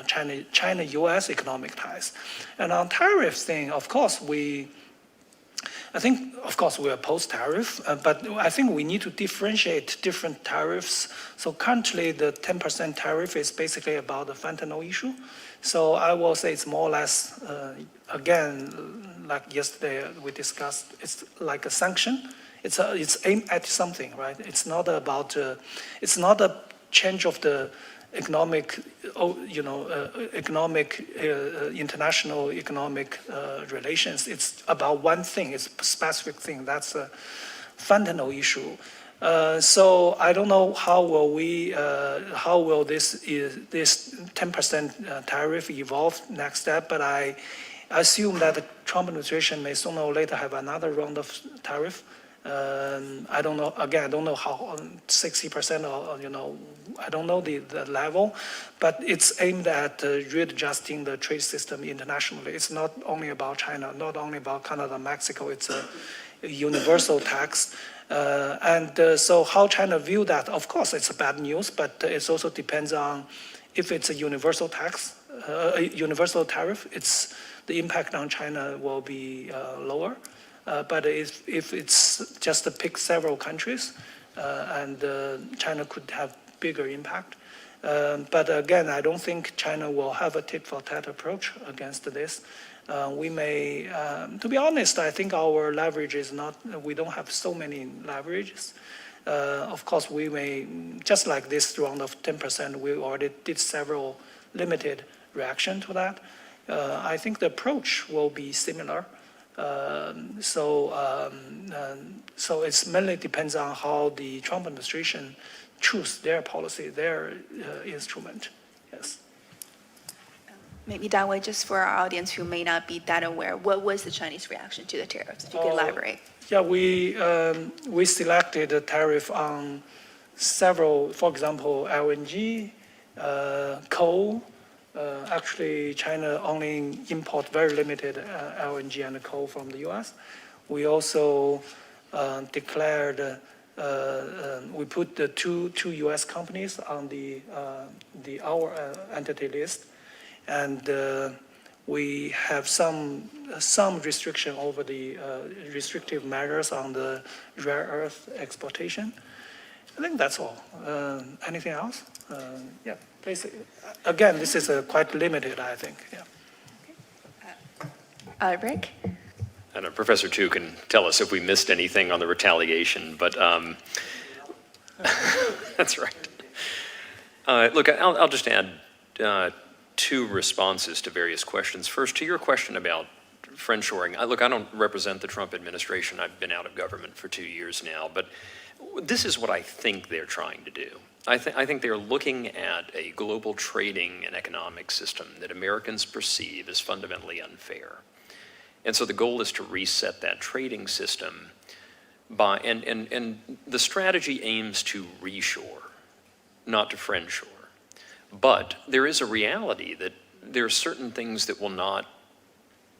China-U.S. economic ties. And on tariff thing, of course, we are post-tariff, but I think we need to differentiate different tariffs. So currently, the 10% tariff is basically about the fentanyl issue. So I will say it's more or less, again, like yesterday we discussed, it's like a sanction. It's aimed at something, right? It's not about, it's not a change of the economic, international economic relations. It's about one thing. It's a specific thing. That's a fentanyl issue. So I don't know how will this 10% tariff evolve next step, but I assume that the Trump administration may sooner or later have another round of tariff. I don't know. Again, I don't know how 60% or I don't know the level, but it's aimed at readjusting the trade system internationally. It's not only about China, not only about Canada, Mexico. It's a universal tax, so how China view that? Of course, it's a bad news, but it also depends on if it's a universal tax, a universal tariff. The impact on China will be lower. But if it's just to pick several countries, and China could have bigger impact. But again, I don't think China will have a tit-for-tat approach against this. We may, to be honest, I think our leverage is not, we don't have so many leverages. Of course, we may, just like this round of 10%, we already did several limited reaction to that. I think the approach will be similar. So it mainly depends on how the Trump administration choose their policy, their instrument. Yes.
Maybe that way, just for our audience who may not be that aware, what was the Chinese reaction to the tariffs? If you could elaborate.
Yeah, we selected a tariff on several, for example, LNG, coal. Actually, China only import very limited LNG and coal from the U.S. We also declared, we put the two U.S. companies on our entity list, and we have some restriction over the restrictive measures on the rare earth exportation. I think that's all. Anything else? Yeah, basically. Again, this is quite limited, I think. Yeah.
Rick?
I know Professor Tu can tell us if we missed anything on the retaliation, but that's right. Look, I'll just add two responses to various questions. First, to your question about friendshoring. Look, I don't represent the Trump administration. I've been out of government for 2 years now, but this is what I think they're trying to do. I think they're looking at a global trading and economic system that Americans perceive as fundamentally unfair. And so the goal is to reset that trading system and the strategy aims to reshore, not to friendshore. But there is a reality that there are certain things that will not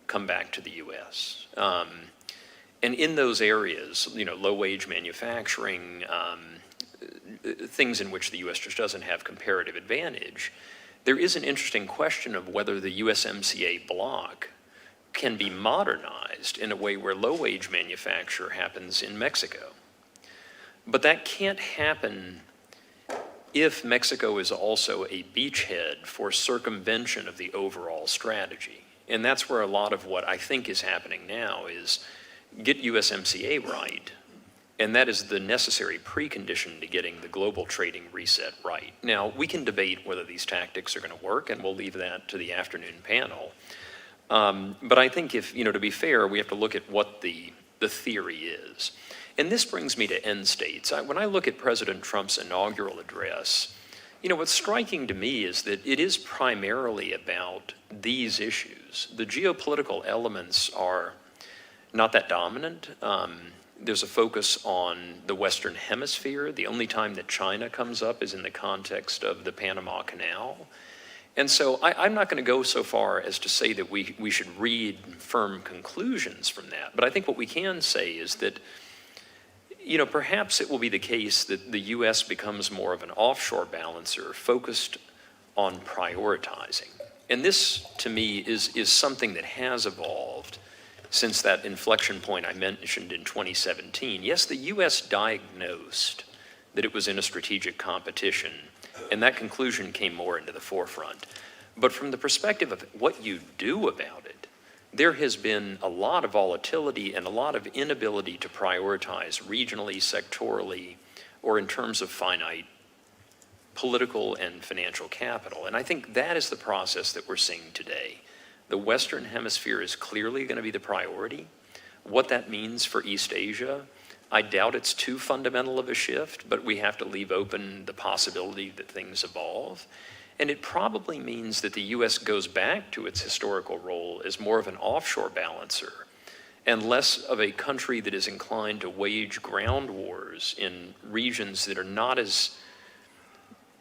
come back to the U.S. And in those areas, low-wage manufacturing, things in which the U.S. just doesn't have comparative advantage, there is an interesting question of whether the USMCA bloc can be modernized in a way where low-wage manufacture happens in Mexico. But that can't happen if Mexico is also a beachhead for circumvention of the overall strategy. And that's where a lot of what I think is happening now is get USMCA right. And that is the necessary precondition to getting the global trading reset right. Now, we can debate whether these tactics are going to work, and we'll leave that to the afternoon panel. But I think if, to be fair, we have to look at what the theory is. And this brings me to end states. When I look at President Trump's inaugural address, what's striking to me is that it is primarily about these issues. The geopolitical elements are not that dominant. There's a focus on the Western Hemisphere. The only time that China comes up is in the context of the Panama Canal. And so I'm not going to go so far as to say that we should read firm conclusions from that. But I think what we can say is that, perhaps it will be the case that the U.S. becomes more of an offshore balancer focused on prioritizing. And this, to me, is something that has evolved since that inflection point I mentioned in 2017. Yes, the U.S. diagnosed that it was in a strategic competition, and that conclusion came more into the forefront. But from the perspective of what you do about it, there has been a lot of volatility and a lot of inability to prioritize regionally, sectorally, or in terms of finite political and financial capital. And I think that is the process that we're seeing today. The Western Hemisphere is clearly going to be the priority. What that means for East Asia, I doubt it's too fundamental of a shift, but we have to leave open the possibility that things evolve. And it probably means that the U.S. goes back to its historical role as more of an offshore balancer and less of a country that is inclined to wage ground wars in regions that are not as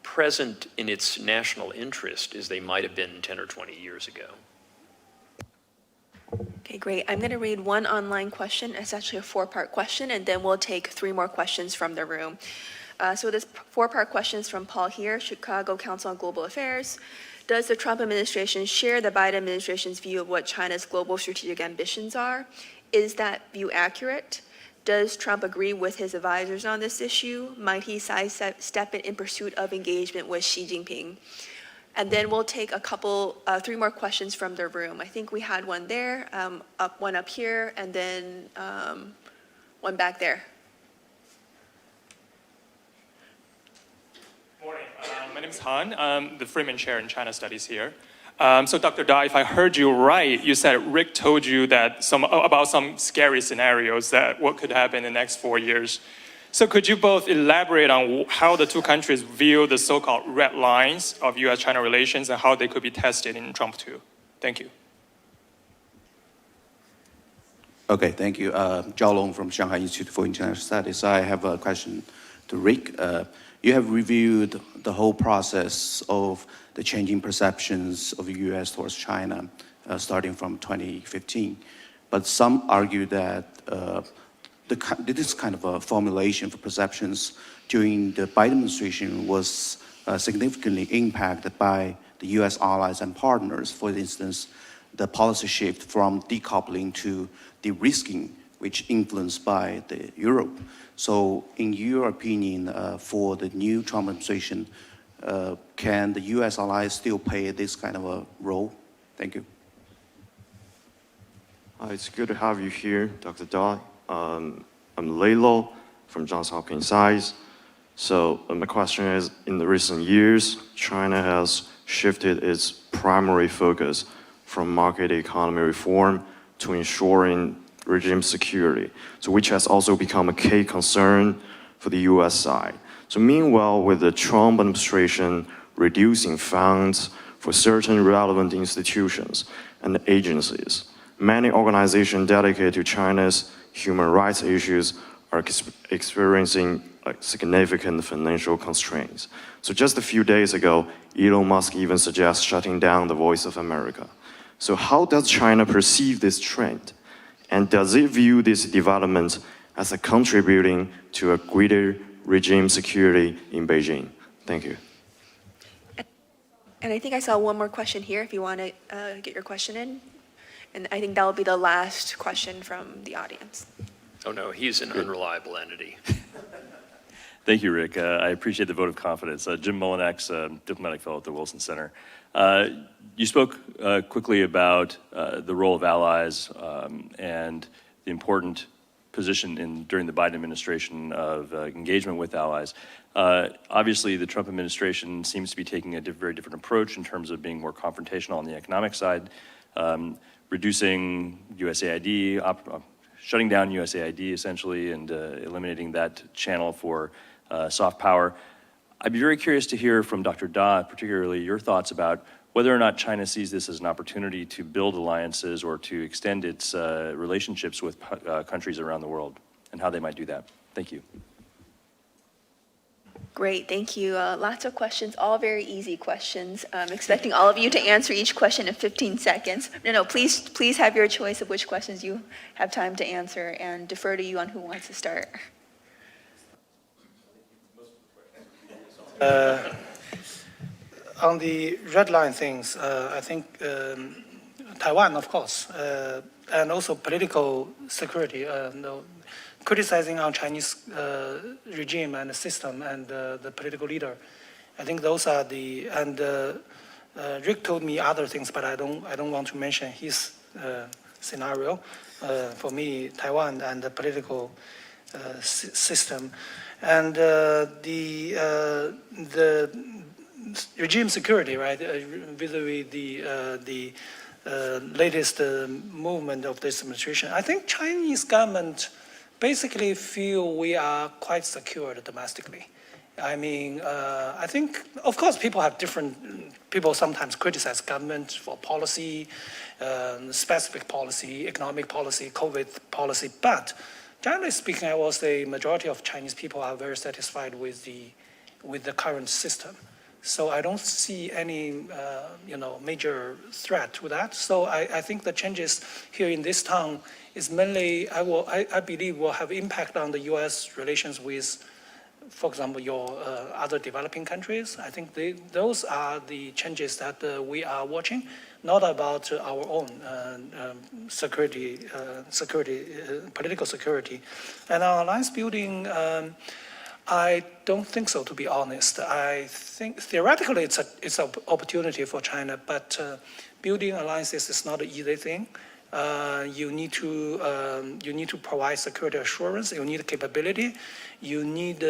present in its national interest as they might have been 10 or 20 years ago.
Okay, great. I'm going to read one online question. It's actually a 4-part question, and then we'll take 3 more questions from the room. So this 4-part question is from Paul here, Chicago Council on Global Affairs. Does the Trump administration share the Biden administration's view of what China's global strategic ambitions are? Is that view accurate? Does Trump agree with his advisors on this issue? Might he sidestep it in pursuit of engagement with Xi Jinping? And then we'll take 3 more questions from the room. I think we had one there, one up here, and then one back there.
Morning. My name is Han. I'm the Freeman Chair in China Studies here. So Dr. Da, if I heard you right, you said Rick told you that about some scary scenarios that what could happen in the next 4 years. So could you both elaborate on how the two countries view the so-called red lines of U.S.-China relations and how they could be tested in Trump 2? Thank you.
Okay, thank you. Zhao Long from Shanghai Institute for International Studies. I have a question to Rick. You have reviewed the whole process of the changing perceptions of the U.S. towards China starting from 2015. But some argue that this kind of a formulation for perceptions during the Biden administration was significantly impacted by the U.S. allies and partners. For instance, the policy shift from decoupling to de-risking, which influenced by the Europe. So in your opinion, for the new Trump administration, can the U.S. allies still play this kind of a role? Thank you.
It's good to have you here, Dr. Da. I'm Lalo from Johns Hopkins SIS. So my question is, in the recent years, China has shifted its primary focus from market economy reform to ensuring regime security, so which has also become a key concern for the U.S. side. So meanwhile, with the Trump administration reducing funds for certain relevant institutions and agencies, many organizations dedicated to China's human rights issues are experiencing significant financial constraints. So just a few days ago, Elon Musk even suggests shutting down the Voice of America. So how does China perceive this trend? And does it view this development as a contributing to a greater regime security in Beijing? Thank you.
And I think I saw one more question here, if you want to get your question in. And I think that will be the last question from the audience.
Oh no, he's an unreliable entity.
Thank you, Rick. I appreciate the vote of confidence. Jim Mullinex, diplomatic fellow at the Wilson Center. You spoke quickly about the role of allies and the important position during the Biden administration of engagement with allies. Obviously, the Trump administration seems to be taking a very different approach in terms of being more confrontational on the economic side, reducing USAID, shutting down USAID essentially, and eliminating that channel for soft power. I'd be very curious to hear from Dr. Da, particularly your thoughts about whether or not China sees this as an opportunity to build alliances or to extend its relationships with countries around the world, and how they might do that. Thank you.
Great, thank you. Lots of questions, all very easy questions. I'm expecting all of you to answer each question in 15 seconds. No, please have your choice of which questions you have time to answer, and defer to you on who wants to start.
On the red line things, I think Taiwan, of course, and also political security, criticizing our Chinese regime and the system and the political leader. I think those are the, and Rick told me other things, but I don't want to mention his scenario. For me, Taiwan and the political system, and the regime security, right, vis-a-vis the latest movement of this administration. I think Chinese government basically feel we are quite secure domestically. I mean, I think, of course, people sometimes criticize government for policy, specific policy, economic policy, COVID policy, but generally speaking, I will say majority of Chinese people are very satisfied with the current system. So I don't see any, major threat to that. So I think the changes here in this town is mainly, I believe, will have impact on the U.S. relations with, for example, your other developing countries. I think those are the changes that we are watching, not about our own security, political security. And our alliance building, I don't think so, to be honest. I think theoretically it's an opportunity for China, but building alliances is not an easy thing. You need to provide security assurance. You need capability. You need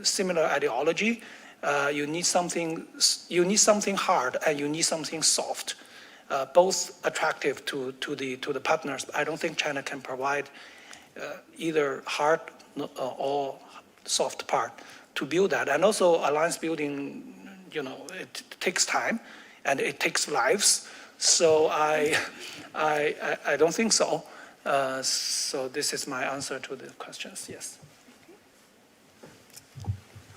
similar ideology. You need something hard, and you need something soft, both attractive to the partners. I don't think China can provide either hard or soft part to build that. And also alliance building, it takes time and it takes lives. So I don't think so. So this is my answer to the questions. Yes.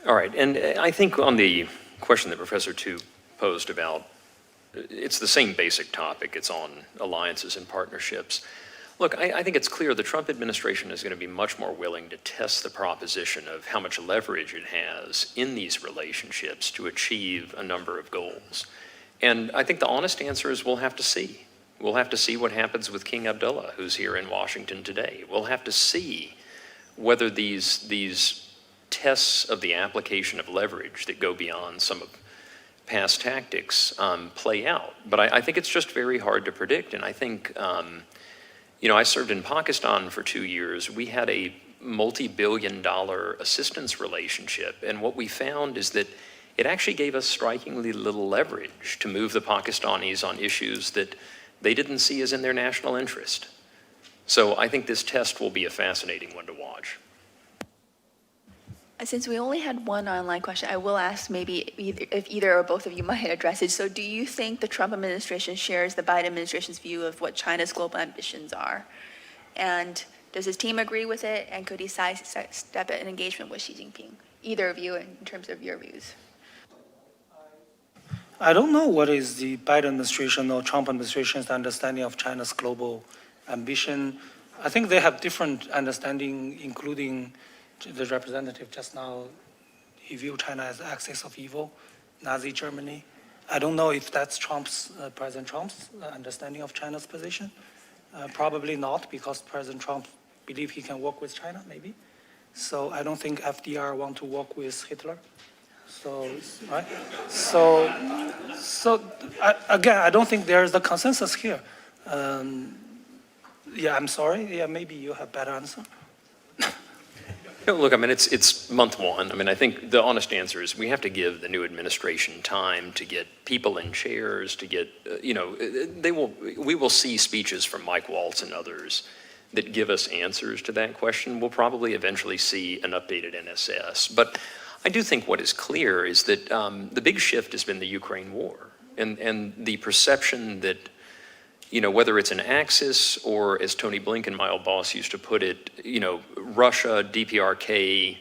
All right, and I think on the question that Professor Tu posed about, it's the same basic topic. It's on alliances and partnerships. Look, I think it's clear the Trump administration is going to be much more willing to test the proposition of how much leverage it has in these relationships to achieve a number of goals. And I think the honest answer is we'll have to see. We'll have to see what happens with King Abdullah, who's here in Washington today. We'll have to see whether these tests of the application of leverage that go beyond some of past tactics play out. But I think it's just very hard to predict. And I think, I served in Pakistan for 2 years. We had a multi-billion-dollar assistance relationship. And what we found is that it actually gave us strikingly little leverage to move the Pakistanis on issues that they didn't see as in their national interest. So I think this test will be a fascinating one to watch.
Since we only had one online question, I will ask maybe if either or both of you might address it. So do you think the Trump administration shares the Biden administration's view of what China's global ambitions are? And does his team agree with it? And could he step in engagement with Xi Jinping? Either of you in terms of your views.
I don't know what is the Biden administration or Trump administration's understanding of China's global ambition. I think they have different understanding, including the representative just now, he viewed China as the axis of evil, Nazi Germany. I don't know if that's President Trump's understanding of China's position. Probably not, because President Trump believes he can work with China, maybe. So I don't think FDR want to work with Hitler. So, right? So again, I don't think there's the consensus here. Yeah, I'm sorry. Yeah, maybe you have better answer.
No, look, I mean, it's month one. I mean, I think the honest answer is we have to give the new administration time to get people in chairs, to get, we will see speeches from Mike Waltz and others that give us answers to that question. We'll probably eventually see an updated NSS. But I do think what is clear is that the big shift has been the Ukraine war and the perception that, whether it's an axis or, as Tony Blinken, my old boss, used to put it, Russia, DPRK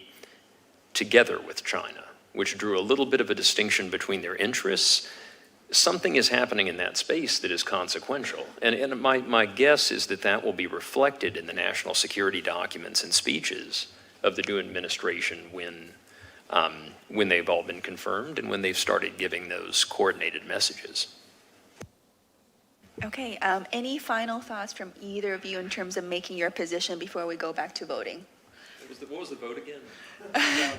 together with China, which drew a little bit of a distinction between their interests. Something is happening in that space that is consequential. And my guess is that that will be reflected in the national security documents and speeches of the new administration when they've all been confirmed and when they've started giving those coordinated messages.
Okay, any final thoughts from either of you in terms of making your position before we go back to voting?
What was the vote again?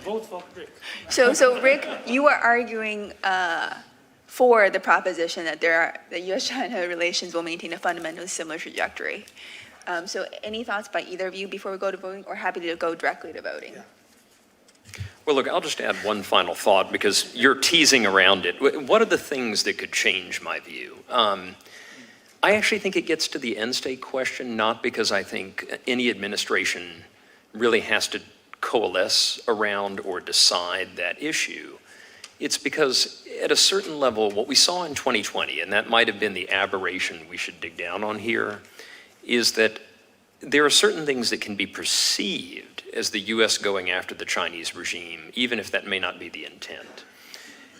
Vote for Rick.
So Rick, you are arguing for the proposition that the U.S.-China relations will maintain a fundamentally similar trajectory. So any thoughts by either of you before we go to voting, or happy to go directly to voting?
Yeah.
Well, look, I'll just add one final thought because you're teasing around it. What are the things that could change my view? I actually think it gets to the end state question, not because I think any administration really has to coalesce around or decide that issue. It's because at a certain level, what we saw in 2020, and that might have been the aberration we should dig down on here, is that there are certain things that can be perceived as the US going after the Chinese regime, even if that may not be the intent.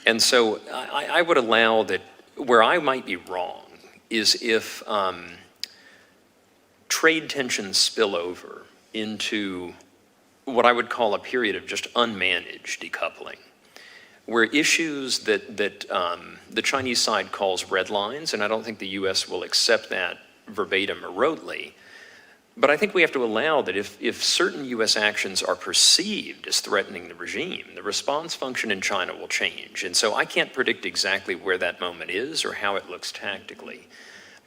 And so I would allow that where I might be wrong is if trade tensions spill over into what I would call a period of just unmanaged decoupling, where issues that the Chinese side calls red lines, and I don't think the US will accept that verbatim or rotely, but I think we have to allow that if certain US actions are perceived as threatening the regime, the response function in China will change. And so I can't predict exactly where that moment is or how it looks tactically.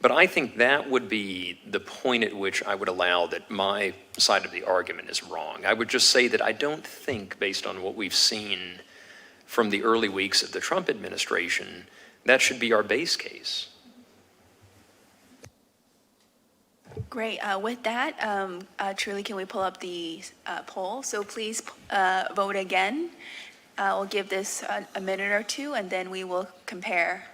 But I think that would be the point at which I would allow that my side of the argument is wrong. I would just say that I don't think, based on what we've seen from the early weeks of the Trump administration, that should be our base case.
Great. With that, truly, can we pull up the poll? So please vote again. We'll give this a minute or two, and then we will compare.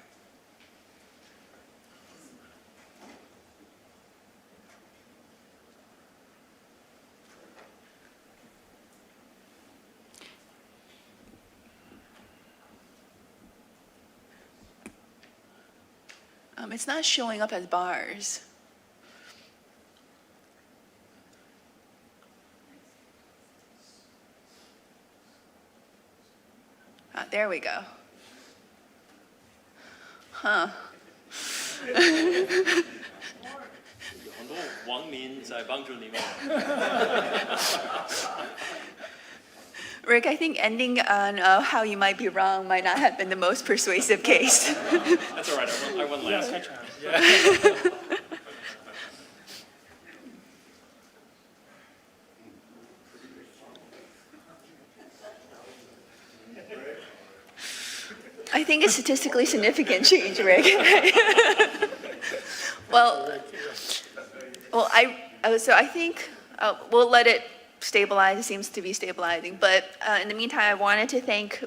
It's not showing up as bars. There we go. Huh. Rick, I think ending on how you might be wrong might not have been the most persuasive case.
That's all right. I won last.
I think it's statistically significant change, Rick. Well, I think we'll let it stabilize. It seems to be stabilizing. But in the meantime, I wanted to thank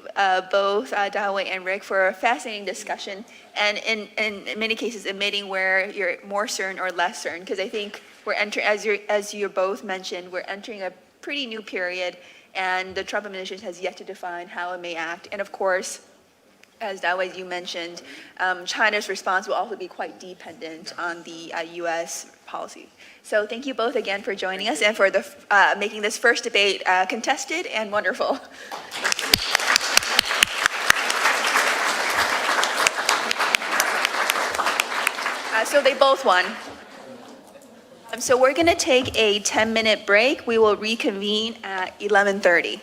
both Dawei and Rick for a fascinating discussion, and in many cases admitting where you're more certain or less certain, because I think we're entering, as you both mentioned, we're entering a pretty new period, and the Trump administration has yet to define how it may act. And of course, as Dawei, you mentioned, China's response will also be quite dependent on the U.S. policy. So thank you both again for joining us and for making this first debate contested and wonderful. So they both won. So we're going to take a 10-minute break. We will reconvene at 11:30.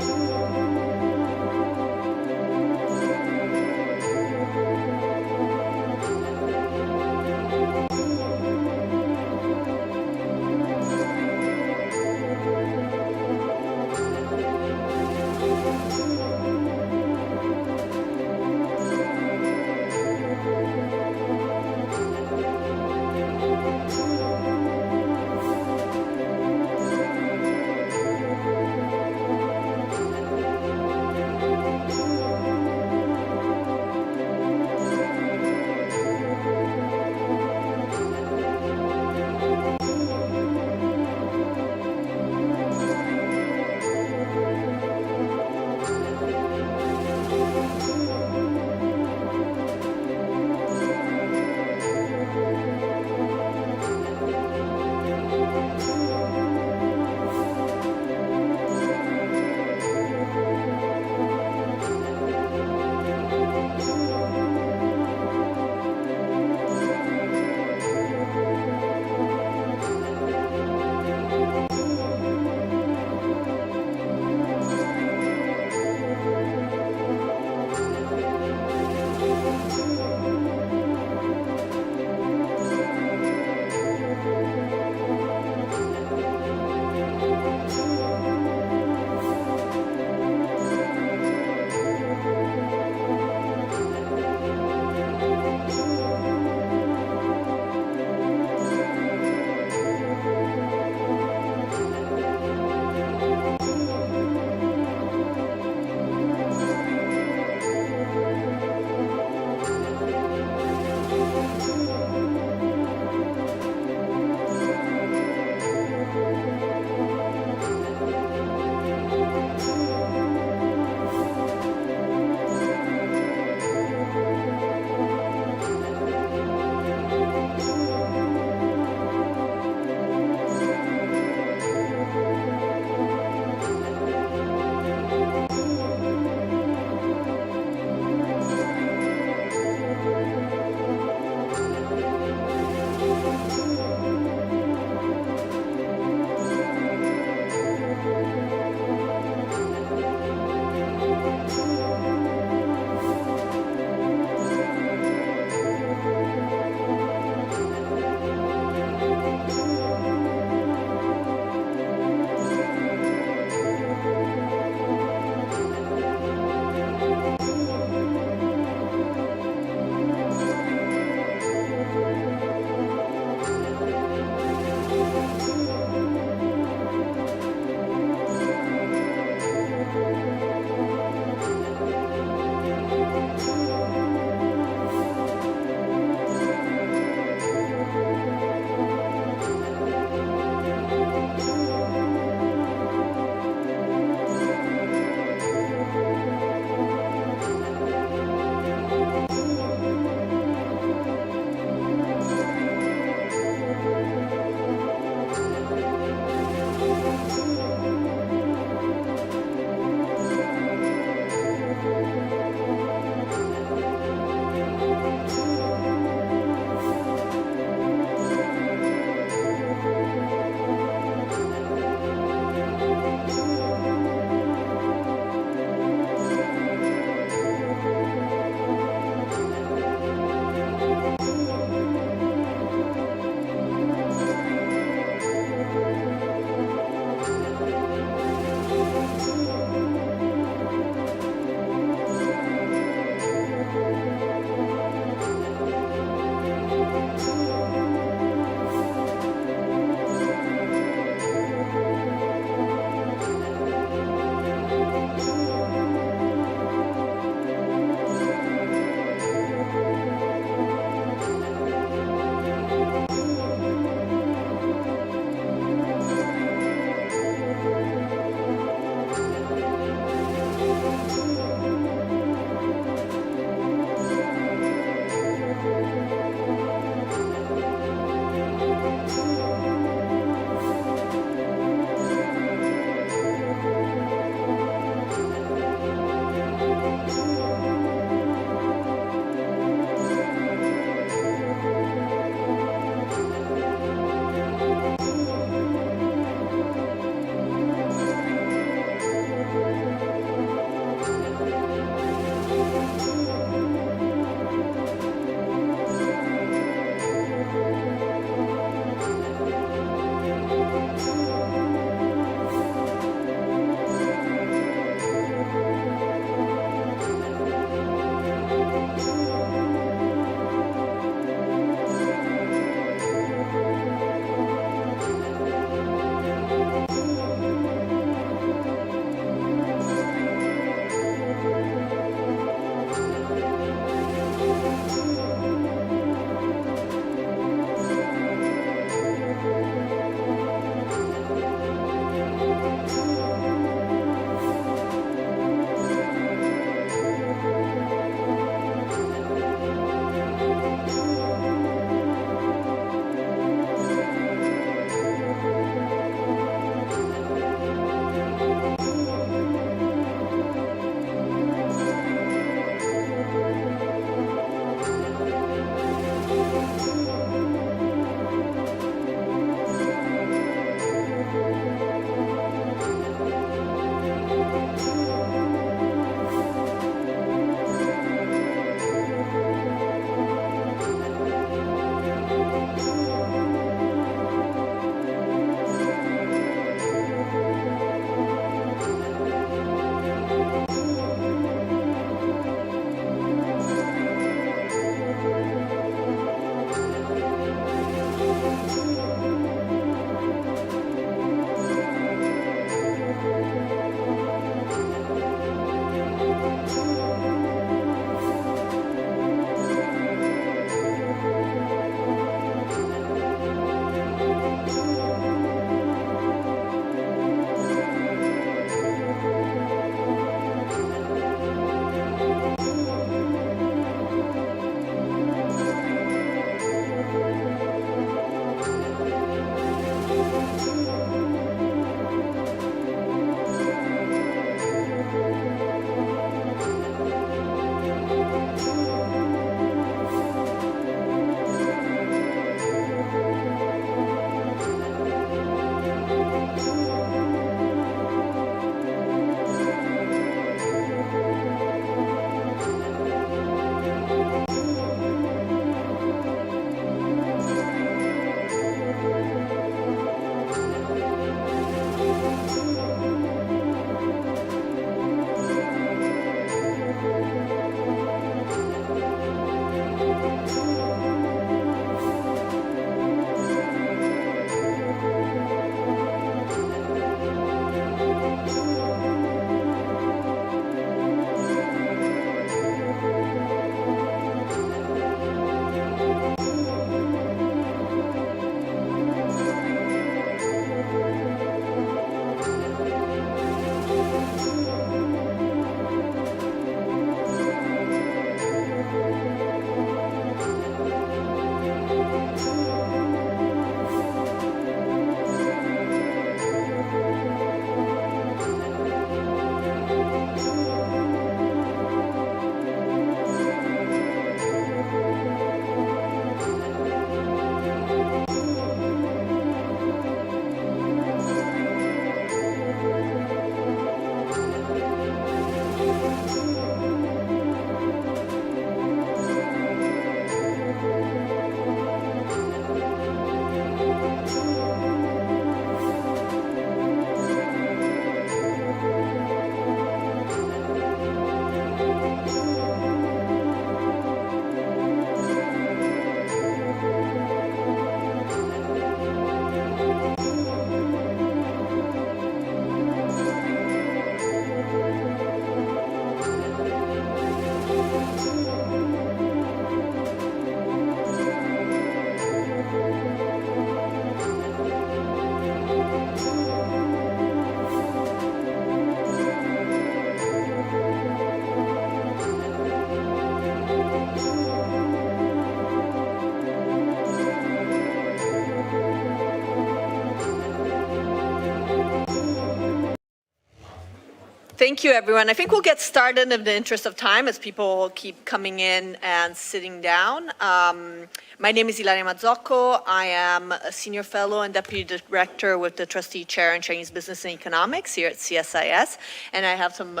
thank you, everyone. I think we'll get started in the interest of time as people keep coming in and sitting down. My name is Ilaria Mazzocco. I am a senior fellow and deputy director with the Trustee Chair in Chinese Business and Economics here at CSIS, and I have some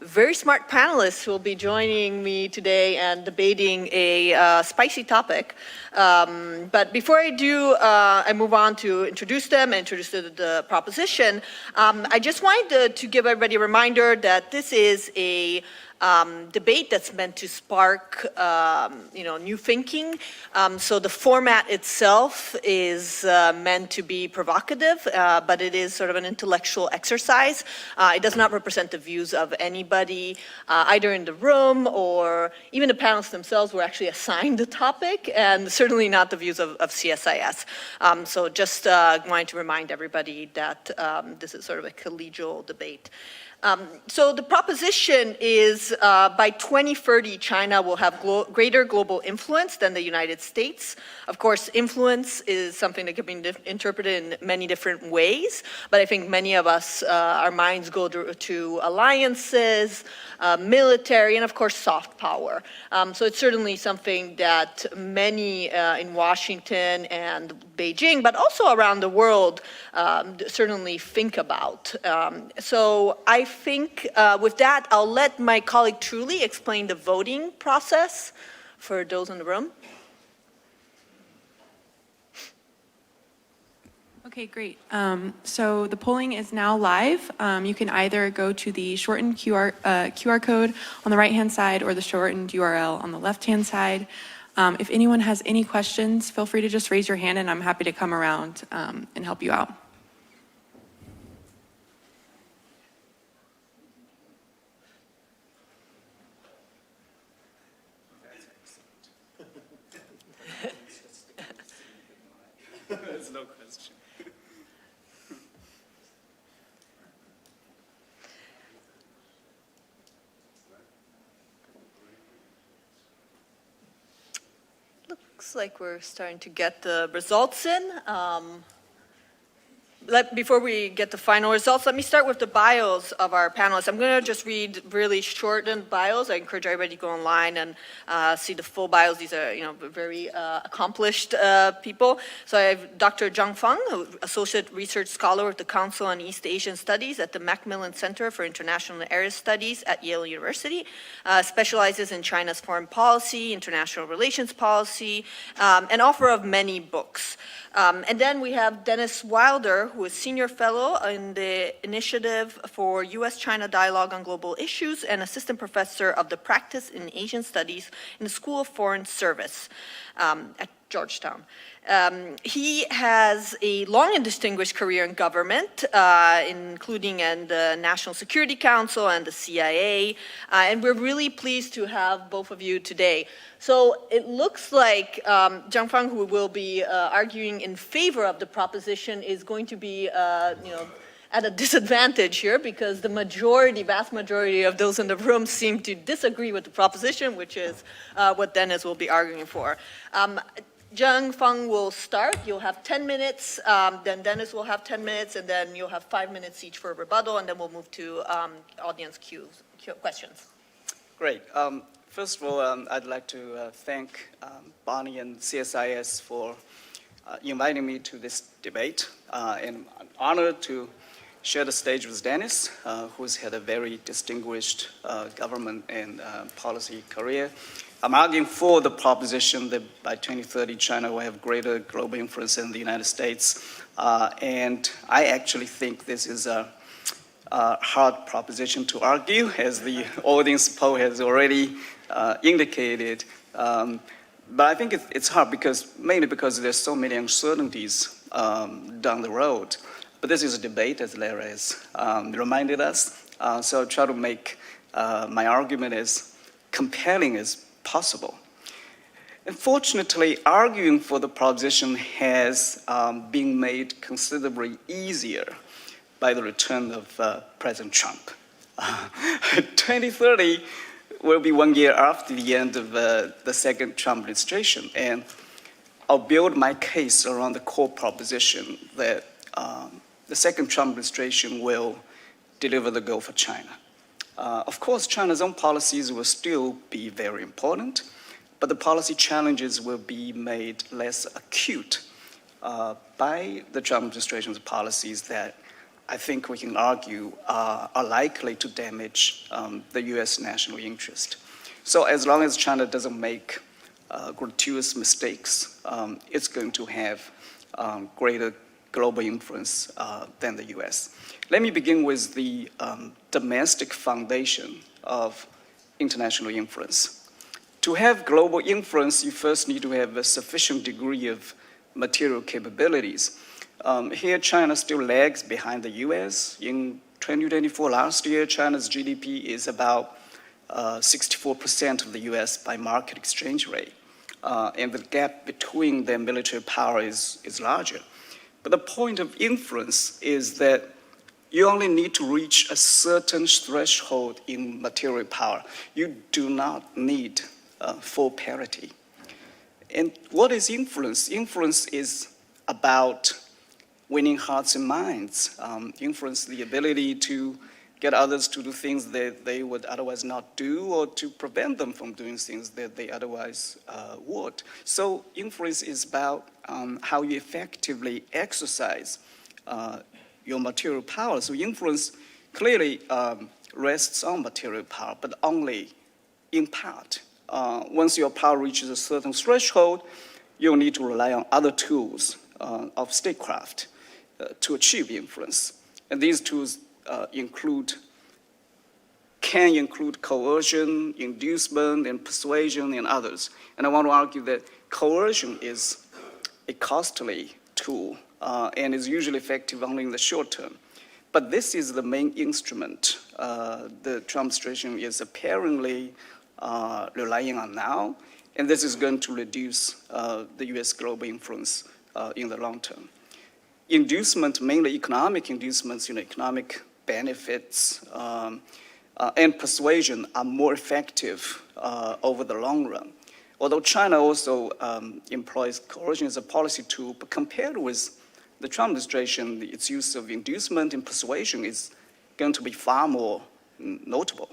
very smart panelists who will be joining me today and debating a spicy topic. But before I do, I move on to introduce them and introduce the proposition. I just wanted to give everybody a reminder that this is a debate that's meant to spark, new thinking. So the format itself is meant to be provocative, but it is sort of an intellectual exercise. It does not represent the views of anybody, either in the room or even the panelists themselves were actually assigned the topic, and certainly not the views of CSIS. So just wanted to remind everybody that this is sort of a collegial debate. So the proposition is by 2030, China will have greater global influence than the United States. Of course, influence is something that can be interpreted in many different ways, but I think many of us, our minds go to alliances, military, and of course, soft power. So it's certainly something that many in Washington and Beijing, but also around the world, certainly think about. So I think with that, I'll let my colleague Truly explain the voting process for those in the room.
Okay, great. So the polling is now live. You can either go to the shortened QR code on the right-hand side or the shortened URL on the left-hand side. If anyone has any questions, feel free to just raise your hand and I'm happy to come around and help you out.
There's no question.
Looks like we're starting to get the results in. Before we get the final results, let me start with the bios of our panelists. I'm going to just read really shortened bios. I encourage everybody to go online and see the full bios. These are, very accomplished people. So I have Dr. Zhang Feng, Associate Research Scholar with the Council on East Asian Studies at the Macmillan Center for International and Area Studies at Yale University, specializes in China's foreign policy, international relations policy, and author of many books. And then we have Dennis Wilder, who is Senior Fellow in the Initiative for U.S.-China Dialogue on Global Issues and Assistant Professor of the Practice in Asian Studies in the School of Foreign Service at Georgetown. He has a long and distinguished career in government, including in the National Security Council and the CIA, and we're really pleased to have both of you today. So it looks like Zhang Feng, who will be arguing in favor of the proposition, is going to be, at a disadvantage here because the vast majority of those in the room seem to disagree with the proposition, which is what Dennis will be arguing for. Zhang Feng will start. You'll have 10 minutes, then Dennis will have 10 minutes, and then you'll have 5 minutes each for a rebuttal, and then we'll move to audience questions.
Great. First of all, I'd like to thank Bonnie and CSIS for inviting me to this debate. And I'm honored to share the stage with Dennis, who's had a very distinguished government and policy career. I'm arguing for the proposition that by 2030, China will have greater global influence than the United States. And I actually think this is a hard proposition to argue, as the audience poll has already indicated. But I think it's hard mainly because there's so many uncertainties down the road. But this is a debate, as Larry has reminded us. So I'll try to make my argument as compelling as possible. Unfortunately, arguing for the proposition has been made considerably easier by the return of President Trump. 2030 will be 1 year after the end of the second Trump administration, and I'll build my case around the core proposition that the second Trump administration will deliver the goal for China. Of course, China's own policies will still be very important, but the policy challenges will be made less acute by the Trump administration's policies that I think we can argue are likely to damage the US national interest. So as long as China doesn't make gratuitous mistakes, it's going to have greater global influence than the US. Let me begin with the domestic foundation of international influence. To have global influence, you first need to have a sufficient degree of material capabilities. Here, China still lags behind the US. In 2024, last year, China's GDP is about 64% of the US by market exchange rate. And the gap between their military power is larger. But the point of influence is that you only need to reach a certain threshold in material power. You do not need full parity. And what is influence? Influence is about winning hearts and minds. Influence, the ability to get others to do things that they would otherwise not do, or to prevent them from doing things that they otherwise would. So influence is about how you effectively exercise your material power. So influence clearly rests on material power, but only in part. Once your power reaches a certain threshold, you'll need to rely on other tools of statecraft to achieve influence. And these tools can include coercion, inducement, and persuasion, and others. And I want to argue that coercion is a costly tool and is usually effective only in the short term. But this is the main instrument the Trump administration is apparently relying on now, and this is going to reduce the US global influence in the long term. Inducement, mainly economic inducements, economic benefits, and persuasion are more effective over the long run. Although China also employs coercion as a policy tool, but compared with the Trump administration, its use of inducement and persuasion is going to be far more notable.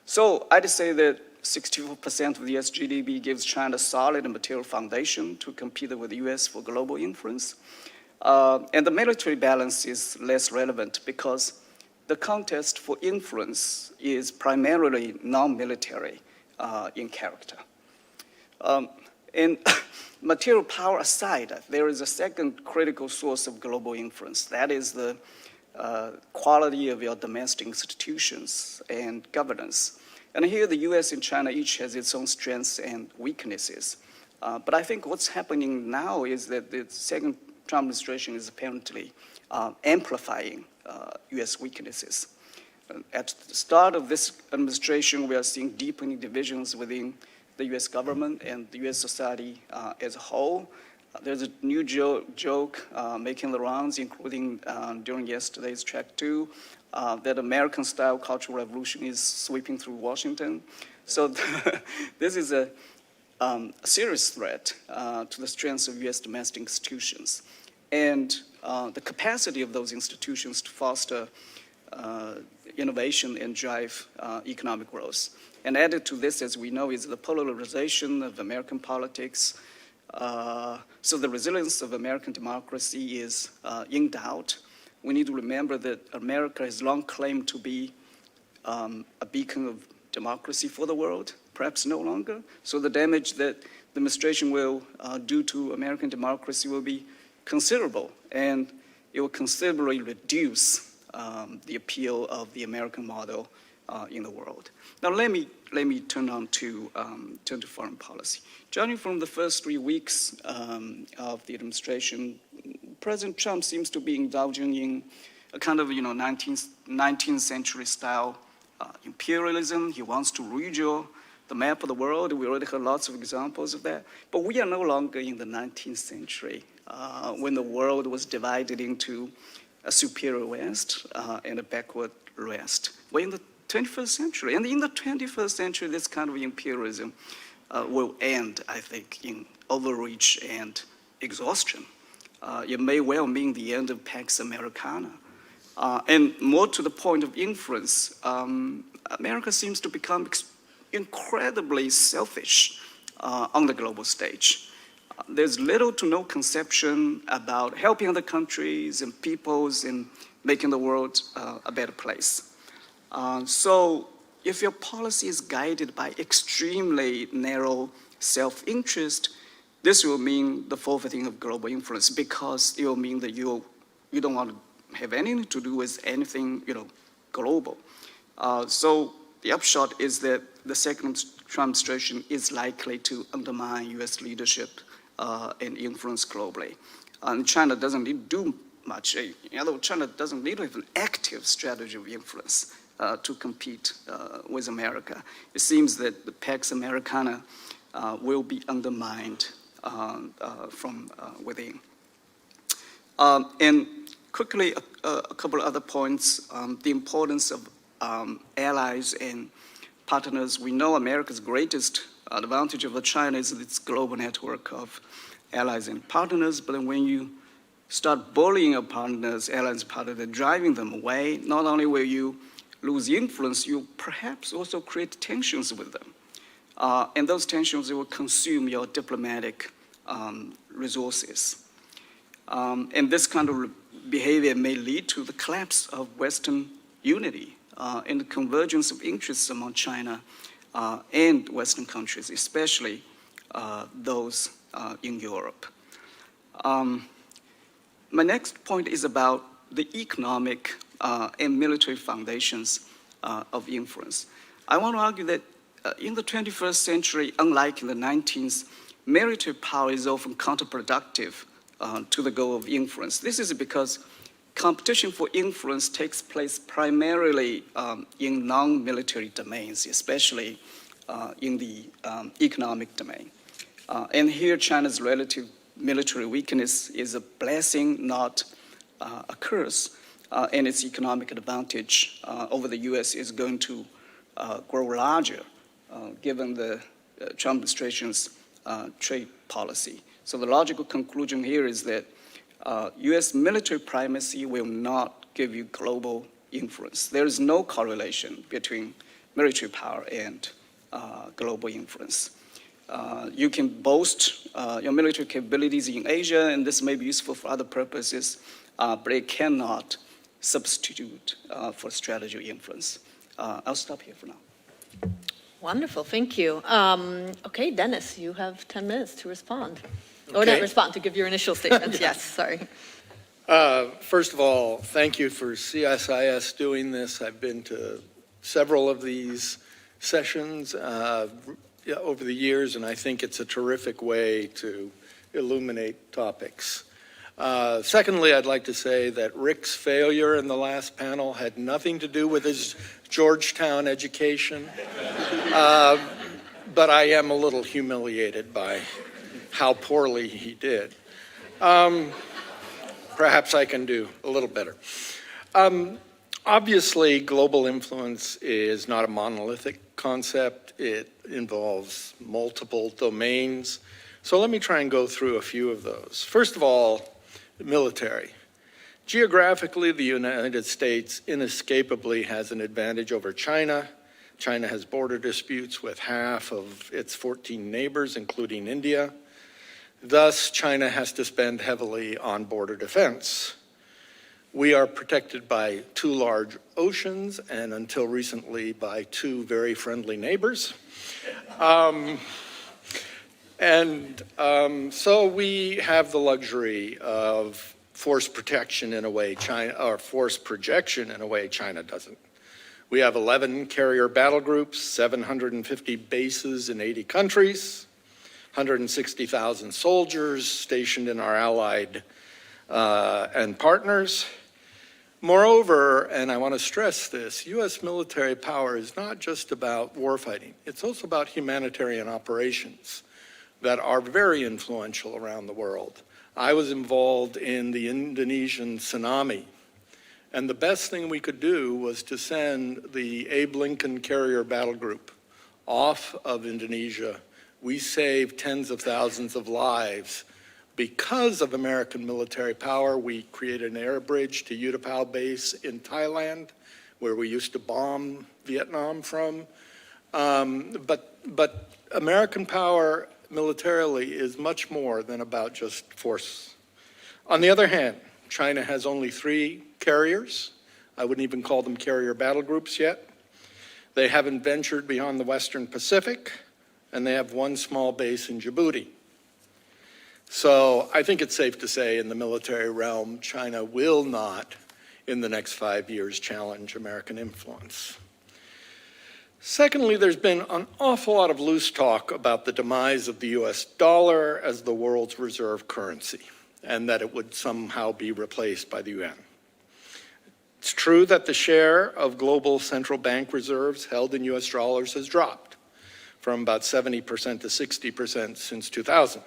So I'd say that 64% of the US GDP gives China a solid material foundation to compete with the US for global influence. And the military balance is less relevant because the contest for influence is primarily non-military in character. And material power aside, there is a second critical source of global influence. That is the quality of your domestic institutions and governance. And here the US and China each has its own strengths and weaknesses. But I think what's happening now is that the second Trump administration is apparently amplifying US weaknesses. At the start of this administration, we are seeing deepening divisions within the US government and the US society as a whole. There's a new joke making the rounds, including during yesterday's track 2, that American-style cultural revolution is sweeping through Washington. So this is a serious threat to the strengths of US domestic institutions and the capacity of those institutions to foster innovation and drive economic growth. And added to this, as we know, is the polarization of American politics. So the resilience of American democracy is in doubt. We need to remember that America has long claimed to be a beacon of democracy for the world, perhaps no longer. So the damage that the administration will do to American democracy will be considerable, and it will considerably reduce the appeal of the American model in the world. Now let me turn to foreign policy. Judging from the first 3 weeks of the administration, President Trump seems to be indulging in a kind of 19th century style imperialism. He wants to redraw the map of the world. We already heard lots of examples of that. But we are no longer in the 19th century when the world was divided into a superior West and a backward West. We're in the 21st century. And in the 21st century, this kind of imperialism will end, I think, in overreach and exhaustion. It may well mean the end of Pax Americana. And more to the point of influence, America seems to become incredibly selfish on the global stage. There's little to no conception about helping other countries and peoples in making the world a better place. So if your policy is guided by extremely narrow self-interest, this will mean the forfeiting of global influence, because it will mean that you don't want to have anything to do with anything, global. So the upshot is that the second Trump administration is likely to undermine U.S. leadership and influence globally. And China doesn't need to do much. In other words, China doesn't need to have an active strategy of influence to compete with America. It seems that the Pax Americana will be undermined from within. And quickly, a couple of other points. The importance of allies and partners. We know America's greatest advantage over China is its global network of allies and partners, but when you start bullying your partners, allies, partners, driving them away, not only will you lose influence, you perhaps also create tensions with them. And those tensions will consume your diplomatic resources. And this kind of behavior may lead to the collapse of Western unity and the convergence of interests among China and Western countries, especially those in Europe. My next point is about the economic and military foundations of influence. I want to argue that in the 21st century, unlike in the 19th, military power is often counterproductive to the goal of influence. This is because competition for influence takes place primarily in non-military domains, especially in the economic domain. And here, China's relative military weakness is a blessing, not a curse, and its economic advantage over the U.S. is going to grow larger given the Trump administration's trade policy. So the logical conclusion here is that U.S. military primacy will not give you global influence. There is no correlation between military power and global influence. You can boast your military capabilities in Asia, and this may be useful for other purposes, but it cannot substitute for strategy or influence. I'll stop here for now.
Wonderful, thank you. Okay, Dennis, you have 10 minutes to respond. Or
Okay.
not respond, to give your initial statement. Yes, sorry.
First of all, thank you for CSIS doing this. I've been to several of these sessions over the years, and I think it's a terrific way to illuminate topics. Secondly, I'd like to say that Rick's failure in the last panel had nothing to do with his Georgetown education, but I am a little humiliated by how poorly he did. Perhaps I can do a little better. Obviously, global influence is not a monolithic concept. It involves multiple domains. So let me try and go through a few of those. First of all, the military. Geographically, the United States inescapably has an advantage over China. China has border disputes with half of its 14 neighbors, including India. Thus, China has to spend heavily on border defense. We are protected by 2 large oceans and until recently by 2 very friendly neighbors. So we have the luxury of force protection in a way China, or force projection in a way China doesn't. We have 11 carrier battle groups, 750 bases in 80 countries, 160,000 soldiers stationed in our allied and partners. Moreover, and I want to stress this, U.S. military power is not just about warfighting. It's also about humanitarian operations that are very influential around the world. I was involved in the Indonesian tsunami, and the best thing we could do was to send the Abe Lincoln Carrier Battle Group off of Indonesia. We saved tens of thousands of lives Because of American military power, we created an air bridge to Utapao base in Thailand, where we used to bomb Vietnam from. But American power militarily is much more than about just force. On the other hand, China has only 3 carriers. I wouldn't even call them carrier battle groups yet. They haven't ventured beyond the Western Pacific, and they have 1 small base in Djibouti. So I think it's safe to say in the military realm, China will not, in the next 5 years, challenge American influence. Secondly, there's been an awful lot of loose talk about the demise of the US dollar as the world's reserve currency, and that it would somehow be replaced by the UN. It's true that the share of global central bank reserves held in US dollars has dropped from about 70% to 60% since 2000.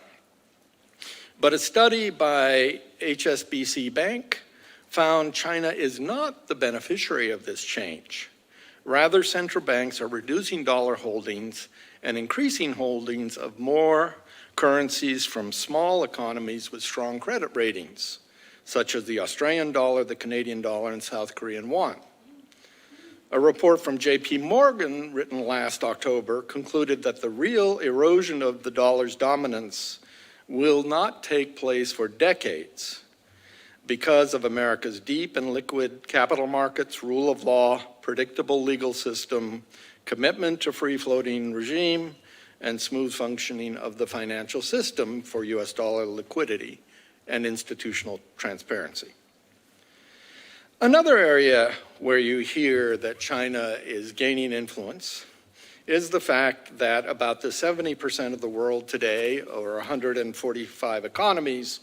But a study by HSBC Bank found China is not the beneficiary of this change. Rather, central banks are reducing dollar holdings and increasing holdings of more currencies from small economies with strong credit ratings, such as the Australian dollar, the Canadian dollar, and South Korean won. A report from JP Morgan, written last October, concluded that the real erosion of the dollar's dominance will not take place for decades because of America's deep and liquid capital markets, rule of law, predictable legal system, commitment to free-floating regime, and smooth functioning of the financial system for US dollar liquidity and institutional transparency. Another area where you hear that China is gaining influence is the fact that about the 70% of the world today, or 145 economies,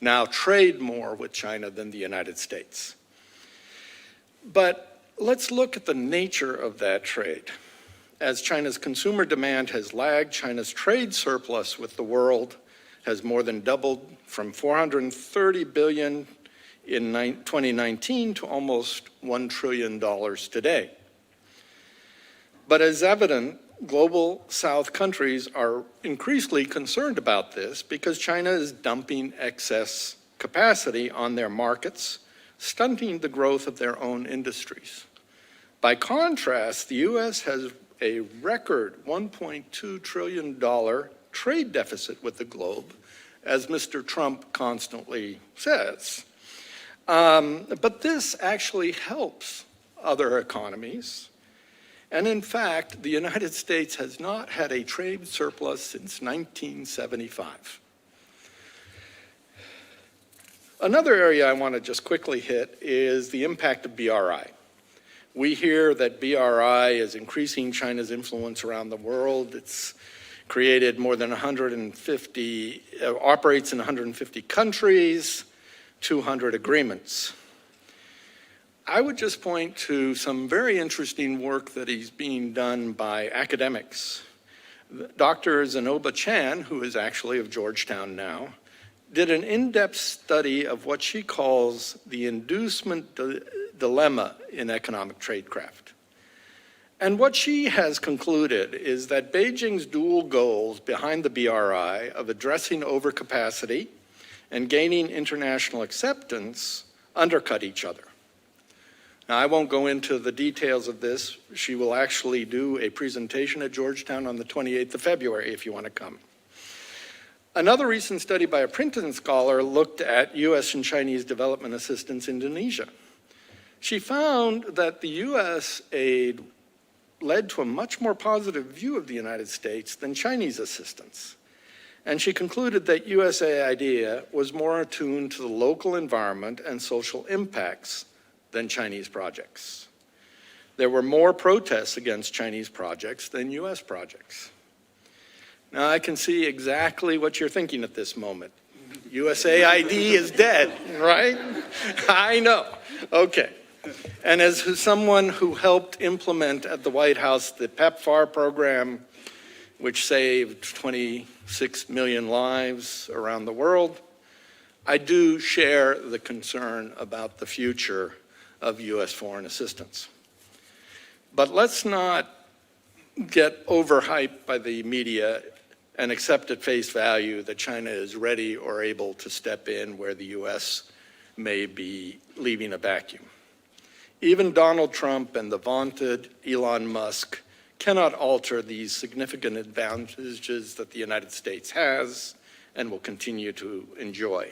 now trade more with China than the United States. But let's look at the nature of that trade. As China's consumer demand has lagged, China's trade surplus with the world has more than doubled from $430 billion in 2019 to almost $1 trillion today. But as evident, global South countries are increasingly concerned about this because China is dumping excess capacity on their markets, stunting the growth of their own industries. By contrast, the US has a record $1.2 trillion trade deficit with the globe, as Mr. Trump constantly says. But this actually helps other economies. And in fact, the United States has not had a trade surplus since 1975. Another area I want to just quickly hit is the impact of BRI. We hear that BRI is increasing China's influence around the world. It's created more than 150, operates in 150 countries, 200 agreements. I would just point to some very interesting work that is being done by academics. Dr. Zenoba Chan, who is actually of Georgetown now, did an in-depth study of what she calls the inducement dilemma in economic tradecraft. And what she has concluded is that Beijing's dual goals behind the BRI of addressing overcapacity and gaining international acceptance undercut each other. Now, I won't go into the details of this. She will actually do a presentation at Georgetown on the 28th of February if you want to come. Another recent study by a Princeton scholar looked at US and Chinese development assistance in Indonesia. She found that the US aid led to a much more positive view of the United States than Chinese assistance. And she concluded that USAID was more attuned to the local environment and social impacts than Chinese projects. There were more protests against Chinese projects than US projects. Now I can see exactly what you're thinking at this moment. USAID is dead, right? I know, okay. And as someone who helped implement at the White House the PEPFAR program, which saved 26 million lives around the world, I do share the concern about the future of US foreign assistance. But let's not get overhyped by the media and accept at face value that China is ready or able to step in where the U.S. may be leaving a vacuum. Even Donald Trump and the vaunted Elon Musk cannot alter these significant advantages that the United States has and will continue to enjoy.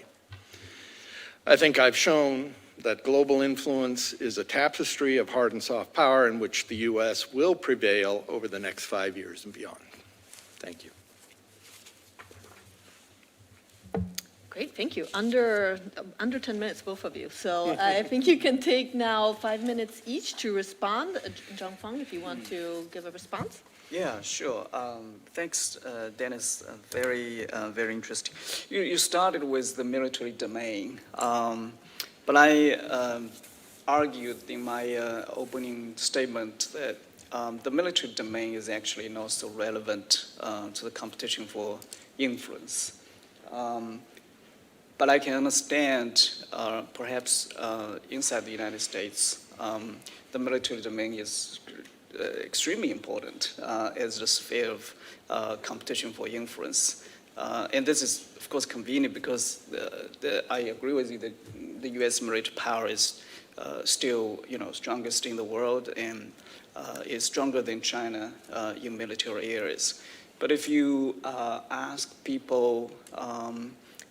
I think I've shown that global influence is a tapestry of hard and soft power in which the U.S. will prevail over the next 5 years and beyond. Thank you.
Great, thank you. Under 10 minutes, both of you. So I think you can take now 5 minutes each to respond. John Fong, if you want to give a response.
Yeah, sure. Thanks, Dennis. Very interesting. You started with the military domain, but I argued in my opening statement that the military domain is actually not so relevant to the competition for influence. But I can understand, perhaps inside the United States, the military domain is extremely important as the sphere of competition for influence. And this is, of course, convenient because I agree with you that the U.S. military power is still, strongest in the world and is stronger than China in military areas. But if you ask people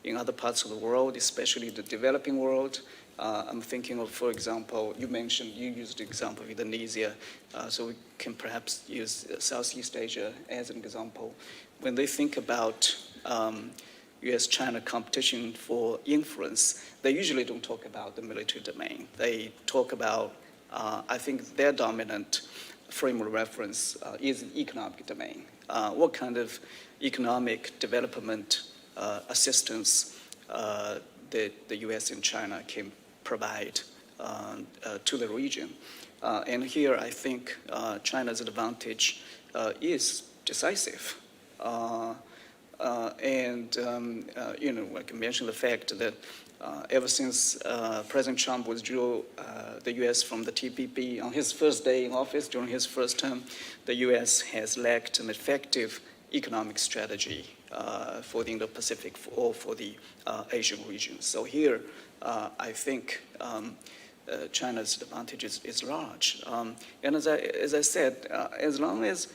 in other parts of the world, especially the developing world, I'm thinking of, for example, you used the example of Indonesia, so we can perhaps use Southeast Asia as an example. When they think about U.S.-China competition for influence, they usually don't talk about the military domain. They talk about, I think their dominant frame of reference is the economic domain. What kind of economic development assistance that the U.S. and China can provide to the region. And here I think China's advantage is decisive. I can mention the fact that ever since President Trump withdrew the U.S. from the TPP on his first day in office, during his first term, the U.S. has lacked an effective economic strategy for the Indo-Pacific or for the Asian region. So here, I think China's advantage is large. And as I said, as long as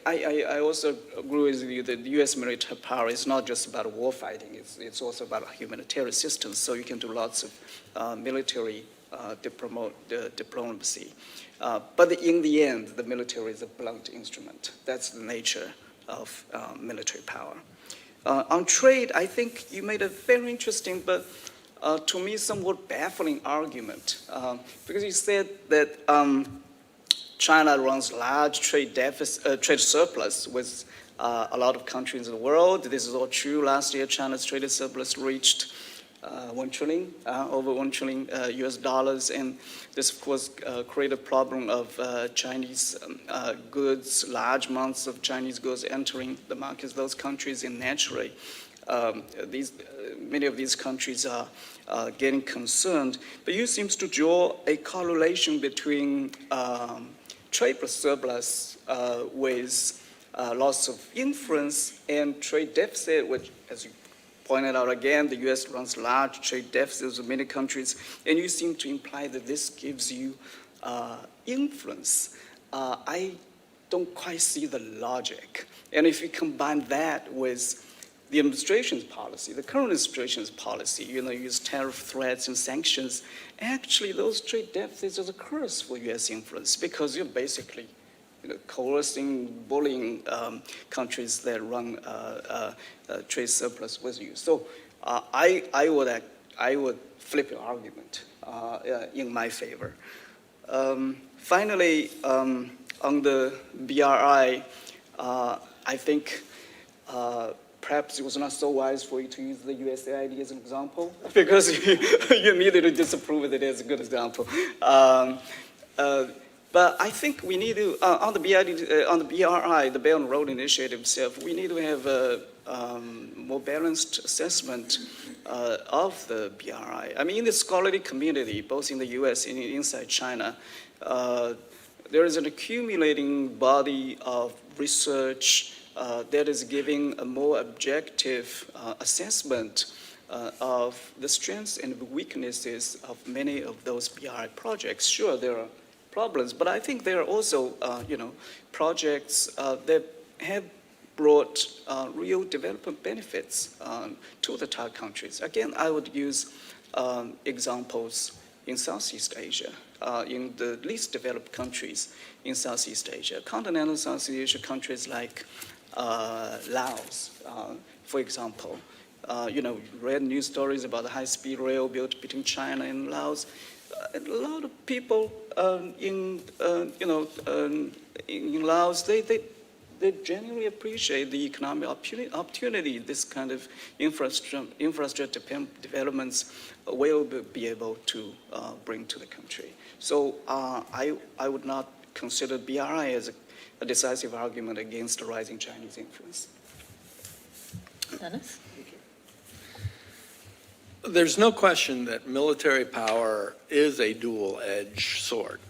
I also agree with you that the U.S. military power is not just about war fighting, it's also about humanitarian assistance, so you can do lots of military diplomacy. But in the end, the military is a blunt instrument. That's the nature of military power. On trade, I think you made a very interesting but to me somewhat baffling argument because you said that China runs large trade surplus with a lot of countries in the world. This is all true. Last year, China's trade surplus reached $1 trillion, over $1 trillion US dollars, and this, of course, created a problem of Chinese goods, large amounts of Chinese goods entering the markets of those countries, and naturally, many of these countries are getting concerned. But you seem to draw a correlation between trade surplus with loss of influence and trade deficit, which, as you pointed out again, the U.S. runs large trade deficits with many countries, and you seem to imply that this gives you influence. I don't quite see the logic. And if you combine that with the administration's policy, the current administration's policy, use tariff threats and sanctions, actually those trade deficits are a curse for U.S. influence because you're basically coercing, bullying countries that run trade surplus with you. So I would flip your argument in my favor. Finally, on the BRI, I think perhaps it was not so wise for you to use the USAID as an example because you immediately disapprove of it as a good example. But I think we need to, on the BRI, the Belt and Road Initiative itself, we need to have a more balanced assessment of the BRI. I mean, in the scholarly community, both in the US and inside China, there is an accumulating body of research that is giving a more objective assessment of the strengths and weaknesses of many of those BRI projects. Sure, there are problems, but I think there are also, projects that have brought real development benefits to the Thai countries. Again, I would use examples in Southeast Asia, in the least developed countries in Southeast Asia, continental Southeast Asia countries like Laos, for example. Read news stories about the high-speed rail built between China and Laos. A lot of people in Laos, they genuinely appreciate the economic opportunity this kind of infrastructure developments will be able to bring to the country. So I would not consider BRI as a decisive argument against the rising Chinese influence.
Dennis?
There's no question that military power is a dual-edged sword.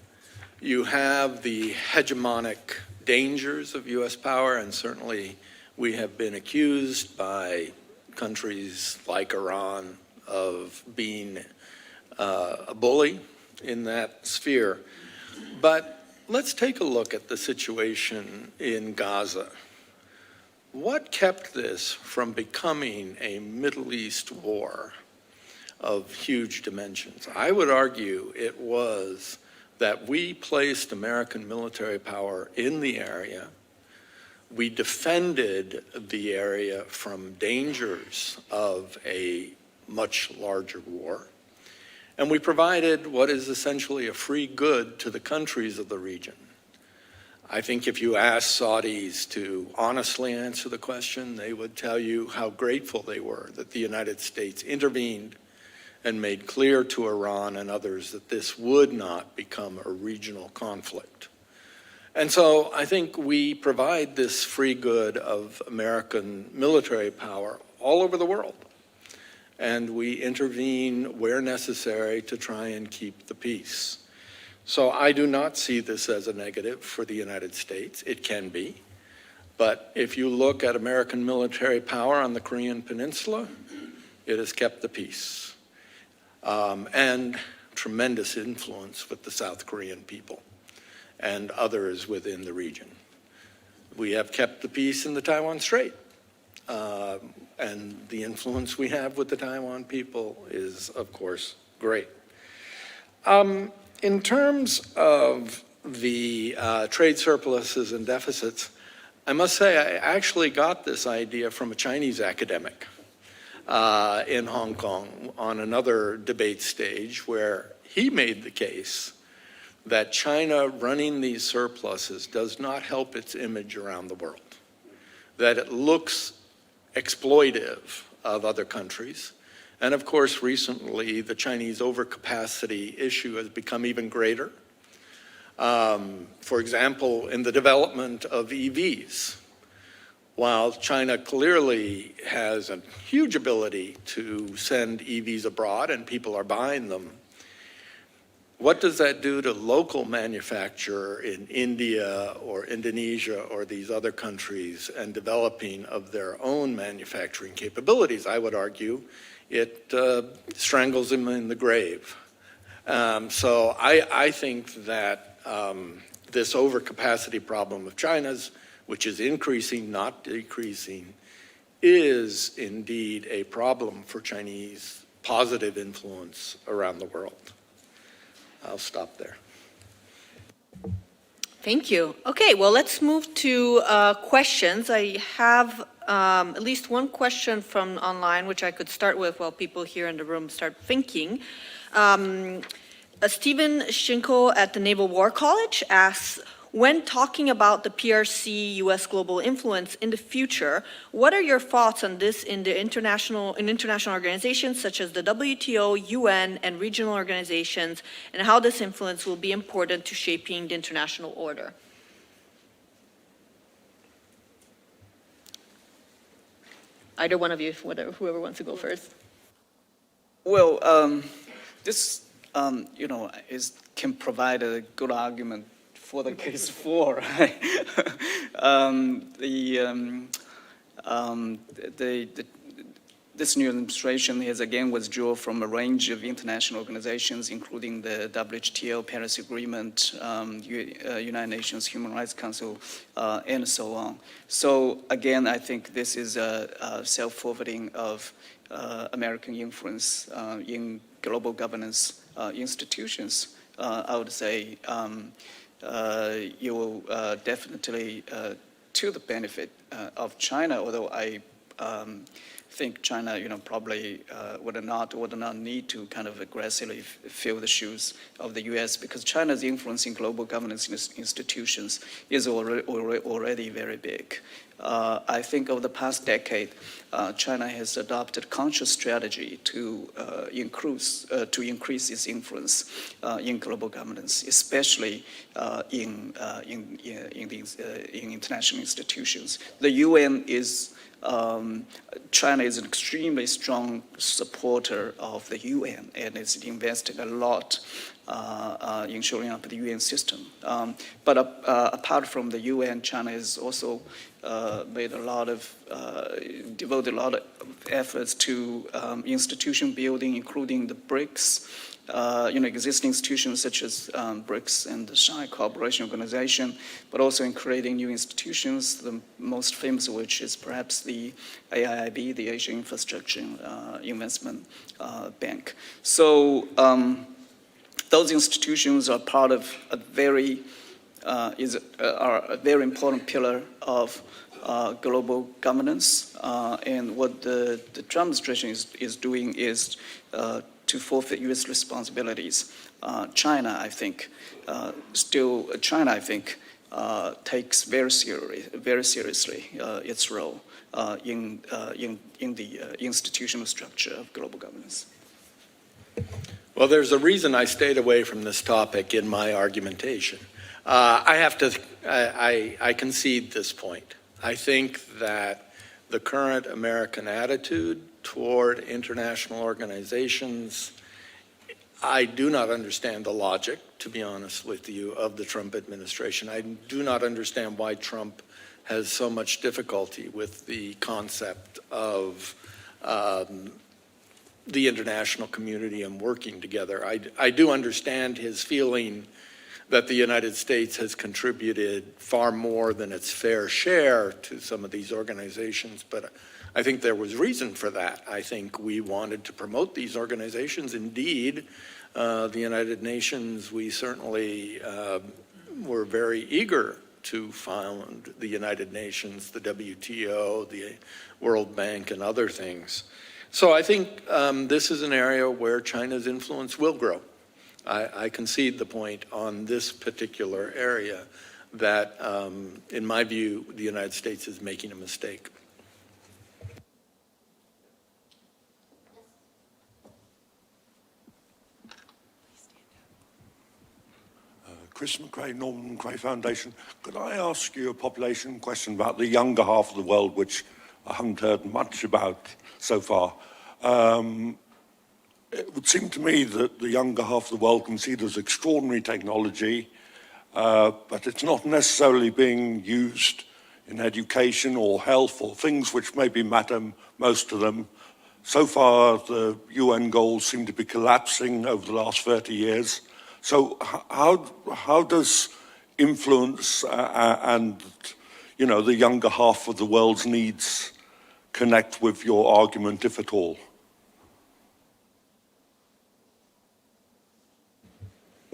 You have the hegemonic dangers of U.S. power, and certainly we have been accused by countries like Iran of being a bully in that sphere. But let's take a look at the situation in Gaza. What kept this from becoming a Middle East war of huge dimensions? I would argue it was that we placed American military power in the area. We defended the area from dangers of a much larger war. And we provided what is essentially a free good to the countries of the region. I think if you ask Saudis to honestly answer the question, they would tell you how grateful they were that the United States intervened and made clear to Iran and others that this would not become a regional conflict. And so I think we provide this free good of American military power all over the world. And we intervene where necessary to try and keep the peace. So I do not see this as a negative for the United States. It can be. But if you look at American military power on the Korean Peninsula, it has kept the peace. And tremendous influence with the South Korean people and others within the region. We have kept the peace in the Taiwan Strait. And the influence we have with the Taiwan people is, of course, great. In terms of the trade surpluses and deficits, I must say I actually got this idea from a Chinese academic in Hong Kong on another debate stage where he made the case that China running these surpluses does not help its image around the world, that it looks exploitive of other countries. And of course, recently, the Chinese overcapacity issue has become even greater. For example, in the development of EVs, while China clearly has a huge ability to send EVs abroad and people are buying them, what does that do to local manufacture in India or Indonesia or these other countries and developing of their own manufacturing capabilities? I would argue it strangles them in the grave. So I think that this overcapacity problem of China's, which is increasing, not decreasing, is indeed a problem for Chinese positive influence around the world. I'll stop there.
Thank you. Okay, well, let's move to questions. I have at least one question from online, which I could start with while people here in the room start thinking. Stephen Schinkel at the Naval War College asks, when talking about the PRC U.S. global influence in the future, what are your thoughts on this in international organizations such as the WTO, UN, and regional organizations, and how this influence will be important to shaping the international order? Either one of you, whoever wants to go first.
Well, this can provide a good argument for the case 4. This new administration has again withdrawn from a range of international organizations, including the WTO, Paris Agreement, United Nations Human Rights Council, and so on. So again, I think this is a self-forwarding of American influence in global governance institutions. I would say you will definitely to the benefit of China, although I think China, probably would not need to kind of aggressively fill the shoes of the U.S. because China's influence in global governance institutions is already very big. I think over the past decade, China has adopted a conscious strategy to increase its influence in global governance, especially in international institutions. The UN is China is an extremely strong supporter of the UN and it's invested a lot in showing up the UN system. But apart from the UN, China has also devoted a lot of efforts to institution building, including the BRICS. Existing institutions such as BRICS and the Shanghai Cooperation Organization, but also in creating new institutions, the most famous of which is perhaps the AIIB, the Asia Infrastructure Investment Bank. So those institutions are part of a very important pillar of global governance. And what the Trump administration is doing is to forfeit U.S. responsibilities. China, I think, takes very seriously its role in the institutional structure of global governance.
Well, there's a reason I stayed away from this topic in my argumentation. I concede this point. I think that the current American attitude toward international organizations, I do not understand the logic, to be honest with you, of the Trump administration. I do not understand why Trump has so much difficulty with the concept of the international community and working together. I do understand his feeling that the United States has contributed far more than its fair share to some of these organizations, but I think there was reason for that. I think we wanted to promote these organizations. Indeed, the United Nations, we certainly were very eager to found the United Nations, the WTO, the World Bank, and other things. So I think this is an area where China's influence will grow. I concede the point on this particular area that, in my view, the United States is making a mistake.
Chris McRae, Norman McRae Foundation. Could I ask you a population question about the younger half of the world, which I haven't heard much about so far? It would seem to me that the younger half of the world considers extraordinary technology, but it's not necessarily being used in education or health or things which maybe matter most to them. So far, the UN goals seem to be collapsing over the last 30 years. So how does influence and, the younger half of the world's needs connect with your argument, if at all?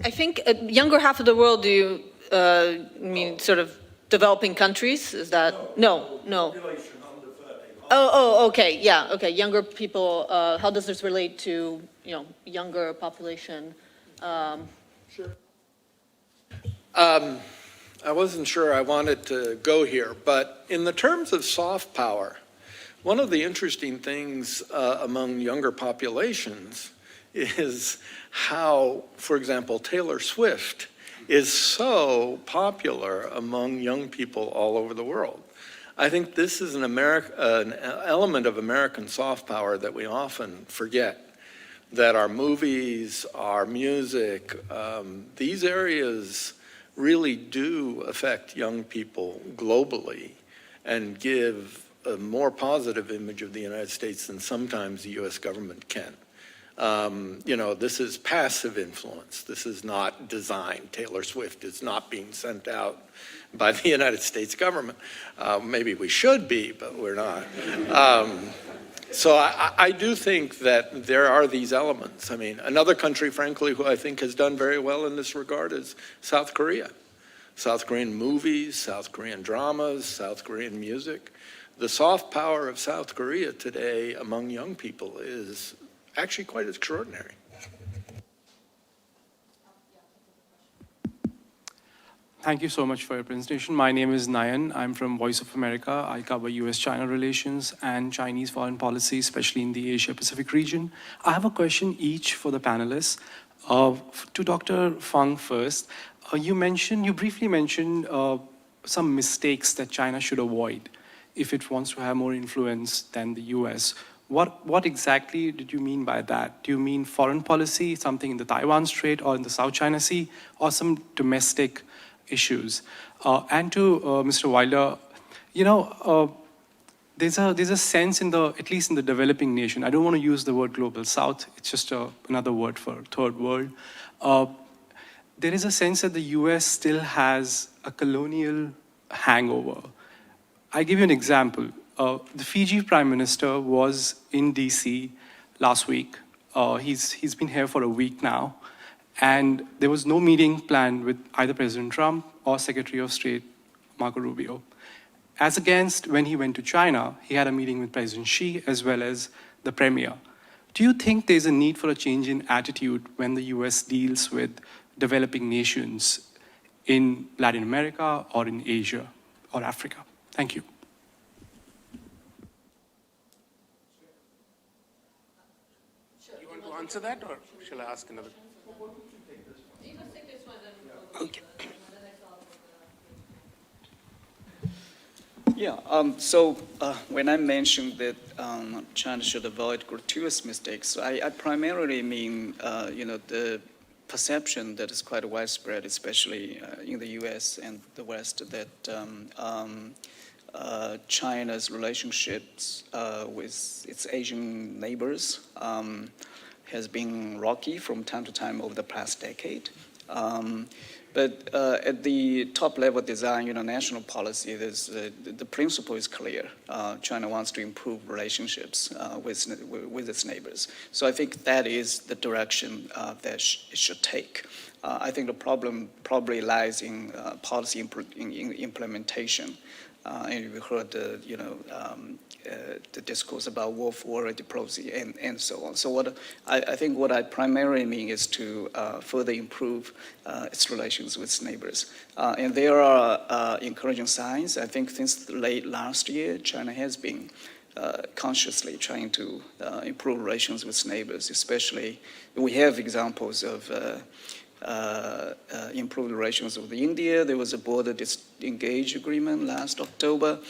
I think younger half of the world, do you mean sort of developing countries? Is that, no. Oh, okay, yeah, okay, younger people, how does this relate to, younger population?
Sure. I wasn't sure I wanted to go here, but in the terms of soft power, one of the interesting things among younger populations is how, for example, Taylor Swift is so popular among young people all over the world. I think this is an element of American soft power that we often forget, that our movies, our music, these areas really do affect young people globally and give a more positive image of the United States than sometimes the US government can. This is passive influence. This is not design. Taylor Swift is not being sent out by the United States government. Maybe we should be, but we're not. So I do think that there are these elements. I mean, another country, frankly, who I think has done very well in this regard is South Korea. South Korean movies, South Korean dramas, South Korean music. The soft power of South Korea today among young people is actually quite extraordinary.
Thank you so much for your presentation. My name is Nayan. I'm from Voice of America. I cover US-China relations and Chinese foreign policy, especially in the Asia-Pacific region. I have a question each for the panelists. To Dr. Fang first, you briefly mentioned some mistakes that China should avoid if it wants to have more influence than the US. What exactly did you mean by that? Do you mean foreign policy, something in the Taiwan Strait or in the South China Sea, or some domestic issues? And to Mr. Wilder, there's a sense at least in the developing nation, I don't want to use the word global south, it's just another word for third world. There is a sense that the US still has a colonial hangover. I give you an example. The Fiji Prime Minister was in DC last week. He's been here for a week now. And there was no meeting planned with either President Trump or Secretary of State Marco Rubio. As against when he went to China, he had a meeting with President Xi as well as the Premier. Do you think there's a need for a change in attitude when the US deals with developing nations in Latin America or in Asia or Africa? Thank you. You want to answer that, or shall I ask another? Okay.
Yeah, when I mentioned that China should avoid gratuitous mistakes, I primarily mean, the perception that is quite widespread, especially in the US and the West, that China's relationships with its Asian neighbors has been rocky from time to time over the past decade. But at the top level design, national policy, the principle is clear. China wants to improve relationships with its neighbors. So I think that is the direction that it should take. I think the problem probably lies in policy implementation. And we heard the discourse about war for diplomacy and so on. So I think what I primarily mean is to further improve its relations with its neighbors. And there are encouraging signs. I think since late last year, China has been consciously trying to improve relations with its neighbors, especially we have examples of improved relations with India. There was a border disengage agreement last October.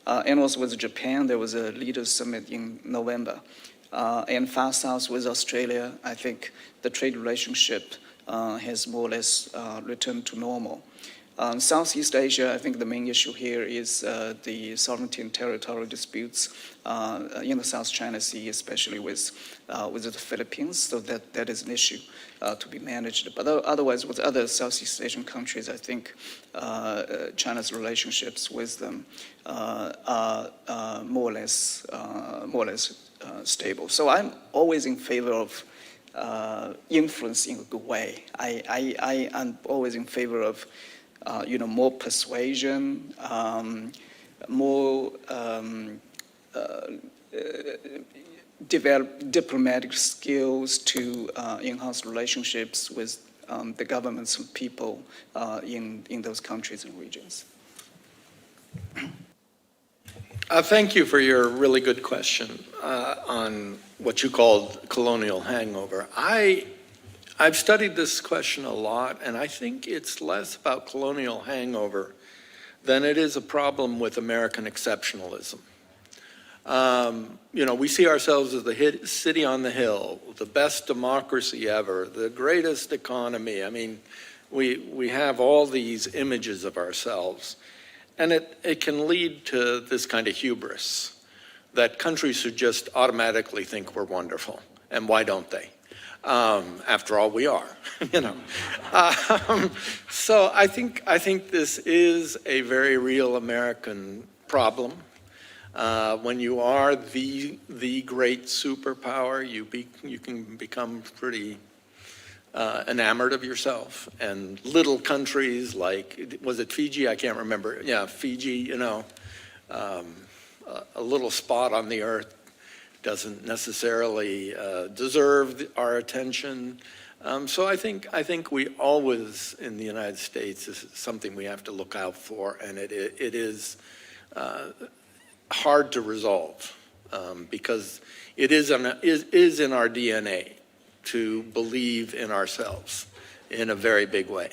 And also with Japan, there was a leaders summit in November. And far south with Australia, I think the trade relationship has more or less returned to normal. Southeast Asia, I think the main issue here is the sovereignty and territorial disputes in the South China Sea, especially with the Philippines. So that is an issue to be managed. But otherwise, with other Southeast Asian countries, I think China's relationships with them are more or less stable. So I'm always in favor of influence in a good way. I am always in favor of more persuasion, more develop diplomatic skills to enhance relationships with the governments and people in those countries and regions.
Thank you for your really good question on what you called colonial hangover. I've studied this question a lot, and I think it's less about colonial hangover than it is a problem with American exceptionalism. We see ourselves as the city on the hill, the best democracy ever, the greatest economy. I mean, We have all these images of ourselves, and it can lead to this kind of hubris that countries should just automatically think we're wonderful. And why don't they? After all, we are, you know. So I think this is a very real American problem. When you are the great superpower, you can become pretty enamored of yourself. And little countries like, was it Fiji? I can't remember. Yeah, Fiji, you know, a little spot on the earth doesn't necessarily deserve our attention. So I think we always, in the United States, this is something we have to look out for, and it is hard to resolve because it is in our DNA to believe in ourselves in a very big way.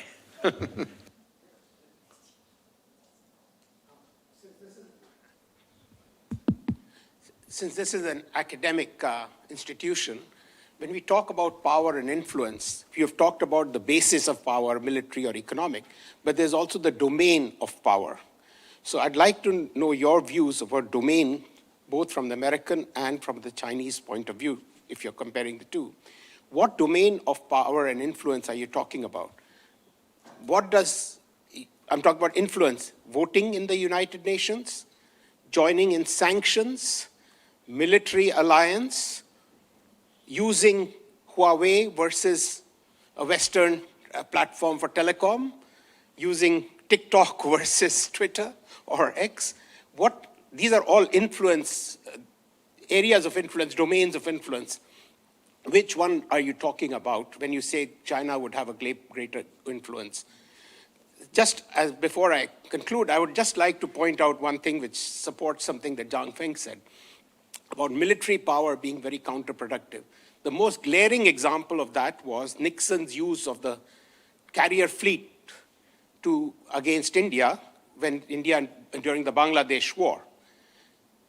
Since this is an academic institution, when we talk about power and influence, you have talked about the basis of power, military or economic, but there's also the domain of power. So I'd like to know your views about domain, both from the American and from the Chinese point of view, if you're comparing the two. What domain of power and influence are you talking about? I'm talking about influence, voting in the United Nations, joining in sanctions, military alliance, using Huawei versus a Western platform for telecom, using TikTok versus Twitter or X. These are all influence, areas of influence, domains of influence. Which one are you talking about when you say China would have a greater influence? Just as before I conclude, I would just like to point out one thing which supports something that Zhang Feng said about military power being very counterproductive. The most glaring example of that was Nixon's use of the carrier fleet against India during the Bangladesh war.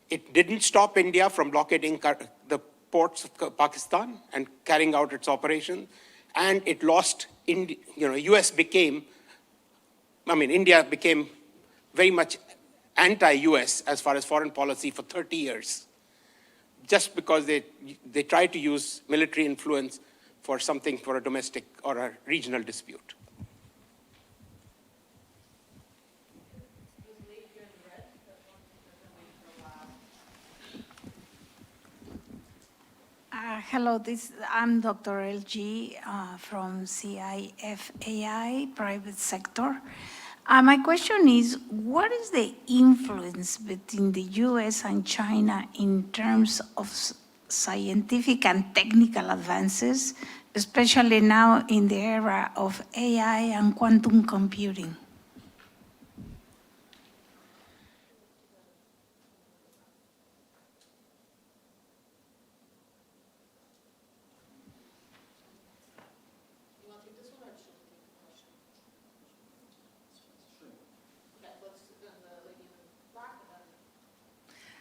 It didn't stop India from blockading the ports of Pakistan and carrying out its operation, and it lost. India became very much anti-US as far as foreign policy for 30 years, just because they tried to use military influence for something, for a domestic or a regional dispute.
Hello, I'm Dr. LG from CIFAI, private sector. My question is, what is the influence between the US and China in terms of scientific and technical advances, especially now in the era of AI and quantum computing?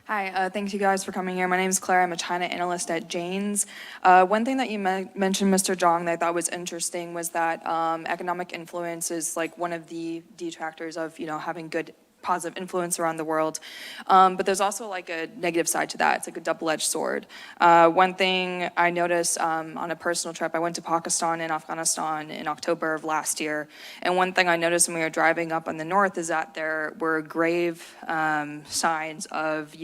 Hi, thanks you guys for coming here. My name is Claire. I'm a China analyst at Jane's. One thing that you mentioned, Mr. Zhang, that I thought was interesting was that economic influence is like one of the detractors of, having good positive influence around the world. But there's also like a negative side to that. It's like a double-edged sword. One thing I noticed on a personal trip, I went to Pakistan and Afghanistan in October of last year. And one thing I noticed when we were driving up on the north is that there were grave signs of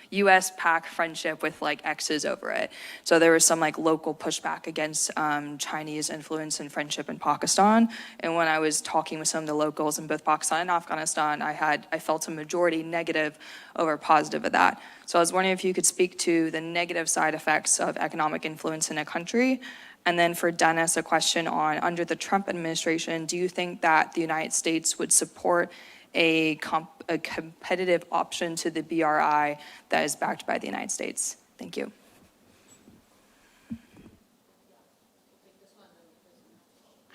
US-PAC friendship with like X's over it. So there was some like local pushback against Chinese influence and friendship in Pakistan. And when I was talking with some of the locals in both Pakistan and Afghanistan, I felt a majority negative over positive of that. So I was wondering if you could speak to the negative side effects of economic influence in a country. And then for Dennis, a question on, under the Trump administration, do you think that the United States would support a competitive option to the BRI that is backed by the United States? Thank you.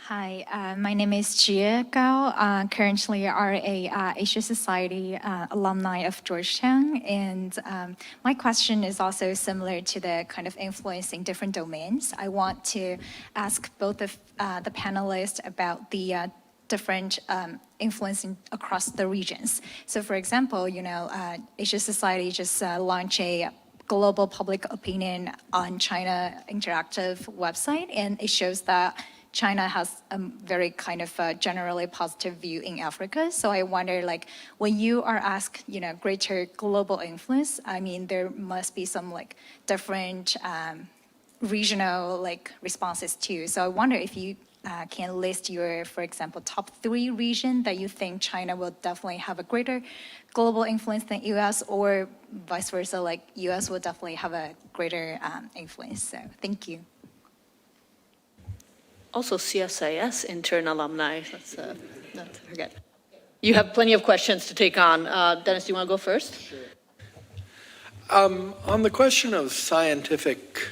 Hi, my name is Jie Gao. Currently, are a Asia Society alumni of Georgetown, and my question is also similar to the kind of influencing different domains. I want to ask both of the panelists about the different influencing across the regions. So, for example, Asia Society just launched a global public opinion on China interactive website, and it shows that China has a very kind of generally positive view in Africa. So I wonder, like, when you are asked, greater global influence, I mean, there must be some like different regional like responses too. So I wonder if you can list your, for example, top 3 regions that you think China will definitely have a greater global influence than US, or vice versa, like US will definitely have a greater influence. So thank you.
Also CSIS intern alumni, let's not to forget. You have plenty of questions to take on. Dennis, do you want to go first? Sure.
On the question of scientific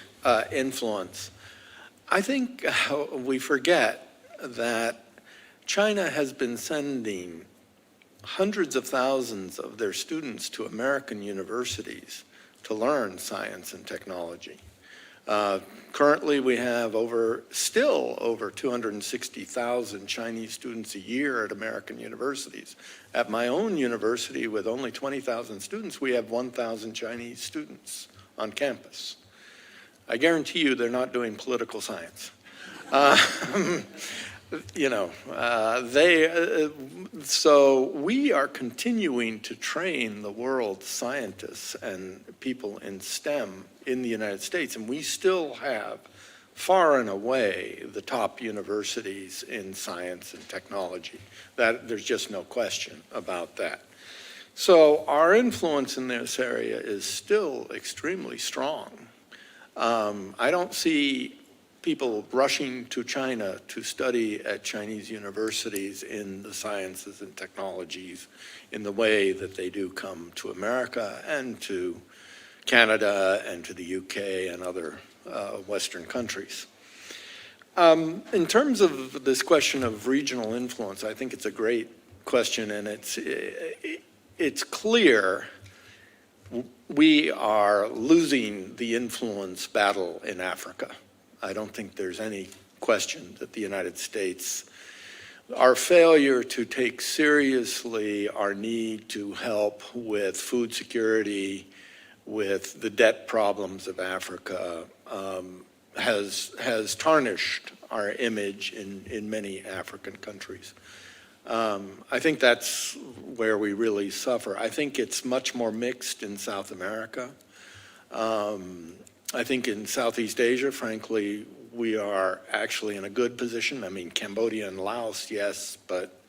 influence, I think we forget that China has been sending hundreds of thousands of their students to American universities to learn science and technology. Currently, we have still over 260,000 Chinese students a year at American universities. At my own university, with only 20,000 students, we have 1,000 Chinese students on campus. I guarantee you they're not doing political science. So we are continuing to train the world's scientists and people in STEM in the United States, and we still have far and away the top universities in science and technology. There's just no question about that. So our influence in this area is still extremely strong. I don't see people rushing to China to study at Chinese universities in the sciences and technologies in the way that they do come to America and to Canada and to the UK and other Western countries. In terms of this question of regional influence, I think it's a great question, and it's clear we are losing the influence battle in Africa. I don't think there's any question that the United States, our failure to take seriously our need to help with food security, with the debt problems of Africa, has tarnished our image in many African countries. I think that's where we really suffer. I think it's much more mixed in South America. I think in Southeast Asia, frankly, we are actually in a good position. I mean, Cambodia and Laos, yes, but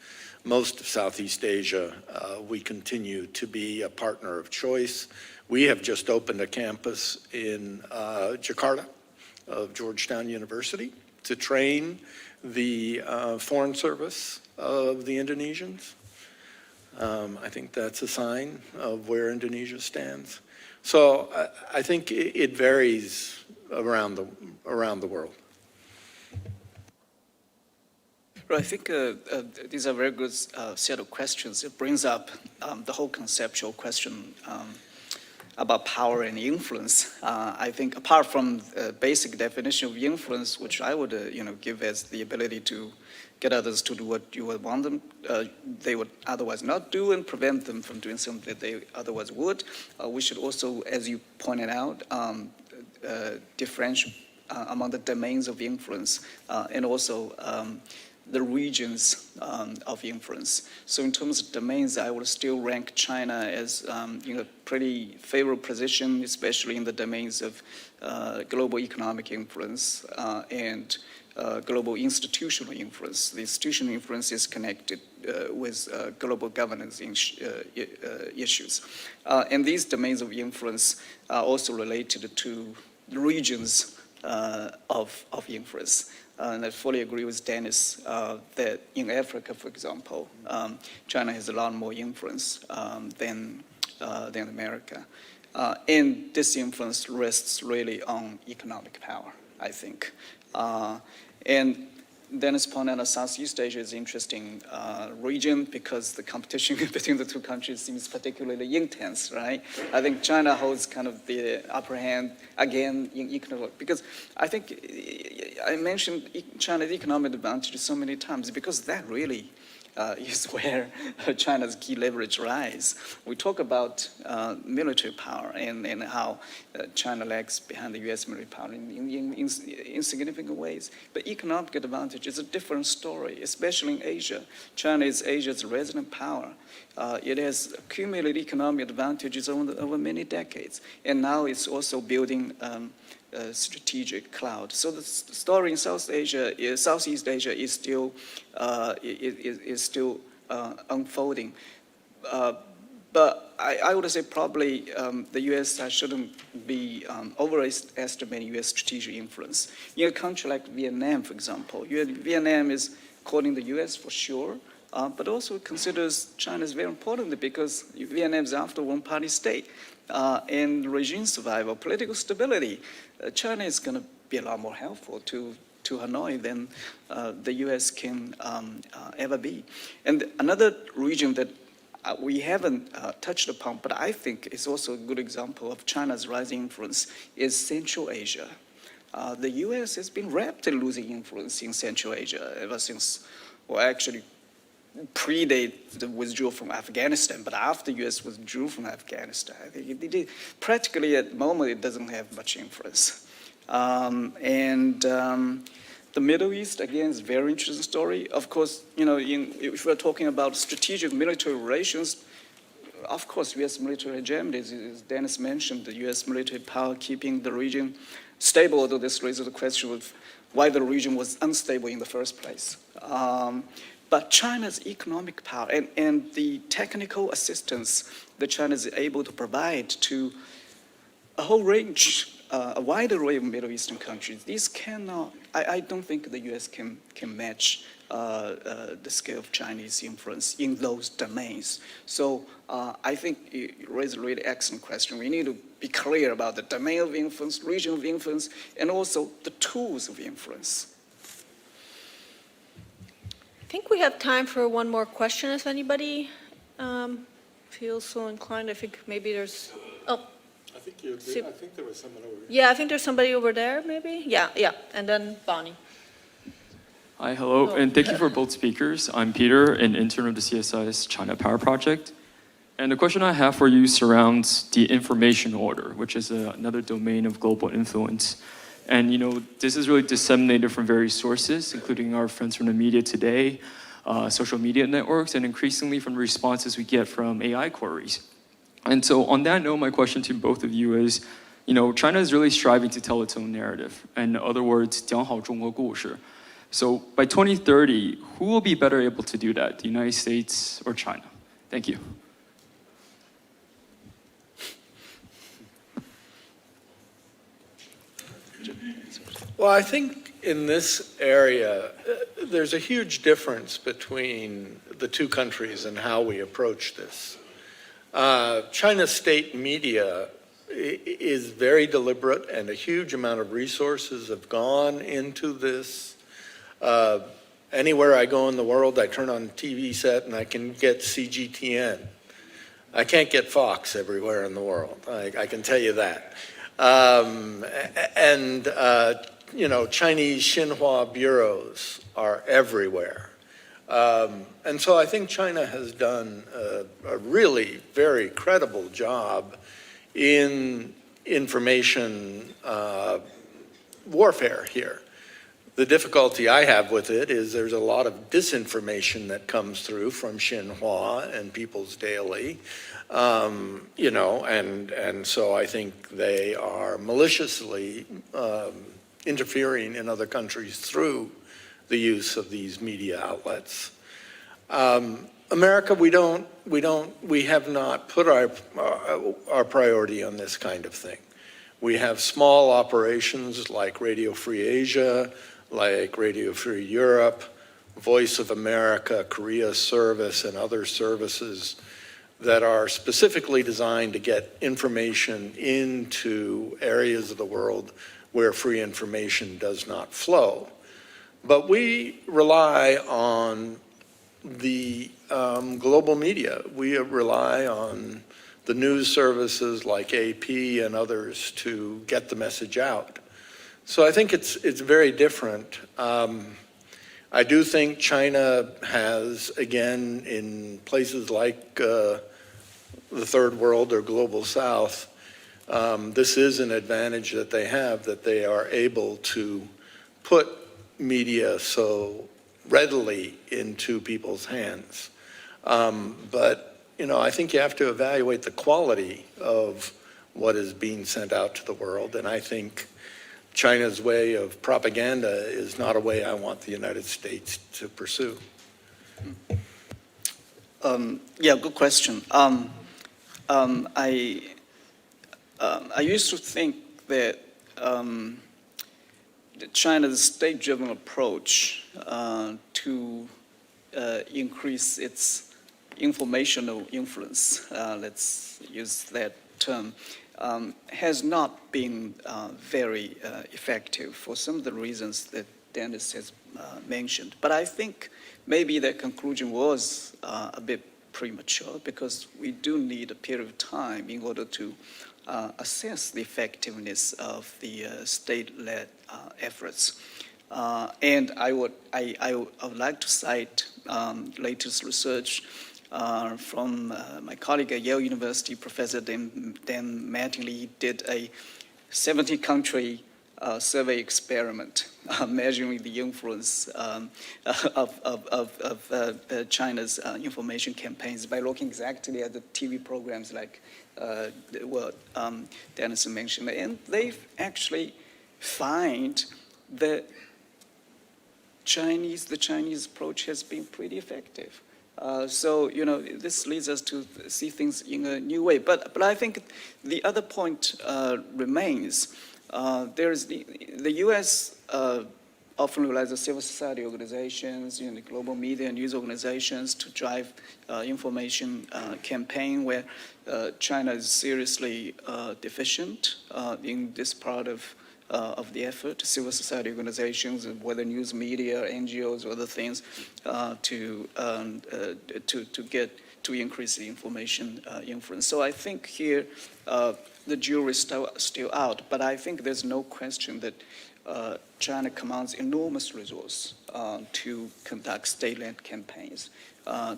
most of Southeast Asia, we continue to be a partner of choice. We have just opened a campus in Jakarta of Georgetown University to train the foreign service of the Indonesians. I think that's a sign of where Indonesia stands. So I think it varies around the world.
Well, I think these are very good set of questions. It brings up the whole conceptual question about power and influence. I think apart from the basic definition of influence, which I would give as the ability to get others to do what you would want them, they would otherwise not do, and prevent them from doing something that they otherwise would. We should also, as you pointed out, differentiate among the domains of influence and also the regions of influence. So in terms of domains, I would still rank China as in a pretty favorable position, especially in the domains of global economic influence and global institutional influence. The institutional influence is connected with global governance issues. And these domains of influence are also related to the regions of influence. And I fully agree with Dennis that in Africa, for example, China has a lot more influence than America. And this influence rests really on economic power, I think. And Dennis pointed out Southeast Asia is an interesting region because the competition between the two countries seems particularly intense, right? I think China holds kind of the upper hand again in economic, because I think I mentioned China's economic advantage so many times because that really is where China's key leverage lies. We talk about military power and how China lags behind the U.S. military power in significant ways. But economic advantage is a different story, especially in Asia. China is Asia's resident power. It has accumulated economic advantages over many decades, and now it's also building strategic cloud. So the story in Southeast Asia is still unfolding. But I would say probably the U.S. shouldn't be overestimating U.S. strategic influence. In a country like Vietnam, for example, Vietnam is calling the U.S. for sure, but also considers China as very important because Vietnam is after one-party state. And regime survival, political stability, China is going to be a lot more helpful to Hanoi than the U.S. can ever be. And another region that we haven't touched upon, but I think is also a good example of China's rising influence, is Central Asia. The U.S. has been rapidly losing influence in Central Asia ever since, well, actually, predate the withdrawal from Afghanistan, but after the U.S. withdrew from Afghanistan, I think it practically at the moment it doesn't have much influence. The Middle East, again, is a very interesting story. Of course, if we're talking about strategic military relations, of course, U.S. military hegemony, as Dennis mentioned, the U.S. military power keeping the region stable, although this raises the question of why the region was unstable in the first place. But China's economic power and the technical assistance that China is able to provide to a whole range, a wide array of Middle Eastern countries, these cannot, I don't think the U.S. can match the scale of Chinese influence in those domains. So I think you raise a really excellent question. We need to be clear about the domain of influence, region of influence, and also the tools of influence.
I think we have time for one more question if anybody feels so inclined. I think maybe there's, I think there was someone over here. Yeah, I think there's somebody over there maybe. Yeah, and then Bonnie.
Hi, hello, and thank you for both speakers. I'm Peter, an intern of the CSIS China Power Project. And the question I have for you surrounds the information order, which is another domain of global influence. And this is really disseminated from various sources, including our friends from the media today, social media networks, and increasingly from the responses we get from AI queries. And so on that note, my question to both of you is, China is really striving to tell its own narrative. In other words, 讲好中国故事. So by 2030, who will be better able to do that, the United States or China? Thank you.
Well, I think in this area, there's a huge difference between the two countries and how we approach this. China's state media is very deliberate, and a huge amount of resources have gone into this. Anywhere I go in the world, I turn on a TV set and I can get CGTN. I can't get Fox everywhere in the world, I can tell you that. Chinese Xinhua bureaus are everywhere. And so I think China has done a really very credible job in information warfare here. The difficulty I have with it is there's a lot of disinformation that comes through from Xinhua and People's Daily, and so I think they are maliciously interfering in other countries through the use of these media outlets. America, we have not put our priority on this kind of thing. We have small operations like Radio Free Asia, like Radio Free Europe, Voice of America, Korea Service, and other services that are specifically designed to get information into areas of the world where free information does not flow. But we rely on the global media. We rely on the news services like AP and others to get the message out. So I think it's very different. I do think China has, again, in places like the third world or global south, this is an advantage that they have, that they are able to put media so readily into people's hands. But I think you have to evaluate the quality of what is being sent out to the world, and I think China's way of propaganda is not a way I want the United States to pursue.
Yeah, good question. I used to think that China's state-driven approach to increase its informational influence, let's use that term, has not been very effective for some of the reasons that Dennis has mentioned. But I think maybe that conclusion was a bit premature, because we do need a period of time in order to assess the effectiveness of the state-led efforts. And I would like to cite latest research from my colleague at Yale University, Professor Dan Mattingly, did a 70-country survey experiment measuring the influence of China's information campaigns by looking exactly at the TV programs like what Dennis mentioned. And they actually find that the Chinese approach has been pretty effective. So, this leads us to see things in a new way. But I think the other point remains. There's the U.S. Often relies on civil society organizations, the global media and news organizations to drive information campaign, where China is seriously deficient in this part of the effort. Civil society organizations, whether news media, NGOs, or other things, to increase the information influence. So I think here the jury is still out, but I think there's no question that China commands enormous resource to conduct state-led campaigns,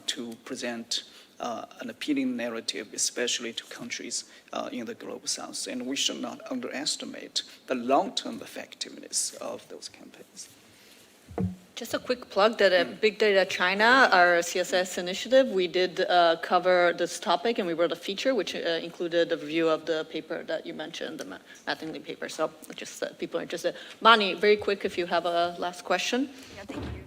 to present an appealing narrative, especially to countries in the global south. And we should not underestimate the long-term effectiveness of those campaigns.
Just a quick plug that at Big Data China, our CSIS initiative, we did cover this topic, and we wrote a feature which included a review of the paper that you mentioned, the Mattingly paper. So just people are interested. Bonnie, very quick, if you have a last question.
Yeah, thank you.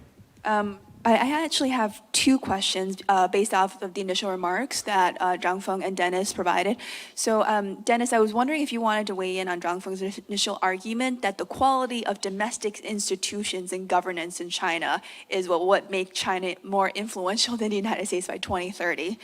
I actually have two questions based off of the initial remarks that Zhang Feng and Dennis provided. So Dennis, I was wondering if you wanted to weigh in on Zhang Feng's initial argument that the quality of domestic institutions and governance in China is what make China more influential than the United States by 2030.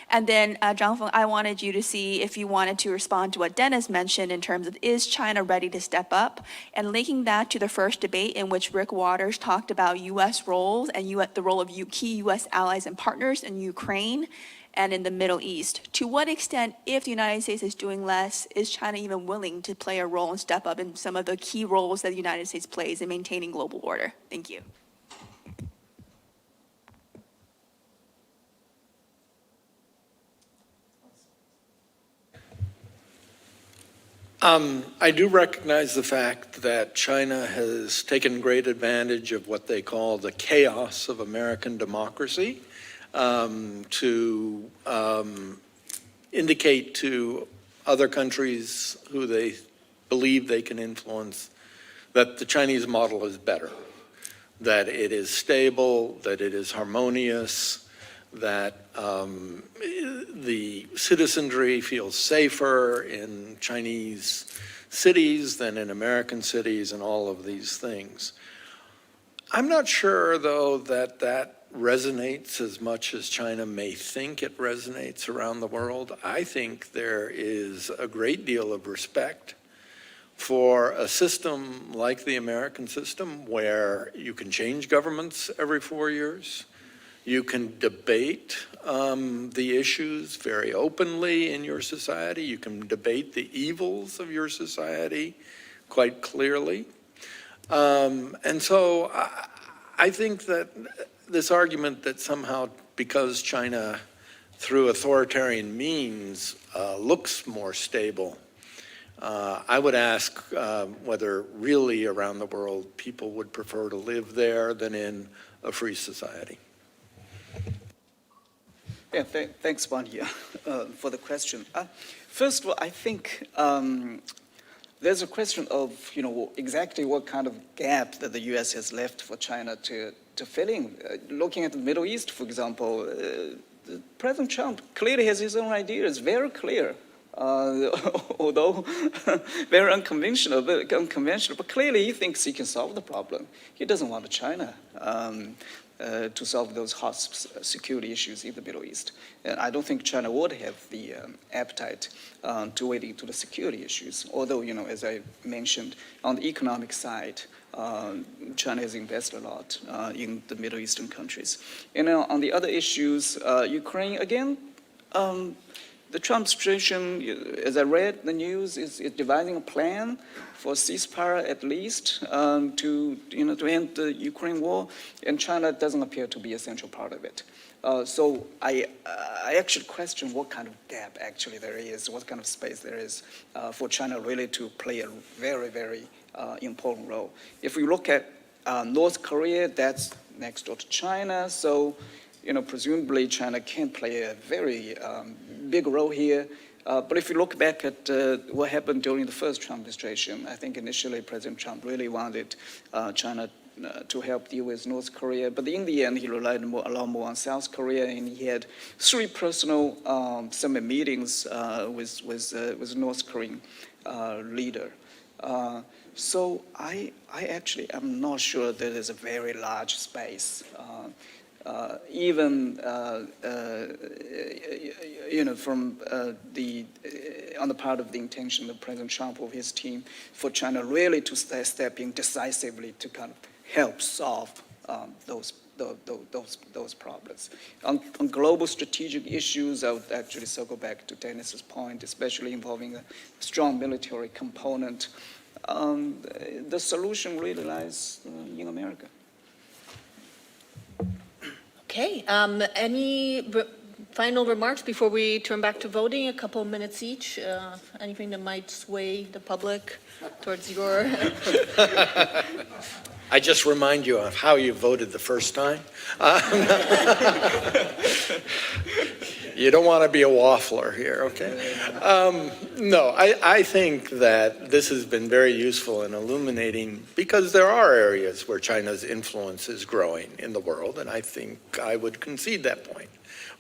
And then Zhang Feng, I wanted you to see if you wanted to respond to what Dennis mentioned in terms of, is China ready to step up? And linking that to the first debate in which Rick Waters talked about U.S. roles and the role of key U.S. allies and partners in Ukraine and in the Middle East. To what extent, if the United States is doing less, is China even willing to play a role and step up in some of the key roles that the United States plays in maintaining global order? Thank you.
I do recognize the fact that China has taken great advantage of what they call the chaos of American democracy to indicate to other countries who they believe they can influence that the Chinese model is better, that it is stable, that it is harmonious, that the citizenry feels safer in Chinese cities than in American cities, and all of these things. I'm not sure, though, that that resonates as much as China may think it resonates around the world. I think there is a great deal of respect for a system like the American system where you can change governments every 4 years. You can debate the issues very openly in your society. You can debate the evils of your society quite clearly. And so I think that this argument that somehow because China through authoritarian means looks more stable, I would ask whether really around the world people would prefer to live there than in a free society.
Yeah, thanks, Bonnie, for the question. First of all, I think there's a question of, exactly what kind of gap that the U.S. has left for China to fill in. Looking at the Middle East, for example, President Trump clearly has his own ideas, very clear. Although very unconventional, but clearly he thinks he can solve the problem. He doesn't want China to solve those hot security issues in the Middle East. And I don't think China would have the appetite to wade into the security issues. Although, as I mentioned, on the economic side, China has invested a lot in the Middle Eastern countries. On the other issues, Ukraine, again, the Trump administration, as I read the news, is devising a plan for ceasefire at least to end the Ukraine war, and China doesn't appear to be a central part of it. So I actually question what kind of gap actually there is, what kind of space there is for China really to play a very, very important role. If we look at North Korea, that's next door to China, so presumably China can play a very big role here. But if you look back at what happened during the first Trump administration, I think initially President Trump really wanted China to help deal with North Korea. But in the end, he relied a lot more on South Korea, and he had 3 personal summit meetings with North Korean leader. So I actually am not sure that there's a very large space even from on the part of the intention of President Trump or his team for China really to step in decisively to kind of help solve those problems. On global strategic issues, I would actually circle back to Dennis's point, especially involving a strong military component. The solution really lies in America.
Okay, any final remarks before we turn back to voting? A couple of minutes each. Anything that might sway the public towards your...
I just remind you of how you voted the first time. You don't want to be a waffler here, okay? No, I think that this has been very useful in illuminating, because there are areas where China's influence is growing in the world, and I think I would concede that point.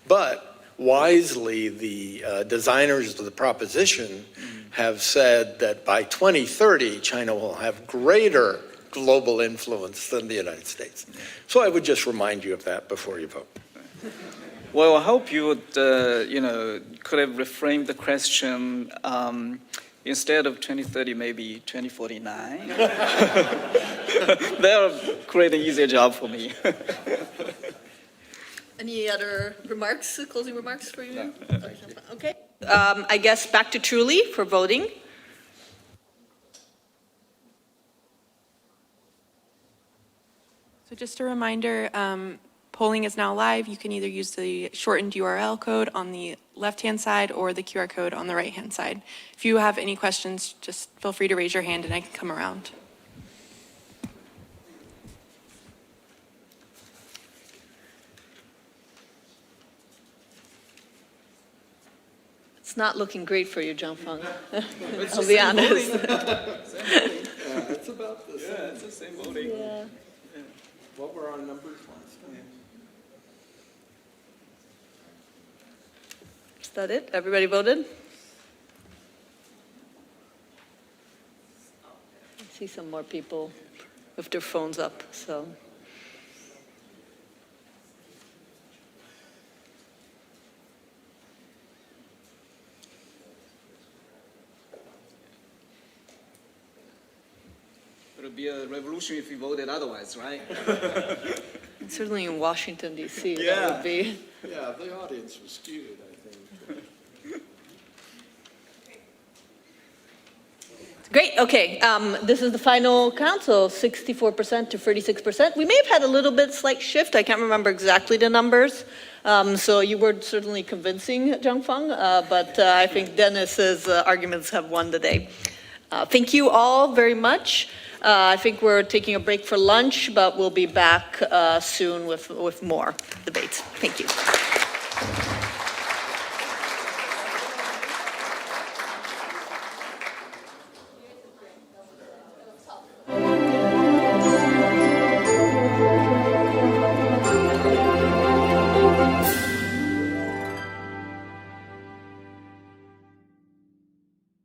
But wisely, the designers of the proposition have said that by 2030, China will have greater global influence than the United States. So I would just remind you of that before you vote.
Well, I hope you would, could have reframed the question instead of 2030, maybe 2049. That'll create an easier job for me.
Any other remarks, closing remarks for you? No. Okay. I guess back to Truly for voting.
So just a reminder, polling is now live. You can either use the shortened URL code on the left-hand side or the QR code on the right-hand side. If you have any questions, just feel free to raise your hand and I can come around.
It's not looking great for you, John Fung. I'll be honest.
It's about the same.
Yeah, it's the same voting.
Yeah.
What were our numbers last time?
Is that it? Everybody voted? I see some more people with their phones up, so.
would be a revolution if we voted otherwise, right?
Certainly in Washington, D.C., that
Yeah.
would be.
Yeah, the audience was skewed, I think.
Great, okay. This is the final count, so 64% to 36%. We may have had a little bit slight shift. I can't remember exactly the numbers. So you were certainly convincing, Zhangfeng, but I think Dennis's arguments have won the day. Thank you all very much. I think we're taking a break for lunch, but we'll be back soon with more debates. Thank you.